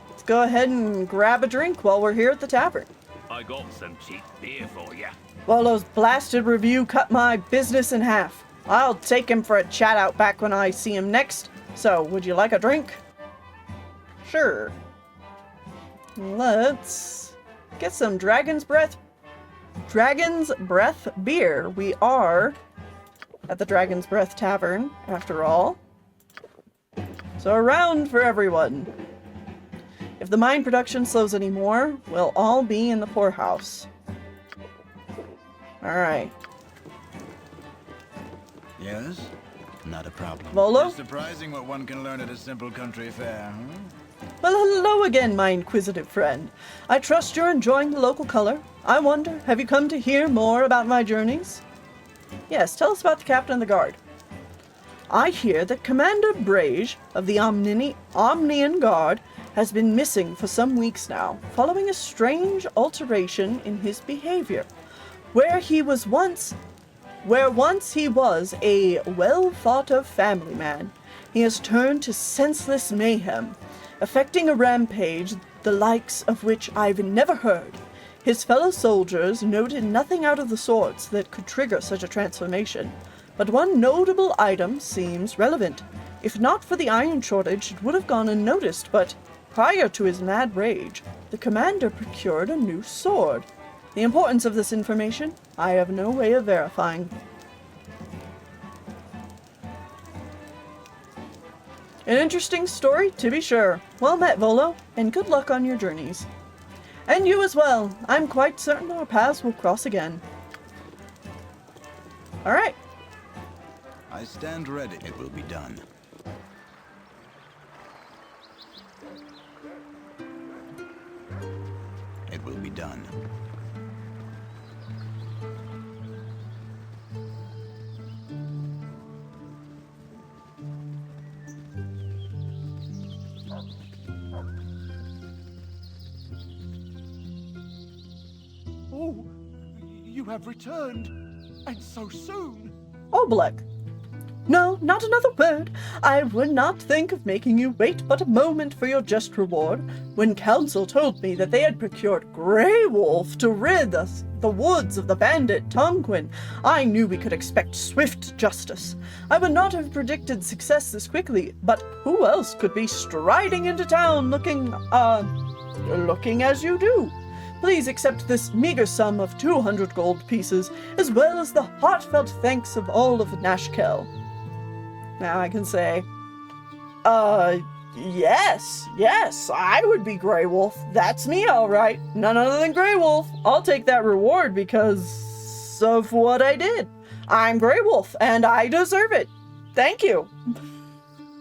Let's go ahead and grab a drink while we're here at the tavern. I got some cheap beer for you. Well, those blasted review cut my business in half. I'll take him for a chat out back when I see him next. So, would you like a drink? Sure. Let's get some Dragon's Breath beer. We are at the Dragon's Breath Tavern, after all. So a round for everyone. If the mine production slows anymore, we'll all be in the poorhouse. Alright. Yes? Not a problem. Volo? It's surprising what one can learn at a simple country fair, huh? Well, hello again, my inquisitive friend. I trust you're enjoying the local color. I wonder, have you come to hear more about my journeys? Yes, tell us about the captain of the guard. I hear that Commander Brage of the Omnian Guard has been missing for some weeks now, following a strange alteration in his behavior. Where once he was a well-thought-of family man, he has turned to senseless mayhem, effecting a rampage the likes of which I've never heard. His fellow soldiers noted nothing out of the sorts that could trigger such a transformation, but one notable item seems relevant. If not for the iron shortage, it would have gone unnoticed, but prior to his mad rage, the commander procured a new sword. The importance of this information, I have no way of verifying. An interesting story, to be sure. Well met, Volo, and good luck on your journeys. And you as well. I'm quite certain our paths will cross again. Alright. I stand ready. It will be done. It will be done. Oh, you have returned, and so soon. Oblek. No, not another word. I would not think of making you wait but a moment for your just reward. When council told me that they had procured Grey Wolf to rid us the woods of the bandit Tonquin, I knew we could expect swift justice. I would not have predicted success this quickly, but who else could be striding into town looking as you do? Please accept this meager sum of 200 gold pieces, as well as the heartfelt thanks of all of Nashkel. Now I can say, yes, I would be Grey Wolf. That's me, all right. None other than Grey Wolf. I'll take that reward because of what I did. I'm Grey Wolf, and I deserve it. Thank you.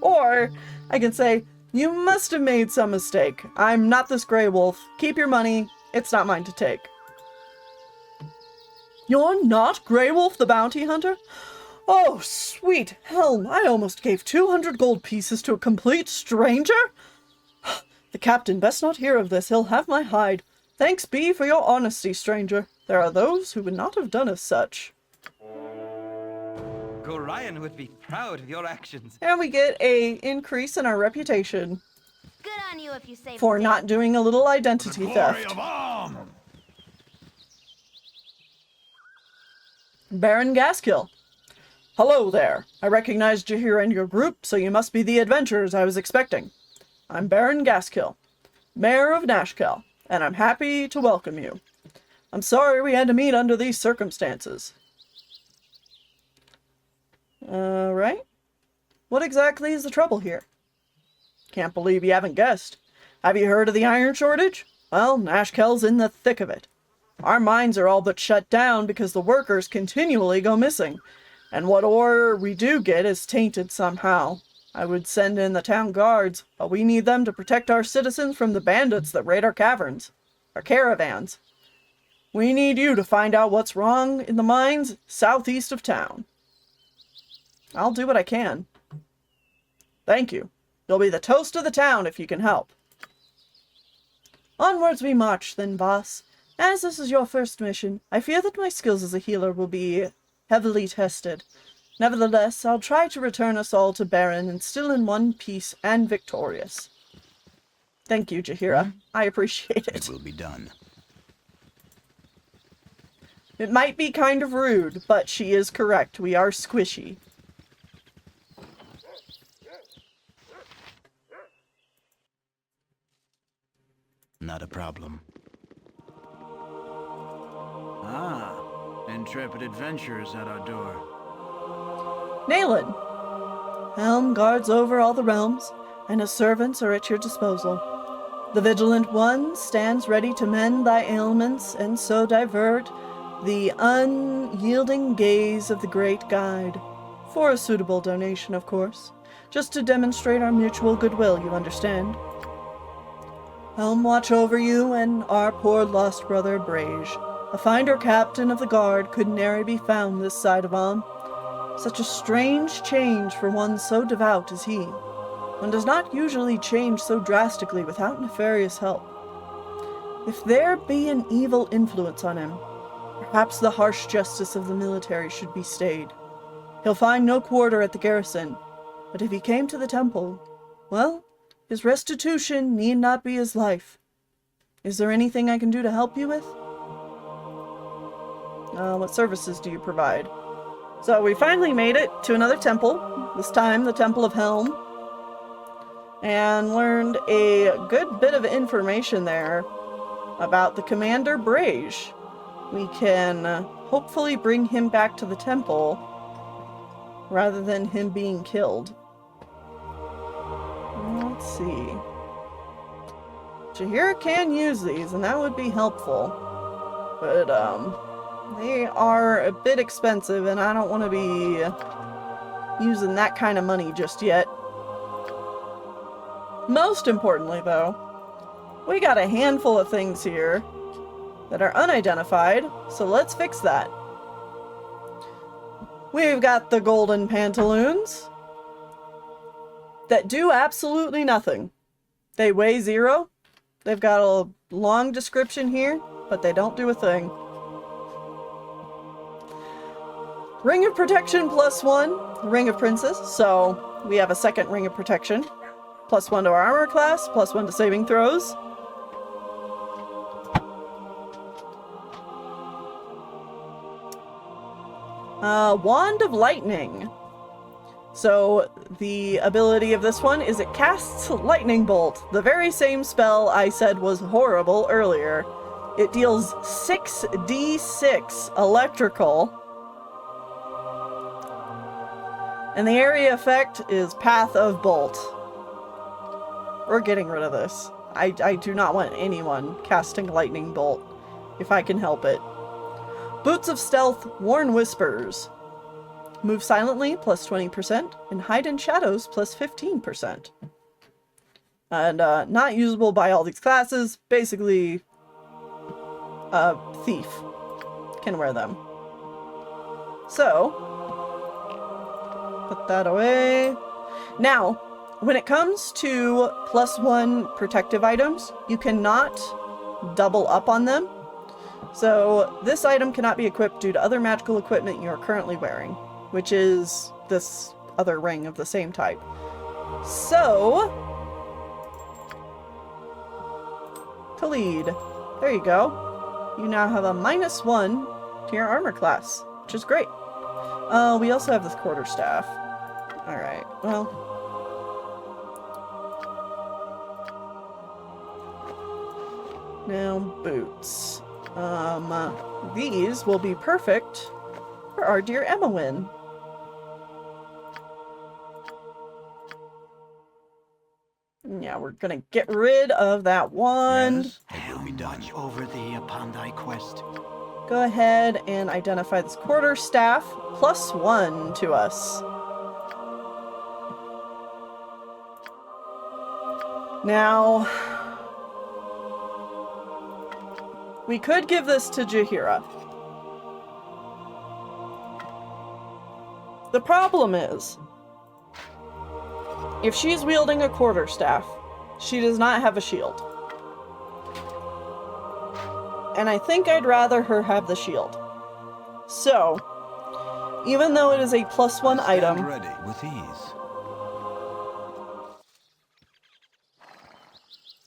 Or I can say, you must have made some mistake. I'm not this Grey Wolf. Keep your money. It's not mine to take. You're not Grey Wolf the bounty hunter? Oh, sweet helm, I almost gave 200 gold pieces to a complete stranger? The captain best not hear of this, he'll have my hide. Thanks be for your honesty, stranger. There are those who would not have done as such. Gorion would be proud of your actions. And we get a increase in our reputation. Good on you if you say for not doing a little identity theft. Baron Gaskill. Hello there. I recognized you here in your group, so you must be the adventurers I was expecting. I'm Baron Gaskill, Mayor of Nashkel, and I'm happy to welcome you. I'm sorry we had to meet under these circumstances. Right? What exactly is the trouble here? Can't believe you haven't guessed. Have you heard of the iron shortage? Well, Nashkel's in the thick of it. Our mines are all but shut down because the workers continually go missing, and what ore we do get is tainted somehow. I would send in the town guards, but we need them to protect our citizens from the bandits that raid our caverns, our caravans. We need you to find out what's wrong in the mines southeast of town. I'll do what I can. Thank you. You'll be the toast of the town if you can help. Onwards we march, then, boss. As this is your first mission, I fear that my skills as a healer will be heavily tested. Nevertheless, I'll try to return us all to Baron and still in one piece and victorious. Thank you, Jaheira. I appreciate it. It will be done. It might be kind of rude, but she is correct. We are squishy. Not a problem. Ah, intrepid adventurers at our door. Nayland. Helm guards over all the realms, and his servants are at your disposal. The Vigilant One stands ready to mend thy ailments, and so divert the unyielding gaze of the Great Guide. For a suitable donation, of course. Just to demonstrate our mutual goodwill, you understand. Helm watch over you and our poor lost brother Brage. A finder captain of the guard could nary be found this side of Alm. Such a strange change for one so devout as he. One does not usually change so drastically without nefarious help. If there be an evil influence on him, perhaps the harsh justice of the military should be stayed. He'll find no quarter at the garrison, but if he came to the temple, well, his restitution need not be his life. Is there anything I can do to help you with? What services do you provide? So we finally made it to another temple, this time the Temple of Helm, and learned a good bit of information there about the Commander Brage. We can hopefully bring him back to the temple rather than him being killed. Let's see. Jaheira can use these, and that would be helpful. But, they are a bit expensive, and I don't want to be using that kind of money just yet. Most importantly, though, we got a handful of things here that are unidentified, so let's fix that. We've got the golden pantaloons that do absolutely nothing. They weigh 0. They've got a long description here, but they don't do a thing. Ring of Protection +1, Ring of Princess, so we have a second Ring of Protection. +1 to our armor class, +1 to saving throws. Wand of Lightning. So the ability of this one is it casts Lightning Bolt, the very same spell I said was horrible earlier. It deals 6d6 electrical. And the area effect is Path of Bolt. We're getting rid of this. I do not want anyone casting Lightning Bolt, if I can help it. Boots of Stealth, Warn Whispers. Move silently, +20%, and hide in shadows, +15%. And not usable by all these classes. Basically, thief can wear them. So, put that away. Now, when it comes to +1 protective items, you cannot double up on them. So this item cannot be equipped due to other magical equipment you are currently wearing, which is this other ring of the same type. So, Khalid, there you go. You now have a -1 to your armor class, which is great. We also have this quarterstaff. Alright, well. Now, boots. These will be perfect for our dear Emowyn. Yeah, we're gonna get rid of that wand. Yes, it will be done. Over thee upon thy quest. Go ahead and identify this quarterstaff. +1 to us. Now, we could give this to Jaheira. The problem is, if she's wielding a quarterstaff, she does not have a shield. And I think I'd rather her have the shield. So, even though it is a +1 item, ready with ease.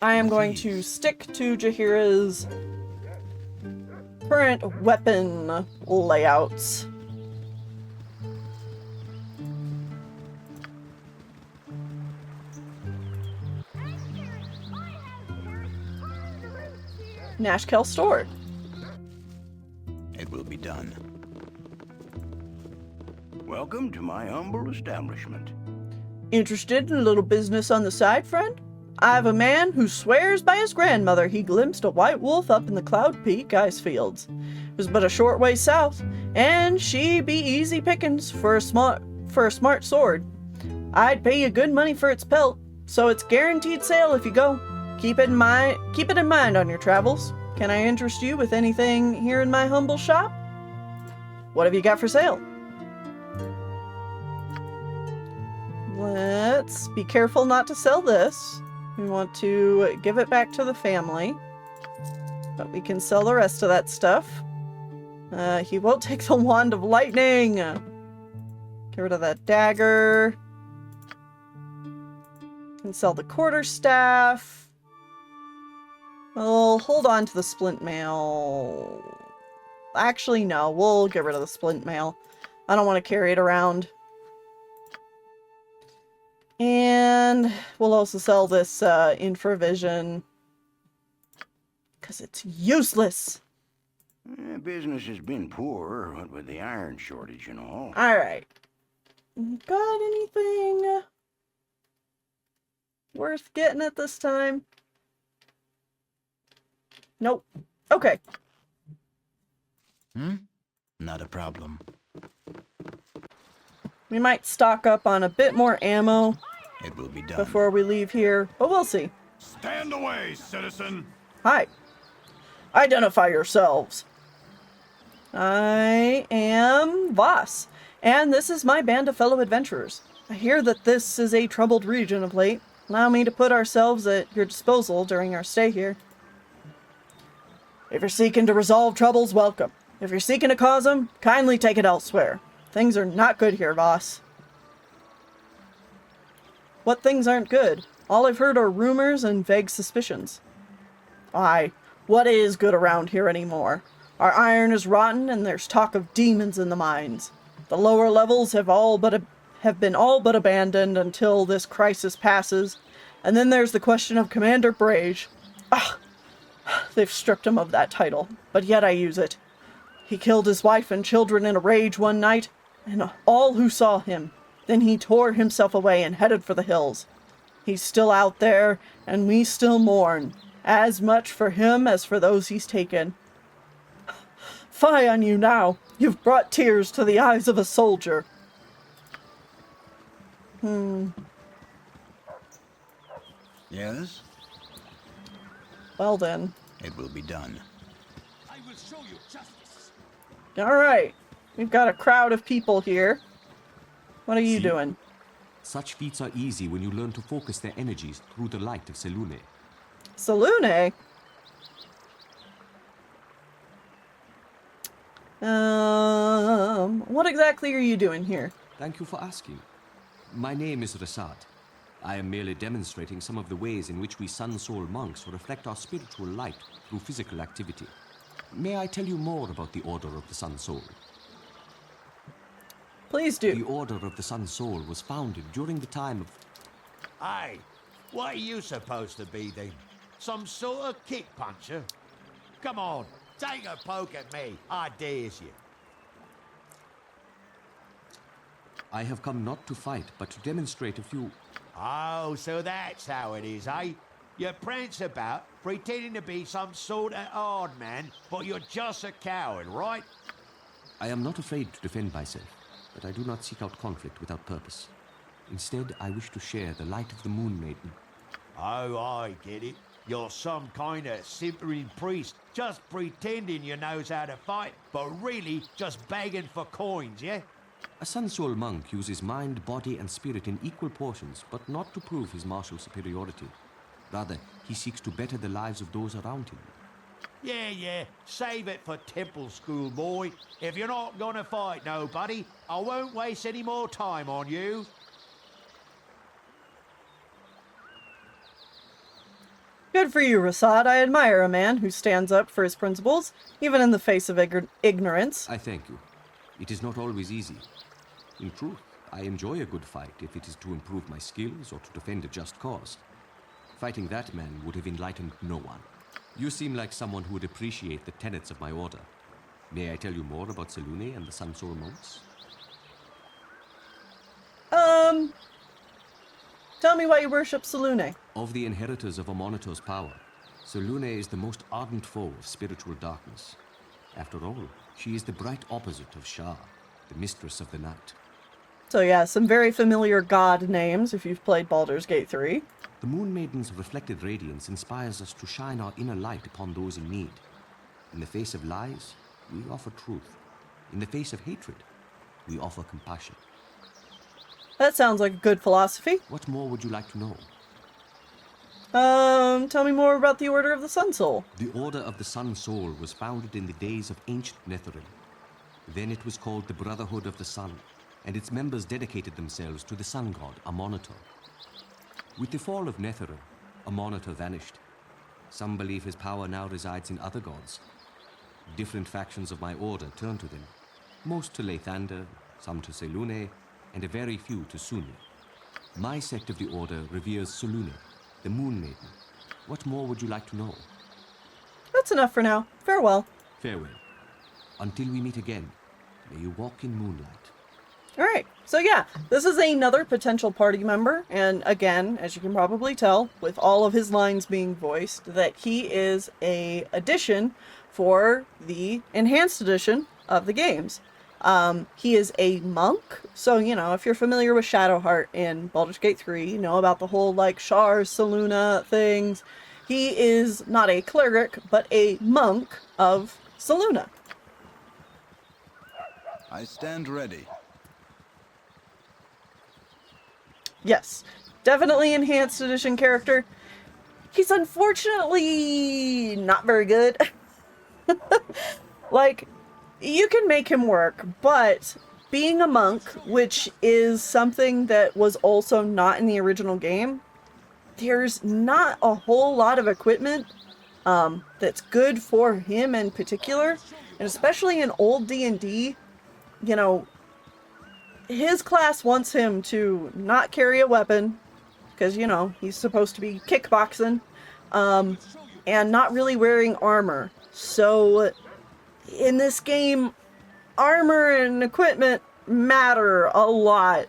I am going to stick to Jaheira's current weapon layouts. Nashkel store. It will be done. Welcome to my humble establishment. Interested in a little business on the side, friend? I have a man who swears by his grandmother he glimpsed a white wolf up in the Cloud Peak ice fields. It was but a short way south, and she be easy pickings for a smart sword. I'd pay you good money for its pelt, so it's guaranteed sale if you go. Keep it in mind on your travels. Can I interest you with anything here in my humble shop? What have you got for sale? Let's be careful not to sell this. We want to give it back to the family. But we can sell the rest of that stuff. He won't take the Wand of Lightning. Get rid of that dagger. Can sell the quarterstaff. We'll hold on to the splint mail. Actually, no. We'll get rid of the splint mail. I don't want to carry it around. And we'll also sell this infravision. Because it's useless. Business has been poor, what with the iron shortage and all. Alright. Got anything worth getting at this time? Nope. Okay. Not a problem. We might stock up on a bit more ammo It will be done. before we leave here, but we'll see. Stand away, citizen. Hi. Identify yourselves. I am Voss, and this is my band of fellow adventurers. I hear that this is a troubled region of late. Allow me to put ourselves at your disposal during our stay here. If you're seeking to resolve troubles, welcome. If you're seeking to cause them, kindly take it elsewhere. Things are not good here, Voss. What things aren't good? All I've heard are rumors and vague suspicions. Aye, what is good around here anymore? Our iron is rotten and there's talk of demons in the mines. The lower levels have been all but abandoned until this crisis passes. And then there's the question of Commander Brage. They've stripped him of that title, but yet I use it. He killed his wife and children in a rage one night, and all who saw him. Then he tore himself away and headed for the hills. He's still out there, and we still mourn, as much for him as for those he's taken. Fie on you now! You've brought tears to the eyes of a soldier. Yes? Well then. It will be done. I will show you justice. Alright. We've got a crowd of people here. What are you doing? Such feats are easy when you learn to focus their energies through the light of Selunite. Selunite? What exactly are you doing here? Thank you for asking. My name is Rasaad. I am merely demonstrating some of the ways in which we Sun Soul monks reflect our spiritual light through physical activity. May I tell you more about the Order of the Sun Soul? Please do. The Order of the Sun Soul was founded during the time of... Hey, what are you supposed to be then? Some sort of kick puncher? Come on, take a poke at me. I dares you. I have come not to fight, but to demonstrate a few... Oh, so that's how it is, eh? You prance about, pretending to be some sort of hard man, but you're just a coward, right? I am not afraid to defend myself, but I do not seek out conflict without purpose. Instead, I wish to share the light of the Moon Maiden. Oh, I get it. You're some kind of simpering priest, just pretending you knows how to fight, but really just begging for coins, yeah? A Sun Soul monk uses mind, body, and spirit in equal portions, but not to prove his martial superiority. Rather, he seeks to better the lives of those around him. Yeah, save it for temple school, boy. If you're not gonna fight nobody, I won't waste any more time on you. Good for you, Rasaad. I admire a man who stands up for his principles, even in the face of ignorance. I thank you. It is not always easy. In truth, I enjoy a good fight if it is to improve my skills or to defend a just cause. Fighting that man would have enlightened no one. You seem like someone who would appreciate the tenets of my order. May I tell you more about Selune and the Sun Soul monks? Tell me why you worship Selune. Of the inheritors of Amonito's power, Selune is the most ardent foe of spiritual darkness. After all, she is the bright opposite of Shah, the mistress of the night. So yeah, some very familiar god names if you've played Baldur's Gate 3. The Moon Maiden's reflected radiance inspires us to shine our inner light upon those in need. In the face of lies, we offer truth. In the face of hatred, we offer compassion. That sounds like a good philosophy. What more would you like to know? Tell me more about the Order of the Sun Soul. The Order of the Sun Soul was founded in the days of ancient Netheril. Then it was called the Brotherhood of the Sun, and its members dedicated themselves to the sun god, Amonito. With the fall of Netheril, Amonito vanished. Some believe his power now resides in other gods. Different factions of my order turn to them, most to Lathander, some to Selune, and a very few to Suni. My sect of the order reveres Selune, the Moon Maiden. What more would you like to know? That's enough for now. Farewell. Farewell. Until we meet again, may you walk in moonlight. Alright, so yeah, this is another potential party member, and again, as you can probably tell, with all of his lines being voiced, that he is a addition for the Enhanced Edition of the games. He is a monk, so, you know, if you're familiar with Shadowheart in Baldur's Gate 3, you know about the whole, like, Shar, Seluna things. He is not a cleric, but a monk of Seluna. I stand ready. Yes, definitely Enhanced Edition character. He's unfortunately not very good. Like, you can make him work, but being a monk, which is something that was also not in the original game, there's not a whole lot of equipment that's good for him in particular, and especially in old D&D, you know, his class wants him to not carry a weapon, because, you know, he's supposed to be kickboxing, and not really wearing armor. So, in this game, armor and equipment matter a lot.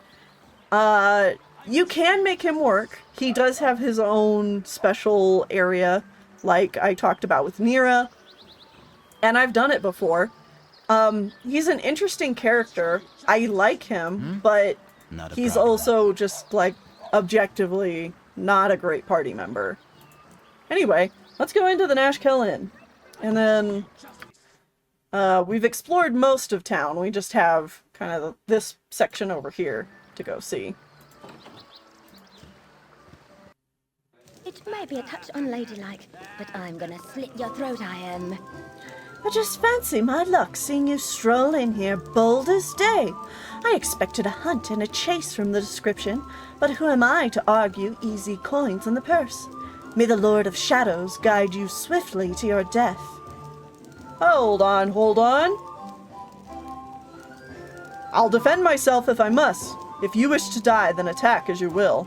You can make him work. He does have his own special area, like I talked about with Neera, and I've done it before. He's an interesting character. I like him, but he's also just, like, objectively not a great party member. Anyway, let's go into the Nashkel Inn. And then, we've explored most of town. We just have kind of this section over here to go see. It may be a touch unladylike, but I'm gonna slit your throat, I am. I just fancy my luck seeing you stroll in here bold as day. I expected a hunt and a chase from the description, but who am I to argue easy coins in the purse? May the Lord of Shadows guide you swiftly to your death. Hold on, hold on. I'll defend myself if I must. If you wish to die, then attack as you will.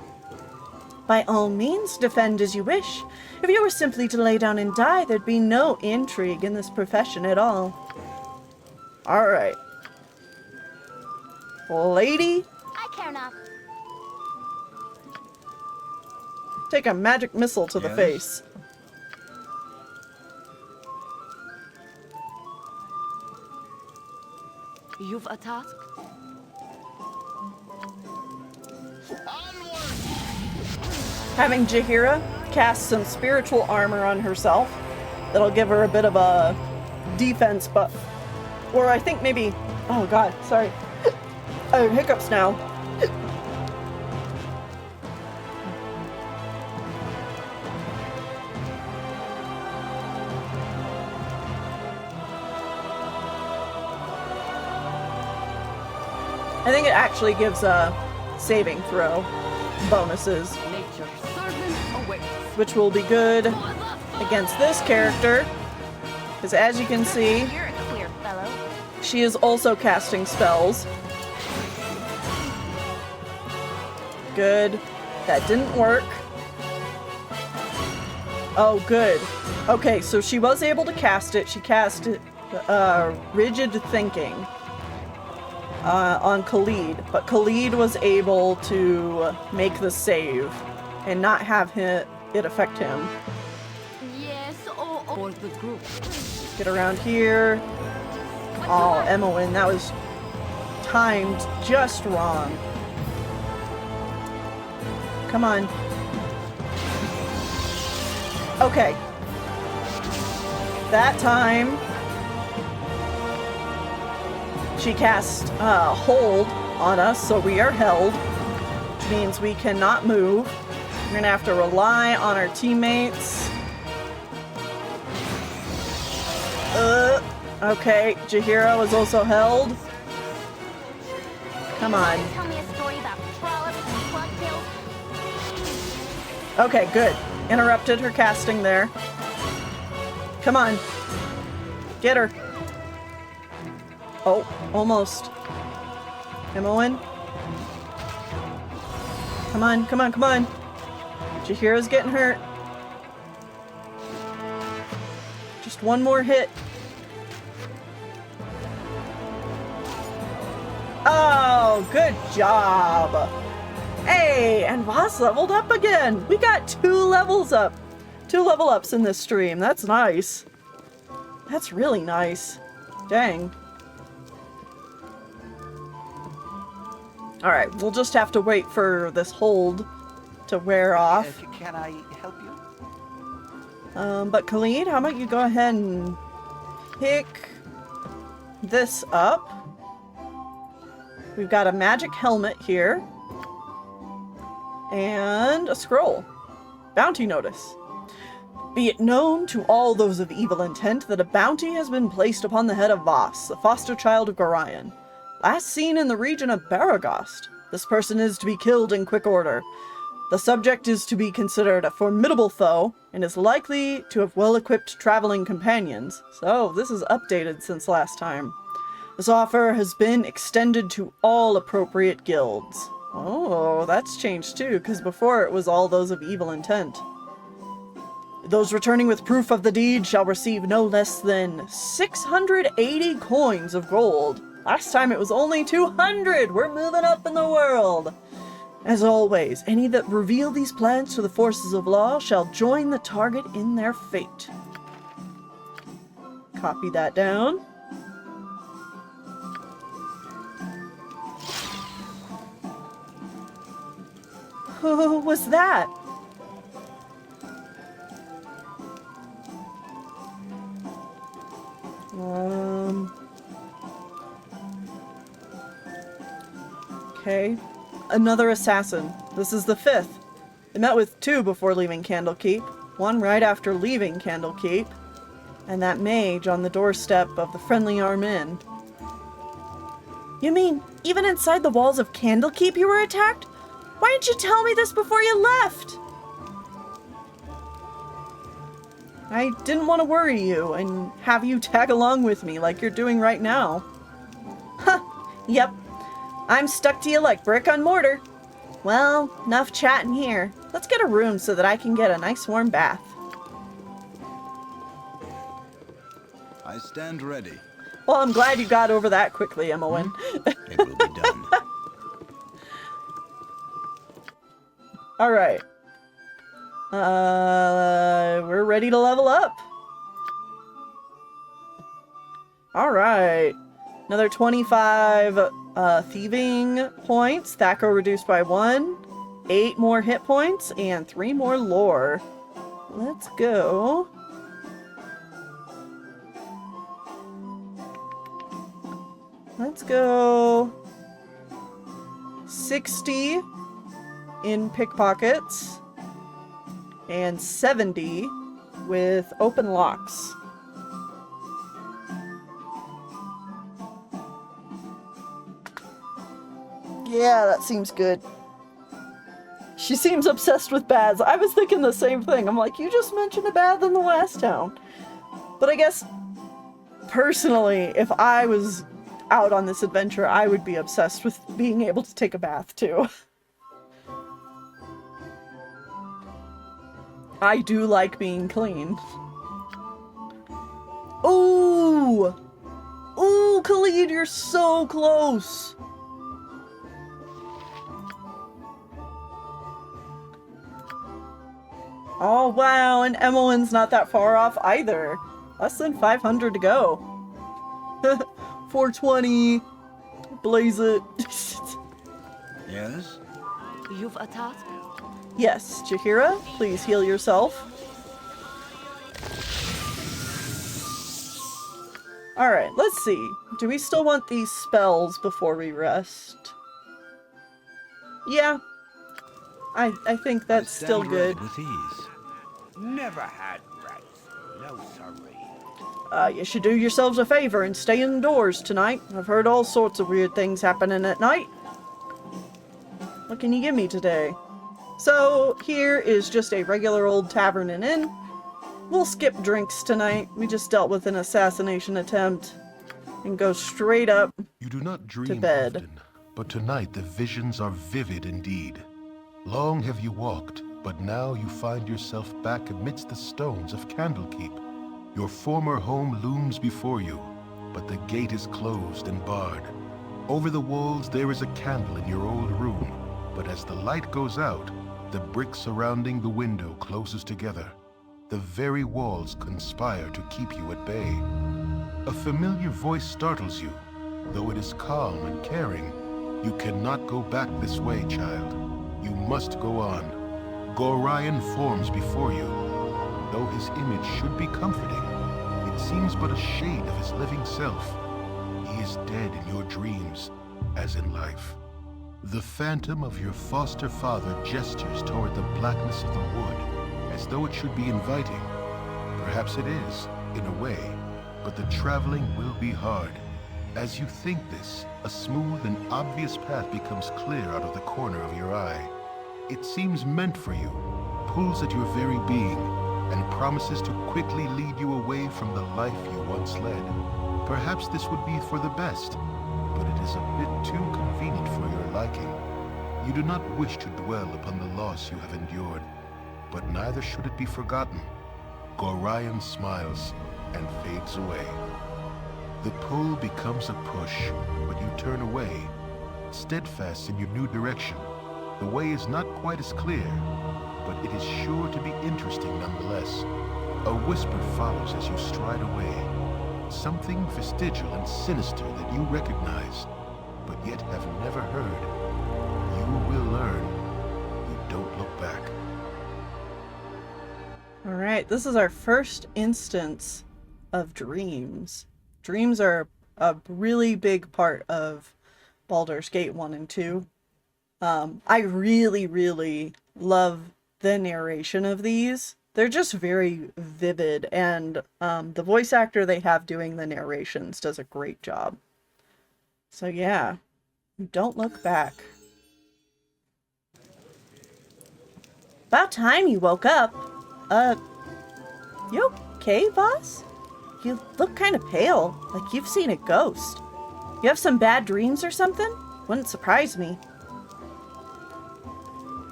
By all means, defend as you wish. If you were simply to lay down and die, there'd be no intrigue in this profession at all. Alright. Lady? I care not. Take a magic missile to the face. You've a task? Having Jaheira cast some spiritual armor on herself. That'll give her a bit of a defense buff. Or I think maybe... Oh god, sorry. I have hiccups now. I think it actually gives a saving throw bonuses, which will be good against this character, because as you can see, You're a queer fellow. she is also casting spells. Good. That didn't work. Oh, good. Okay, so she was able to cast it. She cast Rigid Thinking on Khalid, but Khalid was able to make the save and not have it affect him. Yes, or the group. Get around here. Oh, Emowyn, that was timed just wrong. Come on. Okay. That time, she cast hold on us, so we are held, which means we cannot move. We're gonna have to rely on our teammates. Okay, Jaheira was also held. Come on. Tell me a story about trollops and clubtails. Okay, good. Interrupted her casting there. Come on. Get her. Oh, almost. Emowyn. Come on, come on, come on. Jaheira's getting hurt. Just one more hit. Oh, good job. Hey, and Voss leveled up again. We got 2 levels up. 2 level ups in this stream. That's nice. That's really nice. Dang. Alright, we'll just have to wait for this hold to wear off. Can I help you? But Khalid, how about you go ahead and pick this up? We've got a magic helmet here. And a scroll. Bounty notice. Be it known to all those of evil intent that a bounty has been placed upon the head of Voss, the foster child of Garrion. Last seen in the region of Beregost. This person is to be killed in quick order. The subject is to be considered a formidable foe, and is likely to have well-equipped traveling companions. So, this is updated since last time. This offer has been extended to all appropriate guilds. Oh, that's changed too, because before it was all those of evil intent. Those returning with proof of the deed shall receive no less than 680 coins of gold. Last time it was only 200! We're moving up in the world! As always, any that reveal these plans to the forces of law shall join the target in their fate. Copy that down. Who was that? Okay. Another assassin. This is the 5th. They met with 2 before leaving Candlekeep, 1 right after leaving Candlekeep, and that mage on the doorstep of the Friendly Arm Inn. You mean, even inside the walls of Candlekeep you were attacked? Why didn't you tell me this before you left? I didn't want to worry you and have you tag along with me like you're doing right now. Huh, yep. I'm stuck to you like brick on mortar. Well, enough chatting here. Let's get a room so that I can get a nice warm bath. I stand ready. Well, I'm glad you got over that quickly, Emowyn. It will be done. Alright. We're ready to level up. Alright. Another 25 thieving points. Thacker reduced by 1. 8 more hit points. And 3 more lore. Let's go. Let's go 60 in pickpockets and 70 with open locks. Yeah, that seems good. She seems obsessed with baths. I was thinking the same thing. I'm like, you just mentioned a bath in the last town. But I guess, personally, if I was out on this adventure, I would be obsessed with being able to take a bath, too. I do like being clean. Ooh! Ooh, Khalid, you're so close! Oh, wow, and Emmelin's not that far off either. Less than 500 to go. 420. Blaze it. Yes? You've a task? Yes, Jaheira, please heal yourself. Alright, let's see. Do we still want these spells before we rest? Yeah. I think that's still good. With ease. Never had rats. No sorry. You should do yourselves a favor and stay indoors tonight. I've heard all sorts of weird things happening at night. What can you give me today? So, here is just a regular old tavern and inn. We'll skip drinks tonight. We just dealt with an assassination attempt. And go straight up You do not dream to bed. often, but tonight the visions are vivid indeed. Long have you walked, but now you find yourself back amidst the stones of Candlekeep. Your former home looms before you, but the gate is closed and barred. Over the walls there is a candle in your old room, but as the light goes out, the brick surrounding the window closes together. The very walls conspire to keep you at bay. A familiar voice startles you. Though it is calm and caring, you cannot go back this way, child. You must go on. Gorion forms before you. Though his image should be comforting, it seems but a shade of his living self. He is dead in your dreams, as in life. The phantom of your foster father gestures toward the blackness of the wood, as though it should be inviting. Perhaps it is, in a way, but the traveling will be hard. As you think this, a smooth and obvious path becomes clear out of the corner of your eye. It seems meant for you, pulls at your very being, and promises to quickly lead you away from the life you once led. Perhaps this would be for the best, but it is a bit too convenient for your liking. You do not wish to dwell upon the loss you have endured, but neither should it be forgotten. Gorion smiles and fades away. The pull becomes a push, but you turn away, steadfast in your new direction. The way is not quite as clear, but it is sure to be interesting nonetheless. A whisper follows as you stride away, something vestigial and sinister that you recognize, but yet have never heard. You will learn. You don't look back. Alright, this is our first instance of dreams. Dreams are a really big part of Baldur's Gate 1 and 2. I really love the narration of these. They're just very vivid, and the voice actor they have doing the narrations does a great job. So yeah, don't look back. About time you woke up. You okay, boss? You look kind of pale, like you've seen a ghost. You have some bad dreams or something? Wouldn't surprise me.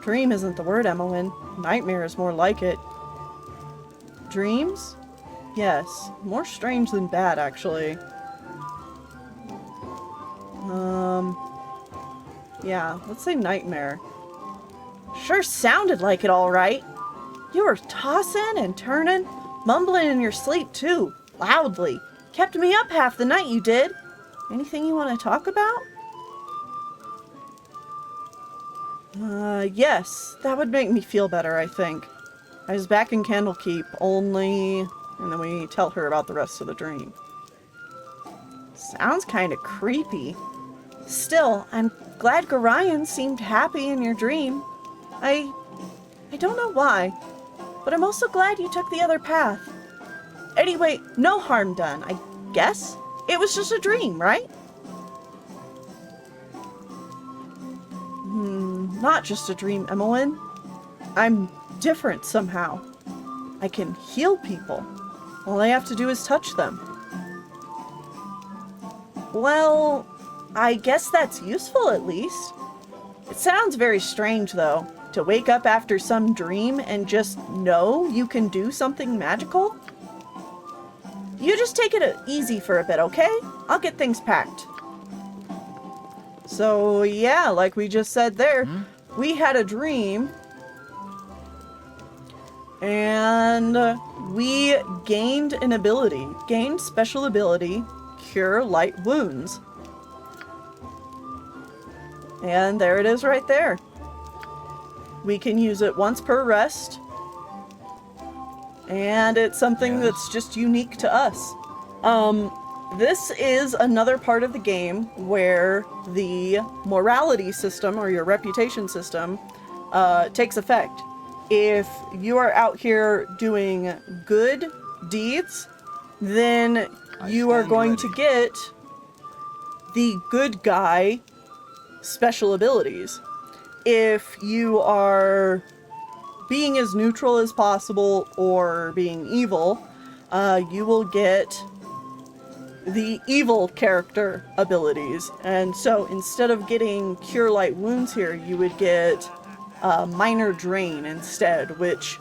Dream isn't the word, Emmeline. Nightmare is more like it. Dreams? Yes, more strange than bad, actually. Yeah, let's say nightmare. Sure sounded like it all right. You were tossing and turning, mumbling in your sleep too, loudly. Kept me up half the night, you did. Anything you want to talk about? Yes, that would make me feel better, I think. I was back in Candlekeep, only... And then we tell her about the rest of the dream. Sounds kind of creepy. Still, I'm glad Garrick seemed happy in your dream. I don't know why, but I'm also glad you took the other path. Anyway, no harm done, I guess? It was just a dream, right? Not just a dream, Emmeline. I'm different somehow. I can heal people. All I have to do is touch them. Well, I guess that's useful at least. It sounds very strange though, to wake up after some dream and just know you can do something magical. You just take it easy for a bit, okay? I'll get things packed. So yeah, like we just said there, we had a dream and we gained an ability, gained special ability, Cure Light Wounds. And there it is right there. We can use it once per rest. And it's something that's just unique to us. This is another part of the game where the morality system or your reputation system takes effect. If you are out here doing good deeds, then you are going to get the good guy special abilities. If you are being as neutral as possible or being evil, you will get the evil character abilities. And so instead of getting Cure Light Wounds here, you would get Minor Drain instead, which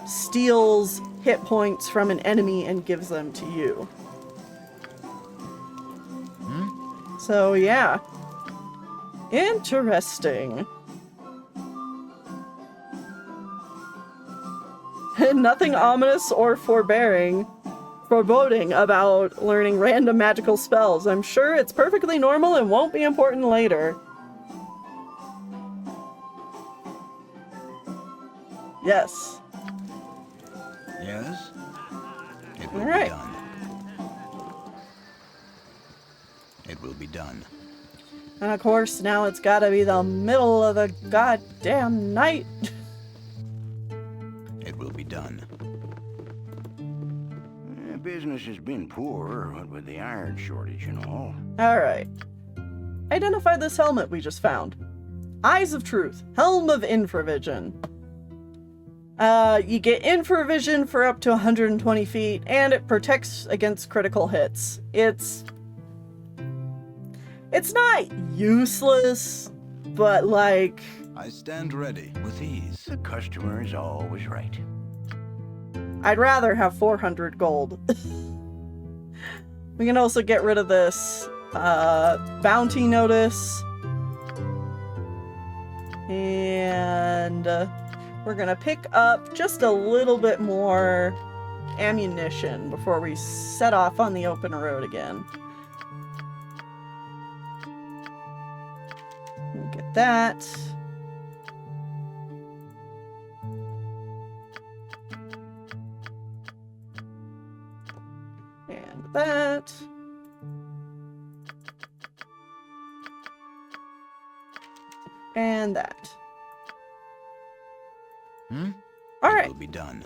steals hit points from an enemy and gives them to you. So yeah. Interesting. Nothing ominous or foreboding about learning random magical spells. I'm sure it's perfectly normal and won't be important later. Yes. Yes? It will All right. be done. It will be done. And of course, now it's gotta be the middle of the goddamn night. It will be done. Business has been poor, what with the iron shortage and all. Alright. Identify this helmet we just found. Eyes of Truth. Helm of Infravision. You get Infravision for up to 120 feet, and it protects against critical hits. It's not useless, but like... I stand ready with ease. The customer is always right. I'd rather have 400 gold. We can also get rid of this bounty notice. And we're gonna pick up just a little bit more ammunition before we set off on the open road again. Get that. And that. And that. All right. It will be done.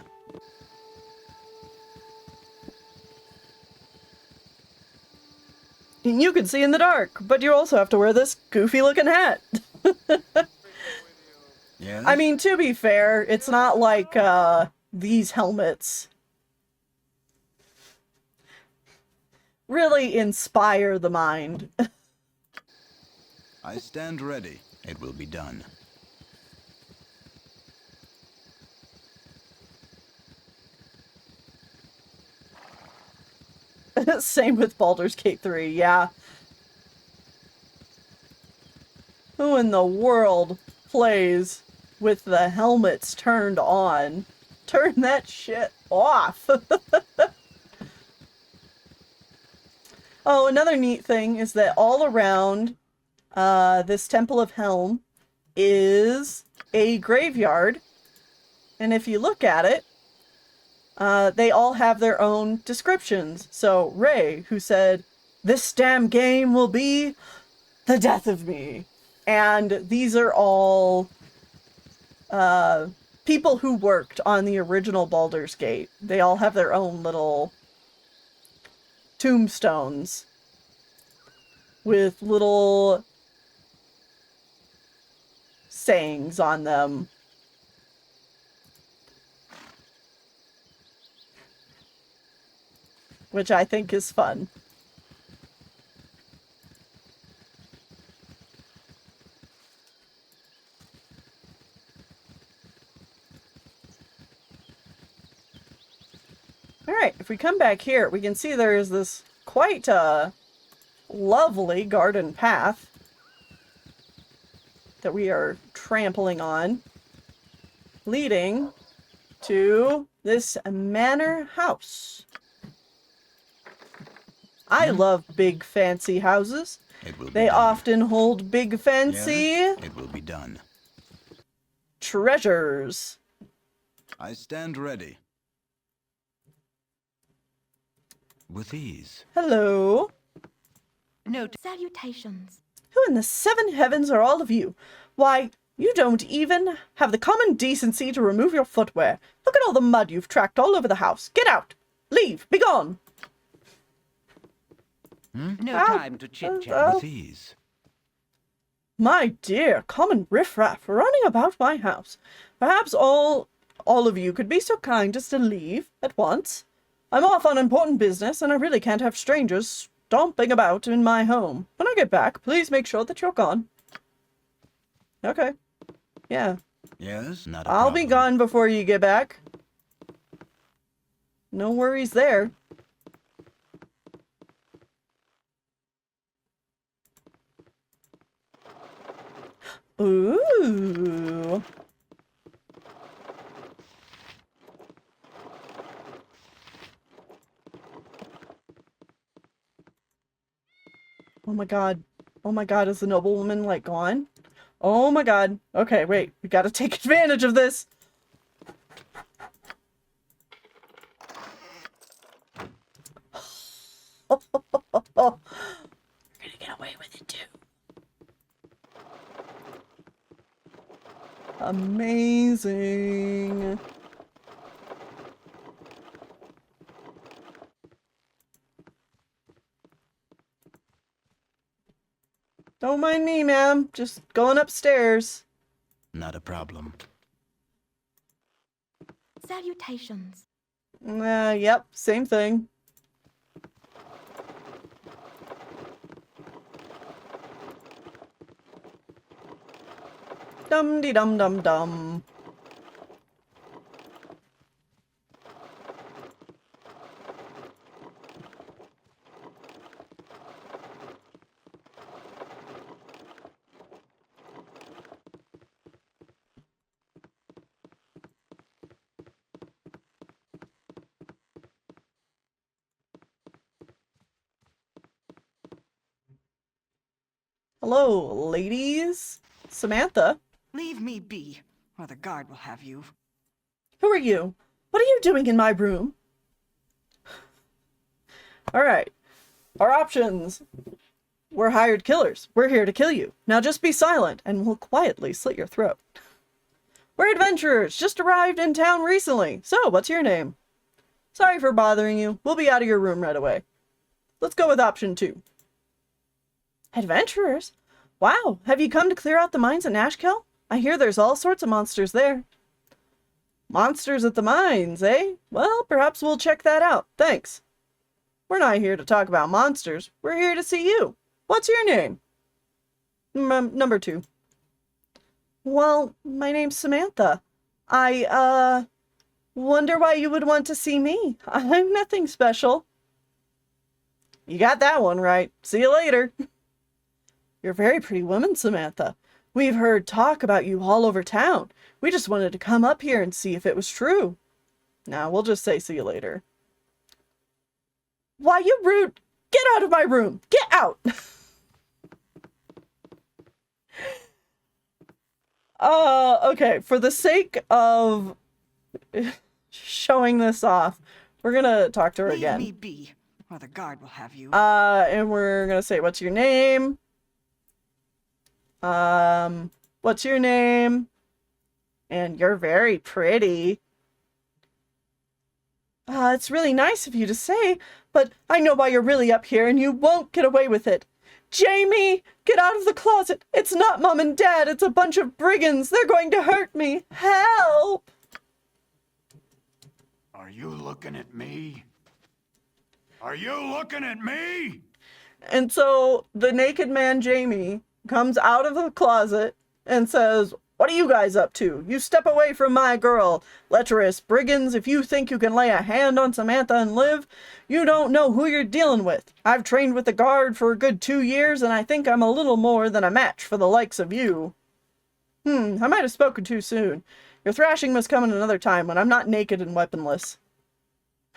You can see in the dark, but you also have to wear this goofy looking hat. Yes? I mean, to be fair, it's not like these helmets really inspire the mind. I stand ready. It will be done. Same with Baldur's Gate 3, yeah. Who in the world plays with the helmets turned on? Turn that shit off. Oh, another neat thing is that all around this Temple of Helm is a graveyard. And if you look at it, they all have their own descriptions. So Ray, who said, "This damn game will be the death of me." And these are all people who worked on the original Baldur's Gate. They all have their own little tombstones with little sayings on them. Which I think is fun. Alright, if we come back here, we can see there is this quite lovely garden path that we are trampling on, leading to this manor house. I love big fancy houses. They often hold big fancy... Yes, it will be done. Treasures. I stand ready. With ease. Hello. No. Salutations. Who in the seven heavens are all of you? Why, you don't even have the common decency to remove your footwear. Look at all the mud you've tracked all over the house. Get out! Leave! Begone! No time to chit-chat. With ease. My dear, common riffraff running about my house. Perhaps all of you could be so kind as to leave at once. I'm off on important business, and I really can't have strangers stomping about in my home. When I get back, please make sure that you're gone. Okay. Yeah. Yes, not a I'll problem. be gone before you get back. No worries there. Ooh. Oh my god. Oh my god, is the noblewoman, like, gone? Oh my god. Okay, wait. We gotta take advantage of this. You're gonna get away with it, too. Amazing. Don't mind me, ma'am. Just going upstairs. Not a problem. Salutations. Yep, same thing. Dum-de-dum-dum-dum. Hello, ladies. Samantha. Leave me be, or the guard will have you. Who are you? What are you doing in my room? Alright. Our options. We're hired killers. We're here to kill you. Now just be silent, and we'll quietly slit your throat. We're adventurers, just arrived in town recently. So, what's your name? Sorry for bothering you. We'll be out of your room right away. Let's go with option 2. Adventurers? Wow, have you come to clear out the mines at Nashkel? I hear there's all sorts of monsters there. Monsters at the mines, eh? Well, perhaps we'll check that out. Thanks. We're not here to talk about monsters. We're here to see you. What's your name? Number 2. Well, my name's Samantha. Wonder why you would want to see me. I'm nothing special. You got that one right. See you later. You're a very pretty woman, Samantha. We've heard talk about you all over town. We just wanted to come up here and see if it was true. Now, we'll just say see you later. Why, you rude! Get out of my room! Get out! Okay, for the sake of showing this off, we're gonna talk to her again. Leave me be, or the guard will have you. And we're gonna say, what's your name? What's your name? And you're very pretty. It's really nice of you to say, but I know why you're really up here and you won't get away with it. Jamie, get out of the closet. It's not Mom and Dad. It's a bunch of brigands. They're going to hurt me. Help! Are you looking at me? Are you looking at me? And so the naked man, Jamie, comes out of the closet and says, what are you guys up to? You step away from my girl. Lecherous brigands, if you think you can lay a hand on Samantha and live, you don't know who you're dealing with. I've trained with the guard for a good 2 years, and I think I'm a little more than a match for the likes of you. I might have spoken too soon. Your thrashing must come at another time when I'm not naked and weaponless.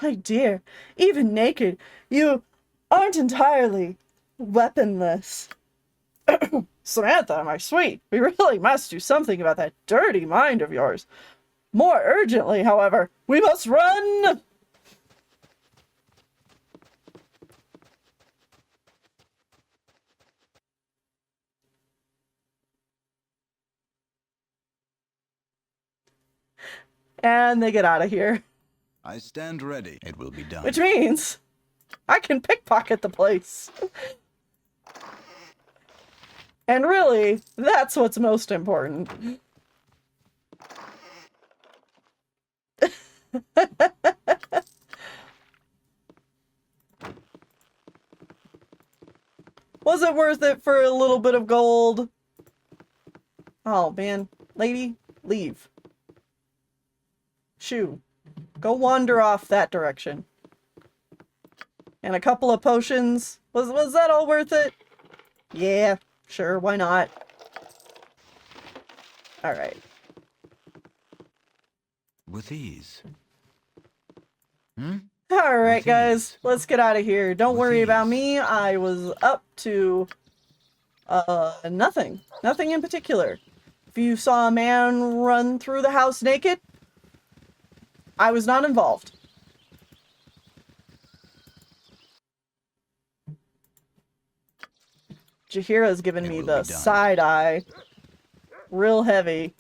My dear, even naked, you aren't entirely weaponless. Samantha, my sweet, we really must do something about that dirty mind of yours. More urgently, however, we must run! And they get out of here. I stand ready. It will be done. Which means I can pickpocket the place. And really, that's what's most important. Was it worth it for a little bit of gold? Oh, man. Lady, leave. Shoo. Go wander off that direction. And a couple of potions. Was that all worth it? Yeah, sure, why not? Alright. With ease. Alright, guys. Let's get out of here. Don't worry about me. I was up to... nothing. Nothing in particular. If you saw a man run through the house naked, I was not involved. Jaheira's giving me the side eye. Real heavy.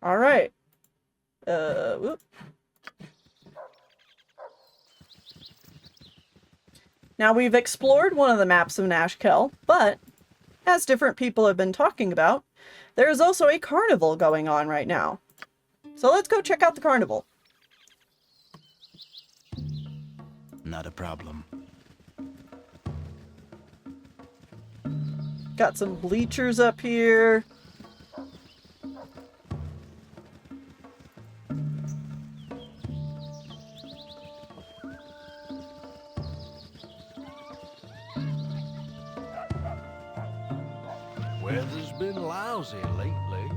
Alright. Whoop. Now we've explored one of the maps of Nashkel, but as different people have been talking about, there is also a carnival going on right now. So let's go check out the carnival. Not a problem. Got some bleachers up here. Weather's been lousy lately.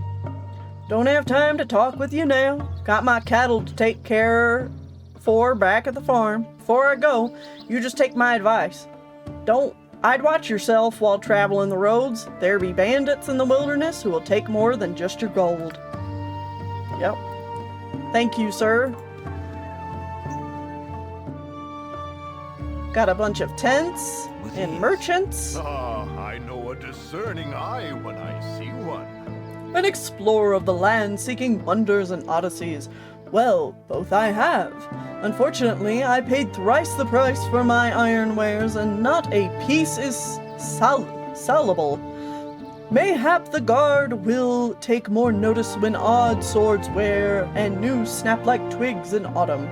Don't have time to talk with you now. Got my cattle to take care for back at the farm. Before I go, you just take my advice. I'd watch yourself while traveling the roads. There be bandits in the wilderness who will take more than just your gold. Yep. Thank you, sir. Got a bunch of tents and merchants. I know a discerning eye when I see one. An explorer of the land seeking wonders and odysseys. Well, both I have. Unfortunately, I paid thrice the price for my iron wares, and not a piece is salable. Mayhap the guard will take more notice when odd swords wear, and new snap like twigs in autumn.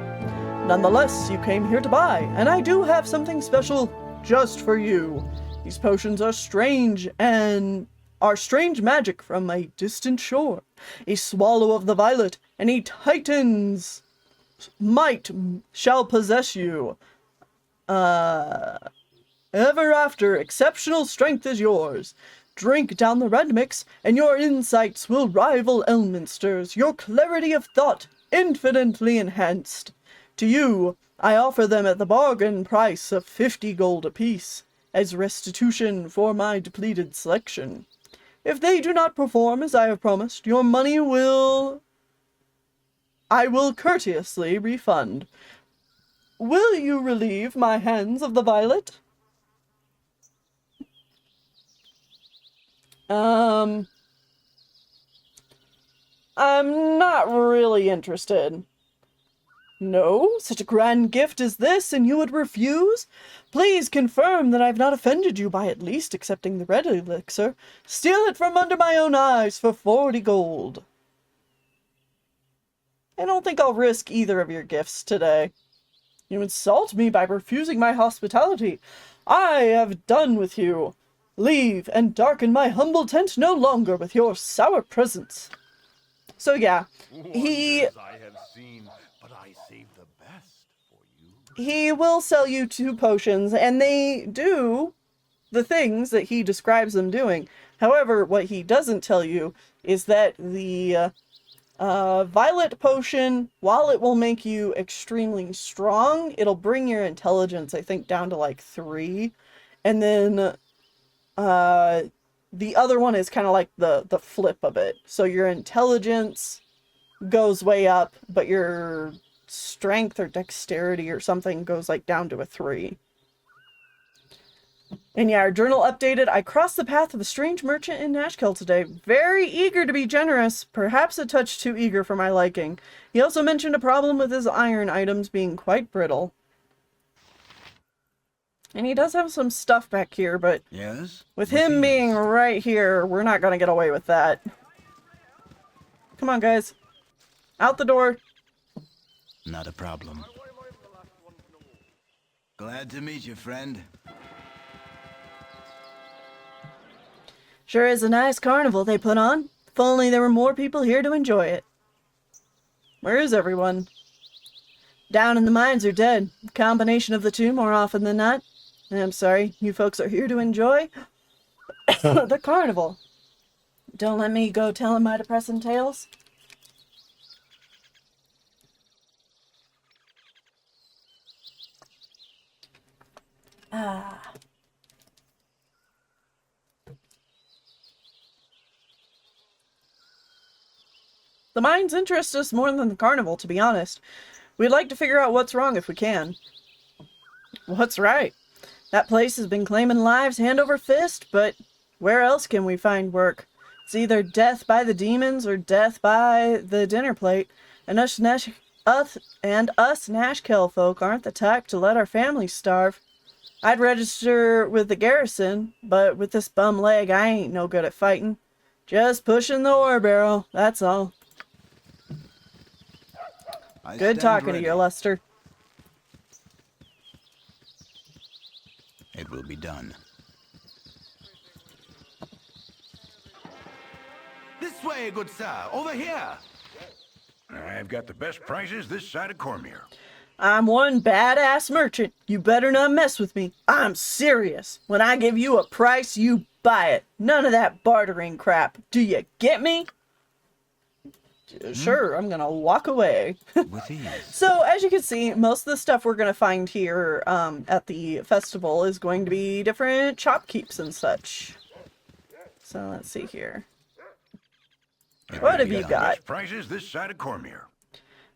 Nonetheless, you came here to buy, and I do have something special just for you. These potions are strange and are strange magic from a distant shore, a swallow of the violet, and a titan's might shall possess you. Ever after, exceptional strength is yours. Drink down the red mix, and your insights will rival Elminster's, your clarity of thought infinitely enhanced. To you, I offer them at the bargain price of 50 gold apiece, as restitution for my depleted selection. If they do not perform as I have promised, your money I will courteously refund. Will you relieve my hands of the violet? I'm not really interested. No? Such a grand gift as this, and you would refuse? Please confirm that I've not offended you by at least accepting the red elixir. Steal it from under my own eyes for 40 gold. I don't think I'll risk either of your gifts today. You insult me by refusing my hospitality. I have done with you. Leave and darken my humble tent no longer with your sour presence. So yeah, he will sell you 2 potions, and they do the things that he describes them doing. However, what he doesn't tell you is that the violet potion, while it will make you extremely strong, it'll bring your intelligence, I think, down to like 3. And then the other one is kind of like the flip of it. So your intelligence goes way up, but your strength or dexterity or something goes like down to a 3. And yeah, our journal updated. I crossed the path of a strange merchant in Nashkel today. Very eager to be generous, perhaps a touch too eager for my liking. He also mentioned a problem with his iron items being quite brittle. And he does have some stuff back here, but yes, with him being right here, we're not going to get away with that. Come on, guys. Out the door. Not a problem. Glad to meet you, friend. Sure is a nice carnival they put on. If only there were more people here to enjoy it. Where is everyone? Down in the mines are dead. Combination of the two more often than not. I'm sorry, you folks are here to enjoy the carnival. Don't let me go telling my depressing tales. The mines interest us more than the carnival, to be honest. We'd like to figure out what's wrong if we can. What's right? That place has been claiming lives hand over fist, but where else can we find work? It's either death by the demons or death by the dinner plate, and us Nashkel folk aren't the type to let our families starve. I'd register with the garrison, but with this bum leg, I ain't no good at fighting. Just pushing the ore barrel, that's all. Good talking to you, Lester. It will be done. This way, good sir. Over here. I've got the best prices this side of Cormier. I'm one badass merchant. You better not mess with me. I'm serious. When I give you a price, you buy it. None of that bartering crap. Do you get me? Sure, I'm gonna walk away. With ease. So, as you can see, most of the stuff we're gonna find here at the festival is going to be different shopkeeps and such. So, let's see here. What have you got? Best prices this side of Cormier.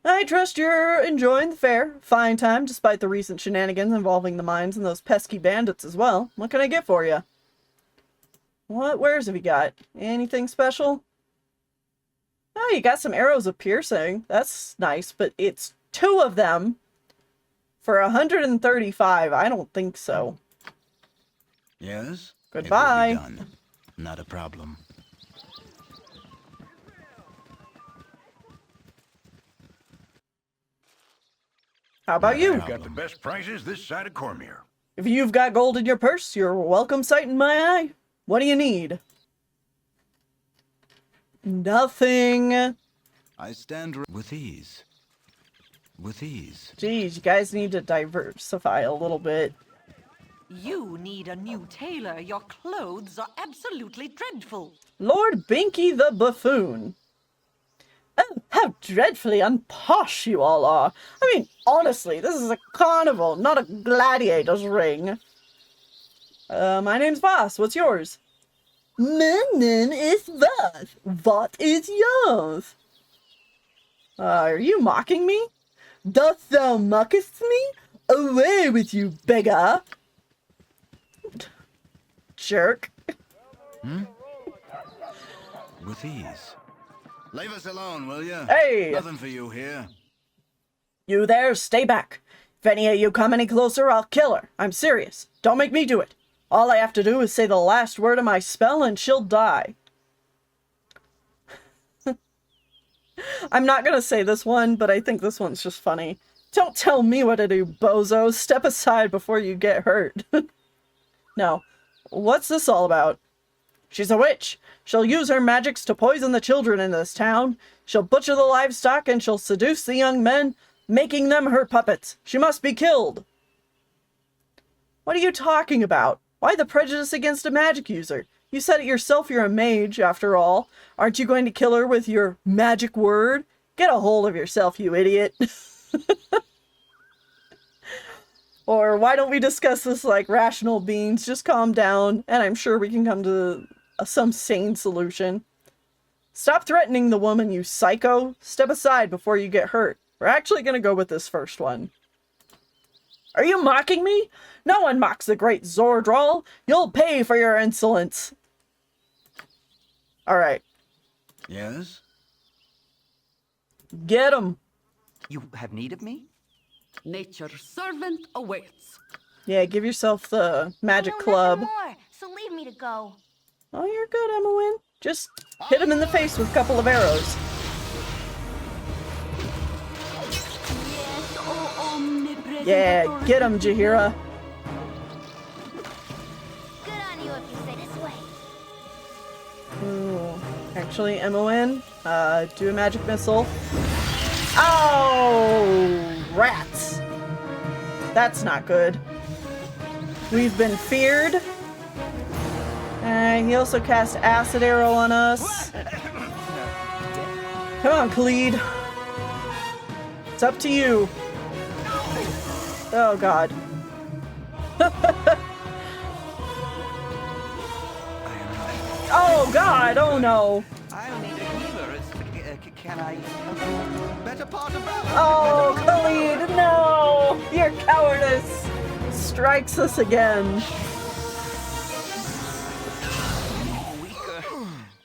I trust you're enjoying the fair. Fine time, despite the recent shenanigans involving the mines and those pesky bandits as well. What can I get for you? What wares have you got? Anything special? Oh, you got some arrows of piercing. That's nice, but it's 2 of them for 135. I don't think so. Yes? Goodbye. It will be done. Not a problem. How about you? Got the best prices this side of Cormier. If you've got gold in your purse, you're a welcome sight in my eye. What do you need? Nothing. I stand with ease. With ease. Geez, you guys need to diversify a little bit. You need a new tailor. Your clothes are absolutely dreadful. Lord Binky the Buffoon. Oh, how dreadfully unposh you all are. I mean, honestly, this is a carnival, not a gladiator's ring. My name's Voss. What's yours? My name is Voss. What is yours? Are you mocking me? Dost thou mockest me? Away with you, beggar! Jerk. With ease. Leave us alone, will you? Hey! Nothing for you here. You there, stay back. If any of you come any closer, I'll kill her. I'm serious. Don't make me do it. All I have to do is say the last word of my spell and she'll die. I'm not gonna say this one, but I think this one's just funny. Don't tell me what to do, bozo. Step aside before you get hurt. No. What's this all about? She's a witch. She'll use her magics to poison the children in this town. She'll butcher the livestock and she'll seduce the young men, making them her puppets. She must be killed. What are you talking about? Why the prejudice against a magic user? You said it yourself, you're a mage, after all. Aren't you going to kill her with your magic word? Get a hold of yourself, you idiot. Or why don't we discuss this like rational beings? Just calm down, and I'm sure we can come to some sane solution. Stop threatening the woman, you psycho. Step aside before you get hurt. We're actually going to go with this first one. Are you mocking me? No one mocks the great Zordral. You'll pay for your insolence. All right. Yes? Get him. You have need of me? Nature's servant awaits. Yeah, give yourself the magic club. More, so leave me to go. Oh, you're good, Edwin. Just hit him in the face with a couple of arrows. Yes, oh omnipresent. Yeah, get him, Jaheira. Good on you if you say this way. Ooh. Actually, Edwin, do a magic missile. Oh, rats. That's not good. We've been feared. He also cast Acid Arrow on us. Come on, Khalid. It's up to you. Oh, God. Oh, God. Oh, no. I'll need a healer. Can I... Better part of valor. Oh, Khalid, no! Your cowardice strikes us again.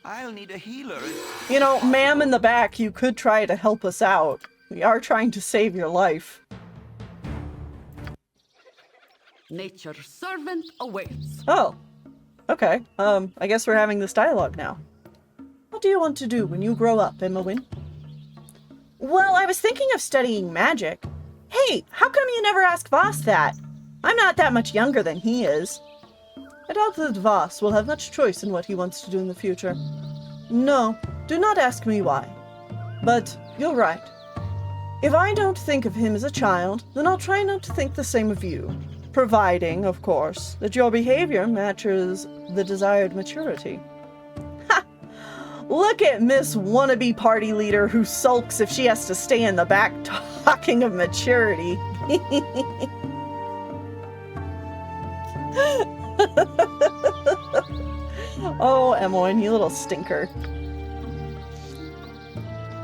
I'll need a healer. You know, ma'am in the back, you could try to help us out. We are trying to save your life. Nature's servant awaits. Oh. Okay. I guess we're having this dialogue now. What do you want to do when you grow up, Edwin? Well, I was thinking of studying magic. Hey, how come you never ask Voss that? I'm not that much younger than he is. I doubt that Voss will have much choice in what he wants to do in the future. No, do not ask me why. But you're right. If I don't think of him as a child, then I'll try not to think the same of you. Providing, of course, that your behavior matches the desired maturity. Ha! Look at Miss Wannabe Party Leader who sulks if she has to stay in the back talking of maturity. Oh, Emmeline, you little stinker.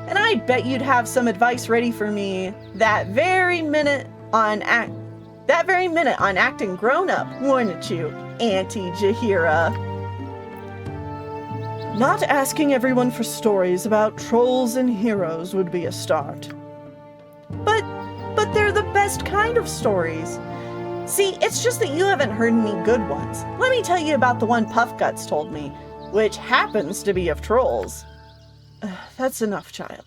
And I bet you'd have some advice ready for me that very minute on acting grown up, wouldn't you, Auntie Jaheira? Not asking everyone for stories about trolls and heroes would be a start. But they're the best kind of stories. See, it's just that you haven't heard any good ones. Let me tell you about the one Puffguts told me, which happens to be of trolls. That's enough, child.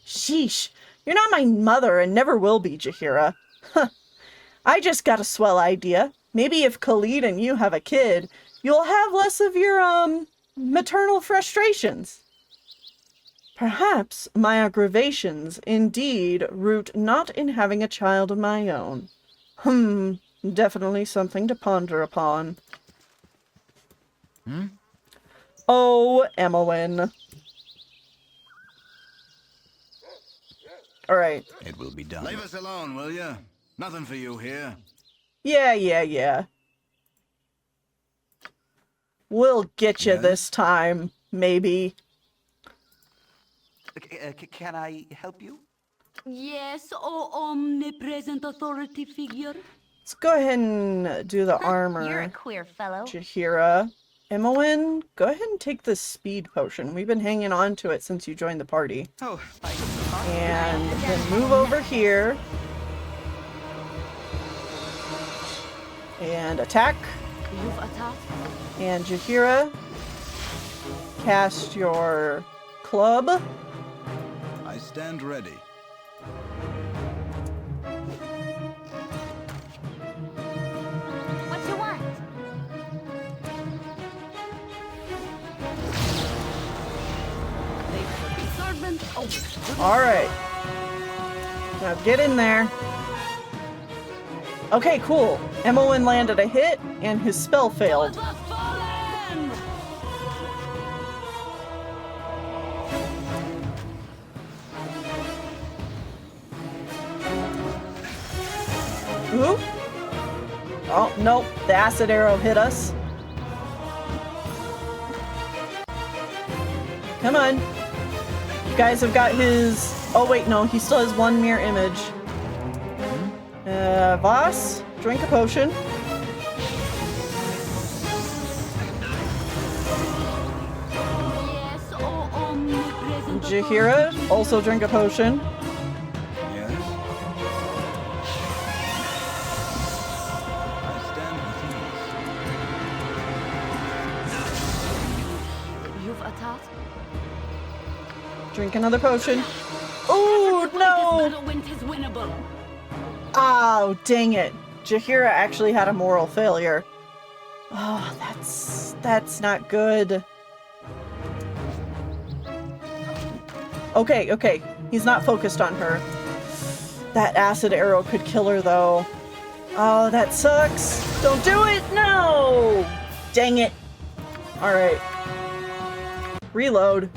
Sheesh, you're not my mother and never will be, Jaheira. Huh. I just got a swell idea. Maybe if Khalid and you have a kid, you'll have less of your, maternal frustrations. Perhaps my aggravations indeed root not in having a child of my own. Definitely something to ponder upon. Oh, Emmeline. Alright. It will be done. Leave us alone, will you? Nothing for you here. Yeah. We'll get you this time, maybe. Can I help you? Yes, oh omnipresent authority figure. Let's go ahead and do the armor. You're a queer fellow. Jahira. Emmeline, go ahead and take this speed potion. We've been hanging on to it since you joined the party. Oh, and then move over here. And attack. You've attacked. And Jahira, cast your club. I stand ready. What you want? Alright. Now get in there. Okay, cool. Emmeline landed a hit, and his spell failed. Ooh. Oh, nope. The acid arrow hit us. Come on. You guys have got his... Oh, wait, no. He still has one mirror image. Voss, drink a potion. Jahira, also drink a potion. Drink another potion. Oh, no! Oh, dang it. Jahira actually had a moral failure. Oh, that's not good. Okay. He's not focused on her. That acid arrow could kill her, though. Oh, that sucks. Don't do it! No! Dang it. Alright. Reload.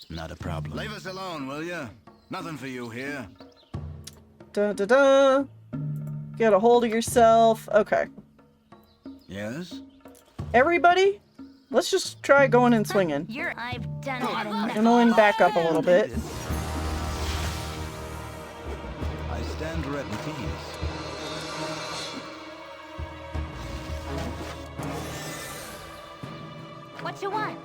Not a problem. Leave us alone, will you? Nothing for you here. Da-da-da. Get a hold of yourself. Okay. Yes? Everybody, let's just try going and swinging. I've done had enough. Emmeline, back up a little bit. I stand ready, please. What you want?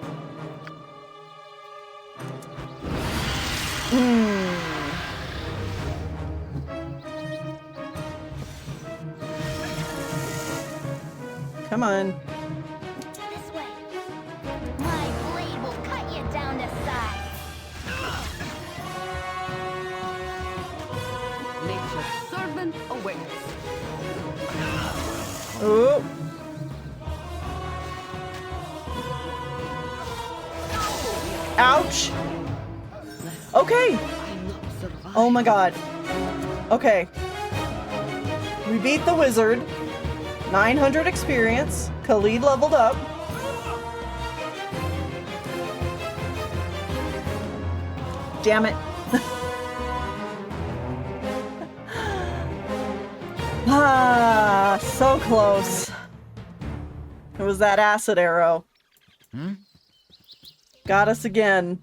Come on. This way. My blade will cut you down to size. Nature's servant awaits. Oh. Ouch. Okay. Oh my god. Okay. We beat the wizard. 900 experience. Khalid leveled up. Damn it. So close. It was that acid arrow. Got us again.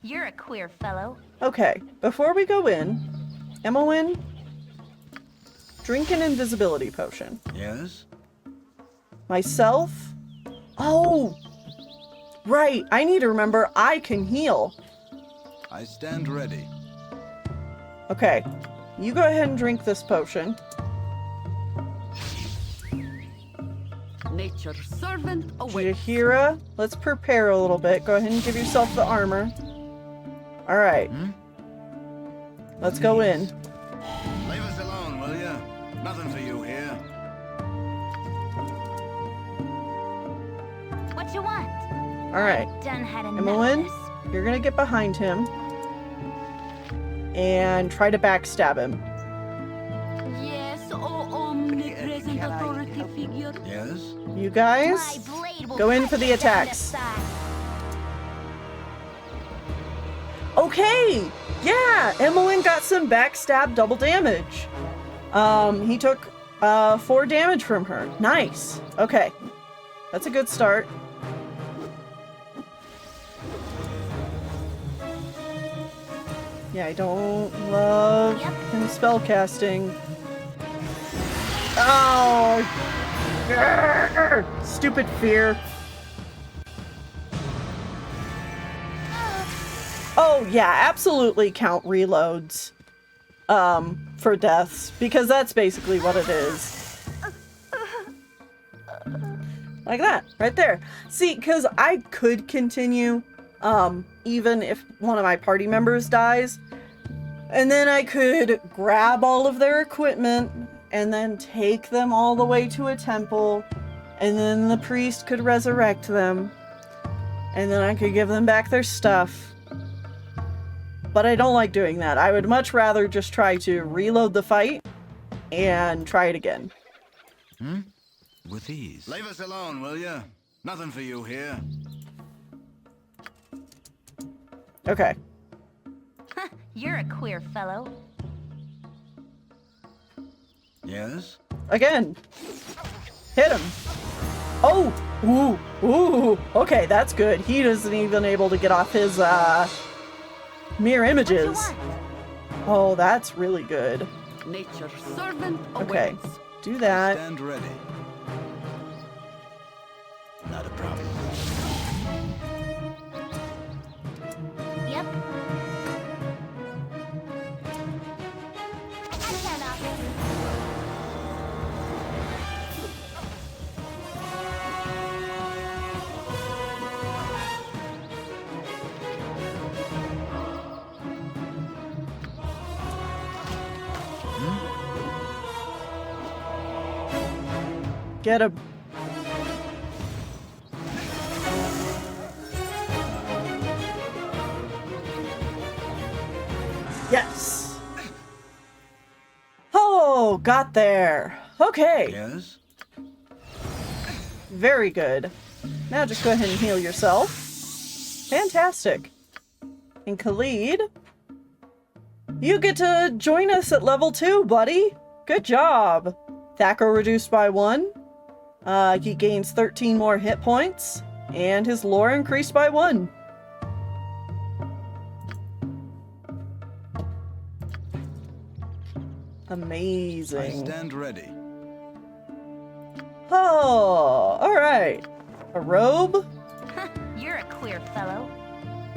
You're a queer fellow. Okay, before we go in, Emmeline, drink an invisibility potion. Yes? Myself? Oh! Right, I need to remember I can heal. I stand ready. Okay, you go ahead and drink this potion. Nature's servant awaits. Jahira, let's prepare a little bit. Go ahead and give yourself the armor. Alright. Let's go in. Leave us alone, will you? Nothing for you here. What you want? Alright. Done had enough of Emmeline, this. you're gonna get behind him. And try to backstab him. Yes, omnipresent authority figure. Yes? You guys, go in for the attacks. Okay! Yeah! Emmeline got some backstab double damage. He took 4 damage from her. Nice. Okay. That's a good start. Yeah, I don't love him spellcasting. Oh! Grr! Stupid fear. Oh, yeah, absolutely count reloads for deaths, because that's basically what it is. Like that, right there. See, because I could continue, even if one of my party members dies, and then I could grab all of their equipment and then take them all the way to a temple, and then the priest could resurrect them, and then I could give them back their stuff. But I don't like doing that. I would much rather just try to reload the fight and try it again. With ease. Leave us alone, will you? Nothing for you here. Okay. You're a queer fellow. Yes? Again. Hit him. Oh! Ooh! Ooh! Okay, that's good. He isn't even able to get off his, mirror images. Oh, that's really good. Nature's servant Okay. awaits. Do that. Stand ready. Not a problem. Yep. Get him. Yes. Oh, got there. Okay. Yes? Very good. Now just go ahead and heal yourself. Fantastic. And Khalid, you get to join us at level 2, buddy. Good job. Thacker reduced by 1. He gains 13 more hit points, and his lore increased by 1. Amazing. I stand ready. Oh, alright. A robe, You're a queer fellow.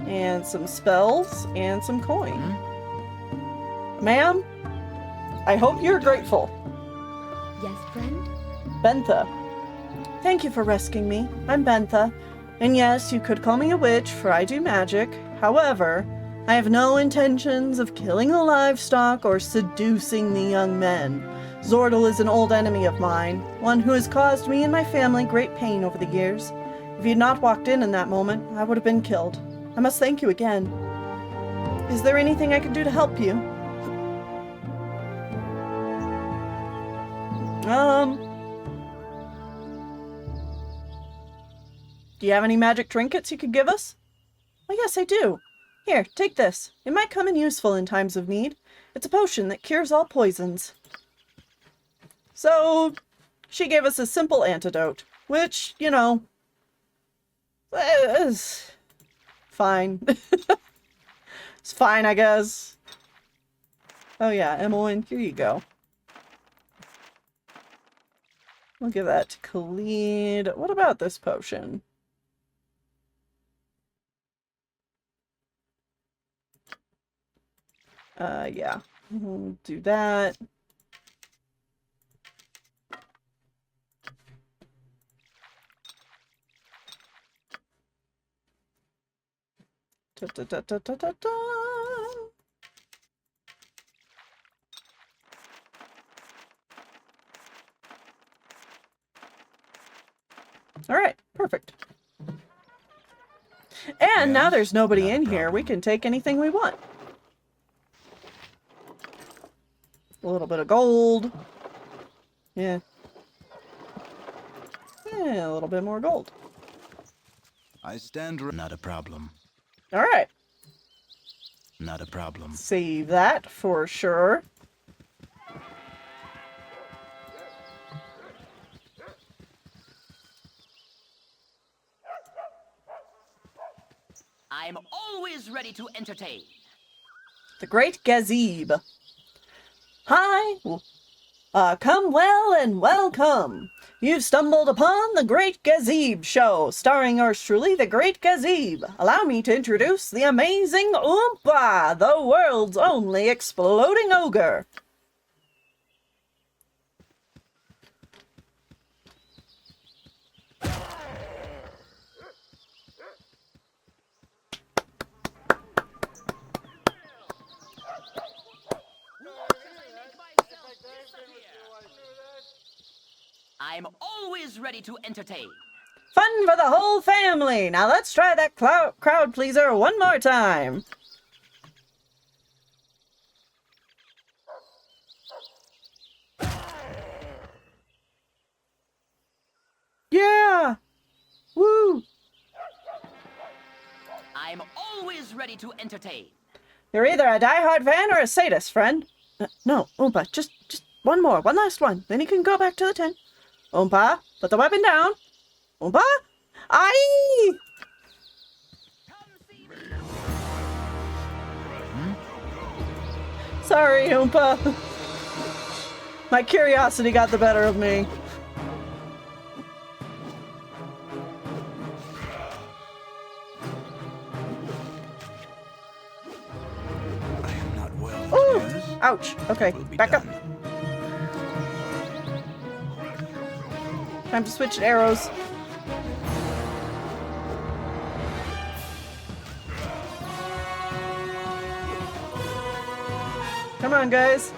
and some spells, and some coin. Ma'am, I hope you're grateful. Yes, friend? Bentha. Thank you for rescuing me. I'm Bentha. And yes, you could call me a witch, for I do magic. However, I have no intentions of killing the livestock or seducing the young men. Zordal is an old enemy of mine, one who has caused me and my family great pain over the years. If he had not walked in that moment, I would have been killed. I must thank you again. Is there anything I can do to help you? Do you have any magic trinkets you could give us? Oh, yes, I do. Here, take this. It might come in useful in times of need. It's a potion that cures all poisons. So, she gave us a simple antidote, which, you know, is fine. It's fine, I guess. Oh yeah, Emmeline, here you go. We'll give that to Khalid. What about this potion? Yeah. We'll do that. Da, da, da, da, da, da, da. All right, perfect. And now there's nobody in here. We can take anything we want. A little bit of gold. Yeah. Yeah, a little bit more gold. I stand not a problem. Alright. Not a problem. Save that for sure. I'm always ready to entertain. The Great Gazebo. Hi. Come well and welcome. You've stumbled upon the Great Gazebo Show, starring yours truly, the Great Gazebo. Allow me to introduce the amazing Oompa, the world's only exploding ogre. I'm always ready to entertain. Fun for the whole family. Now let's try that crowd pleaser one more time. Yeah! Woo! I'm always ready to entertain. You're either a diehard fan or a sadist, friend. No, Oompa, just one more, one last one. Then you can go back to the tent. Oompa, put the weapon down. Oompa? Aye! Sorry, Oompa. My curiosity got the better of me. I am not well. Ooh! Ouch. Okay, back up. Time to switch arrows. Come on, guys.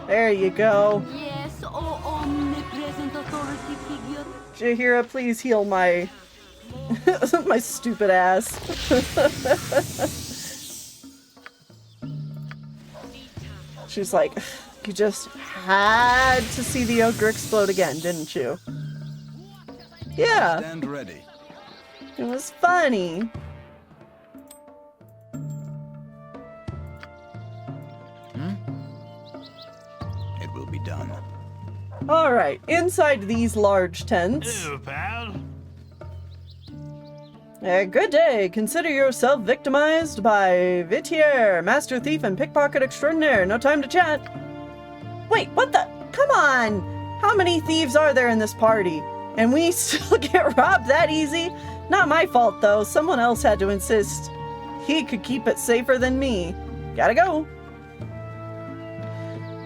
There you go. Yes, oh omnipresent authority figure. Jaheira, please heal my my stupid ass. She's like, you just had to see the ogre explode again, didn't you? Yeah. Stand ready. It was funny. It will be done. Alright, inside these large tents. Hello, pal. Good day. Consider yourself victimized by Vitier, master thief and pickpocket extraordinaire. No time to chat. Wait, what the? Come on! How many thieves are there in this party? And we still get robbed that easy? Not my fault, though. Someone else had to insist he could keep it safer than me. Gotta go.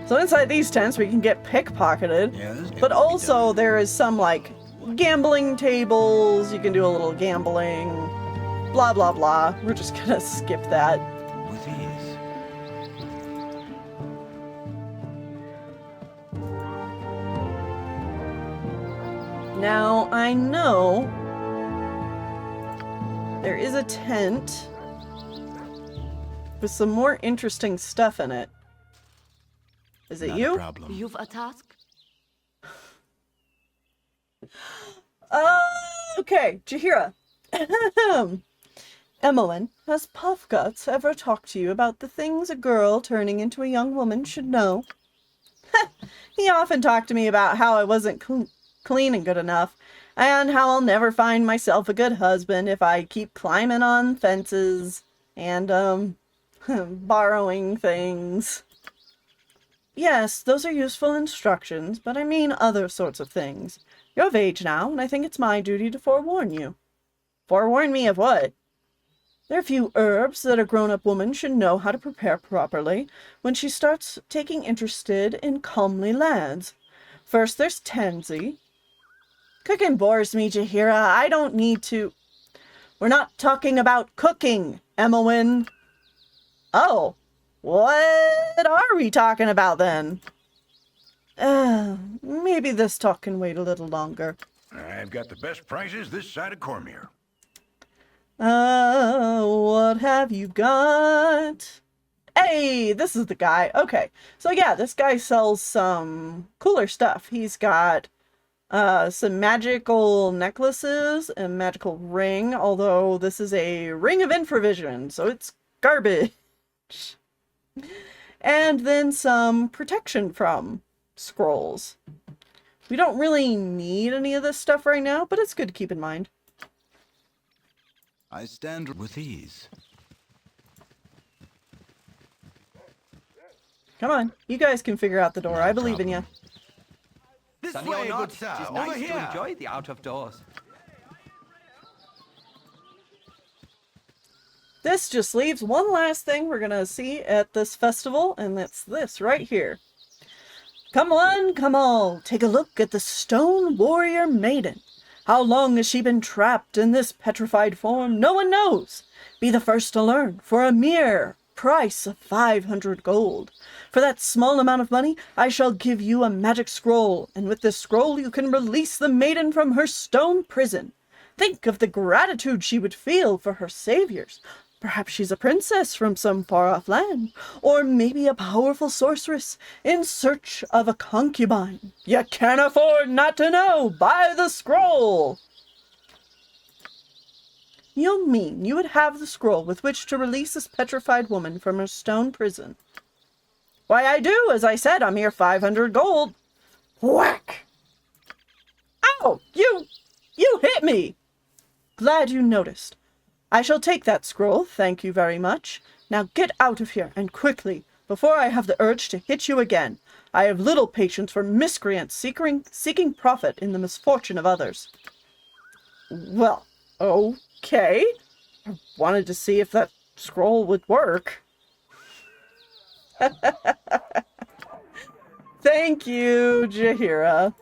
So inside these tents, we can get pickpocketed. Yes, but also there is some, like, gambling tables. You can do a little gambling. Blah, blah, blah. We're just gonna skip that. With ease. Now, I know there is a tent with some more interesting stuff in it. Is it Not you? a problem. You've a task? Okay, Jaheira. Emmeline, has Puffguts ever talked to you about the things a girl turning into a young woman should know? He often talked to me about how I wasn't clean and good enough, and how I'll never find myself a good husband if I keep climbing on fences and, borrowing things. Yes, those are useful instructions, but I mean other sorts of things. You're of age now, and I think it's my duty to forewarn you. Forewarn me of what? There are a few herbs that a grown-up woman should know how to prepare properly when she starts taking interested in comely lads. First, there's tansy. Cooking bores me, Jaheira. I don't need to... We're not talking about cooking, Emmeline. Oh, what are we talking about then? Maybe this talk can wait a little longer. I've got the best prices this side of Cormier. What have you got? Hey, this is the guy. Okay. So yeah, this guy sells some cooler stuff. He's got some magical necklaces and magical ring, although this is a ring of infravision, so it's garbage. And then some protection from scrolls. We don't really need any of this stuff right now, but it's good to keep in mind. I stand with ease. Come on, you guys can figure out the door. I believe in you. This Sunny way, or not, good sir. it is Over nice here. to enjoy the out of doors. This just leaves one last thing we're gonna see at this festival, and that's this right here. Come one, come all, take a look at the stone warrior maiden. How long has she been trapped in this petrified form? No one knows. Be the first to learn, for a mere price of 500 gold. For that small amount of money, I shall give you a magic scroll, and with this scroll you can release the maiden from her stone prison. Think of the gratitude she would feel for her saviors. Perhaps she's a princess from some far-off land, or maybe a powerful sorceress in search of a concubine. You can't afford not to know. Buy the scroll! You mean you would have the scroll with which to release this petrified woman from her stone prison? Why, I do, as I said, a mere 500 gold. Whack! Ow! You hit me! Glad you noticed. I shall take that scroll, thank you very much. Now get out of here, and quickly, before I have the urge to hit you again. I have little patience for miscreants seeking profit in the misfortune of others. Well, okay. I wanted to see if that scroll would work. Thank you, Jaheira.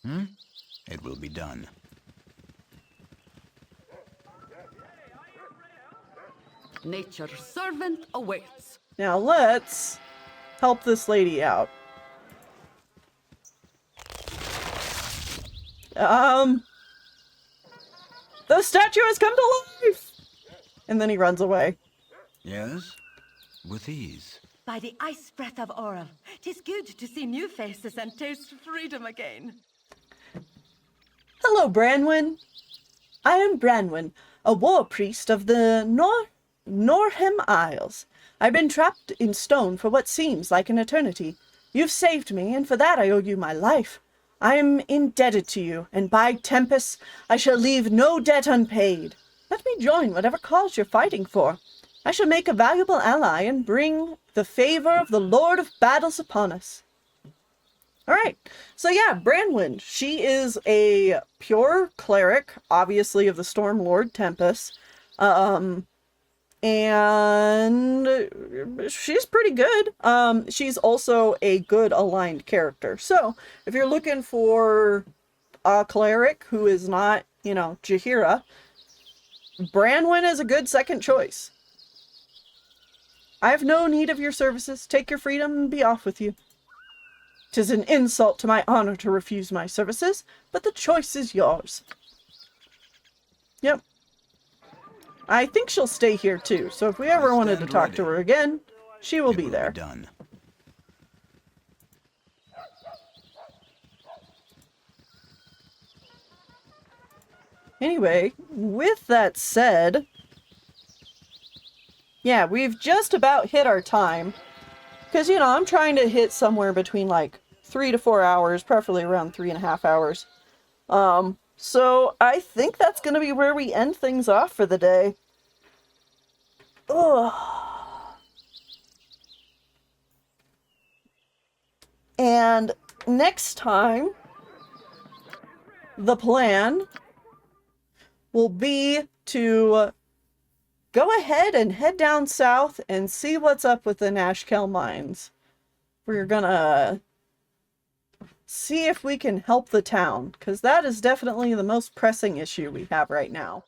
It will be done. Nature's servant awaits. Now let's help this lady out. The statue has come to life! And then he runs away. Yes? With ease. By the ice breath of Oral, 'tis good to see new faces and taste freedom again. Hello, Branwen. I am Branwen, a war priest of the Norhem Isles. I've been trapped in stone for what seems like an eternity. You've saved me, and for that I owe you my life. I am indebted to you, and by Tempest, I shall leave no debt unpaid. Let me join whatever cause you're fighting for. I shall make a valuable ally and bring the favor of the Lord of Battles upon us. Alright, so yeah, Branwen, she is a pure cleric, obviously of the Storm Lord Tempest, and she's pretty good. She's also a good aligned character. So, if you're looking for a cleric who is not, Jaheira, Branwen is a good second choice. I have no need of your services. Take your freedom and be off with you. 'Tis an insult to my honor to refuse my services, but the choice is yours. Yep. I think she'll stay here too, so if we ever wanted to talk to her again, she will be there. Done. Anyway, with that said, yeah, we've just about hit our time. Because, I'm trying to hit somewhere between like 3 to 4 hours, preferably around 3.5 hours. So I think that's going to be where we end things off for the day. Ugh. And next time, the plan will be to go ahead and head down south and see what's up with the Nashkel mines. We're gonna see if we can help the town, because that is definitely the most pressing issue we have right now.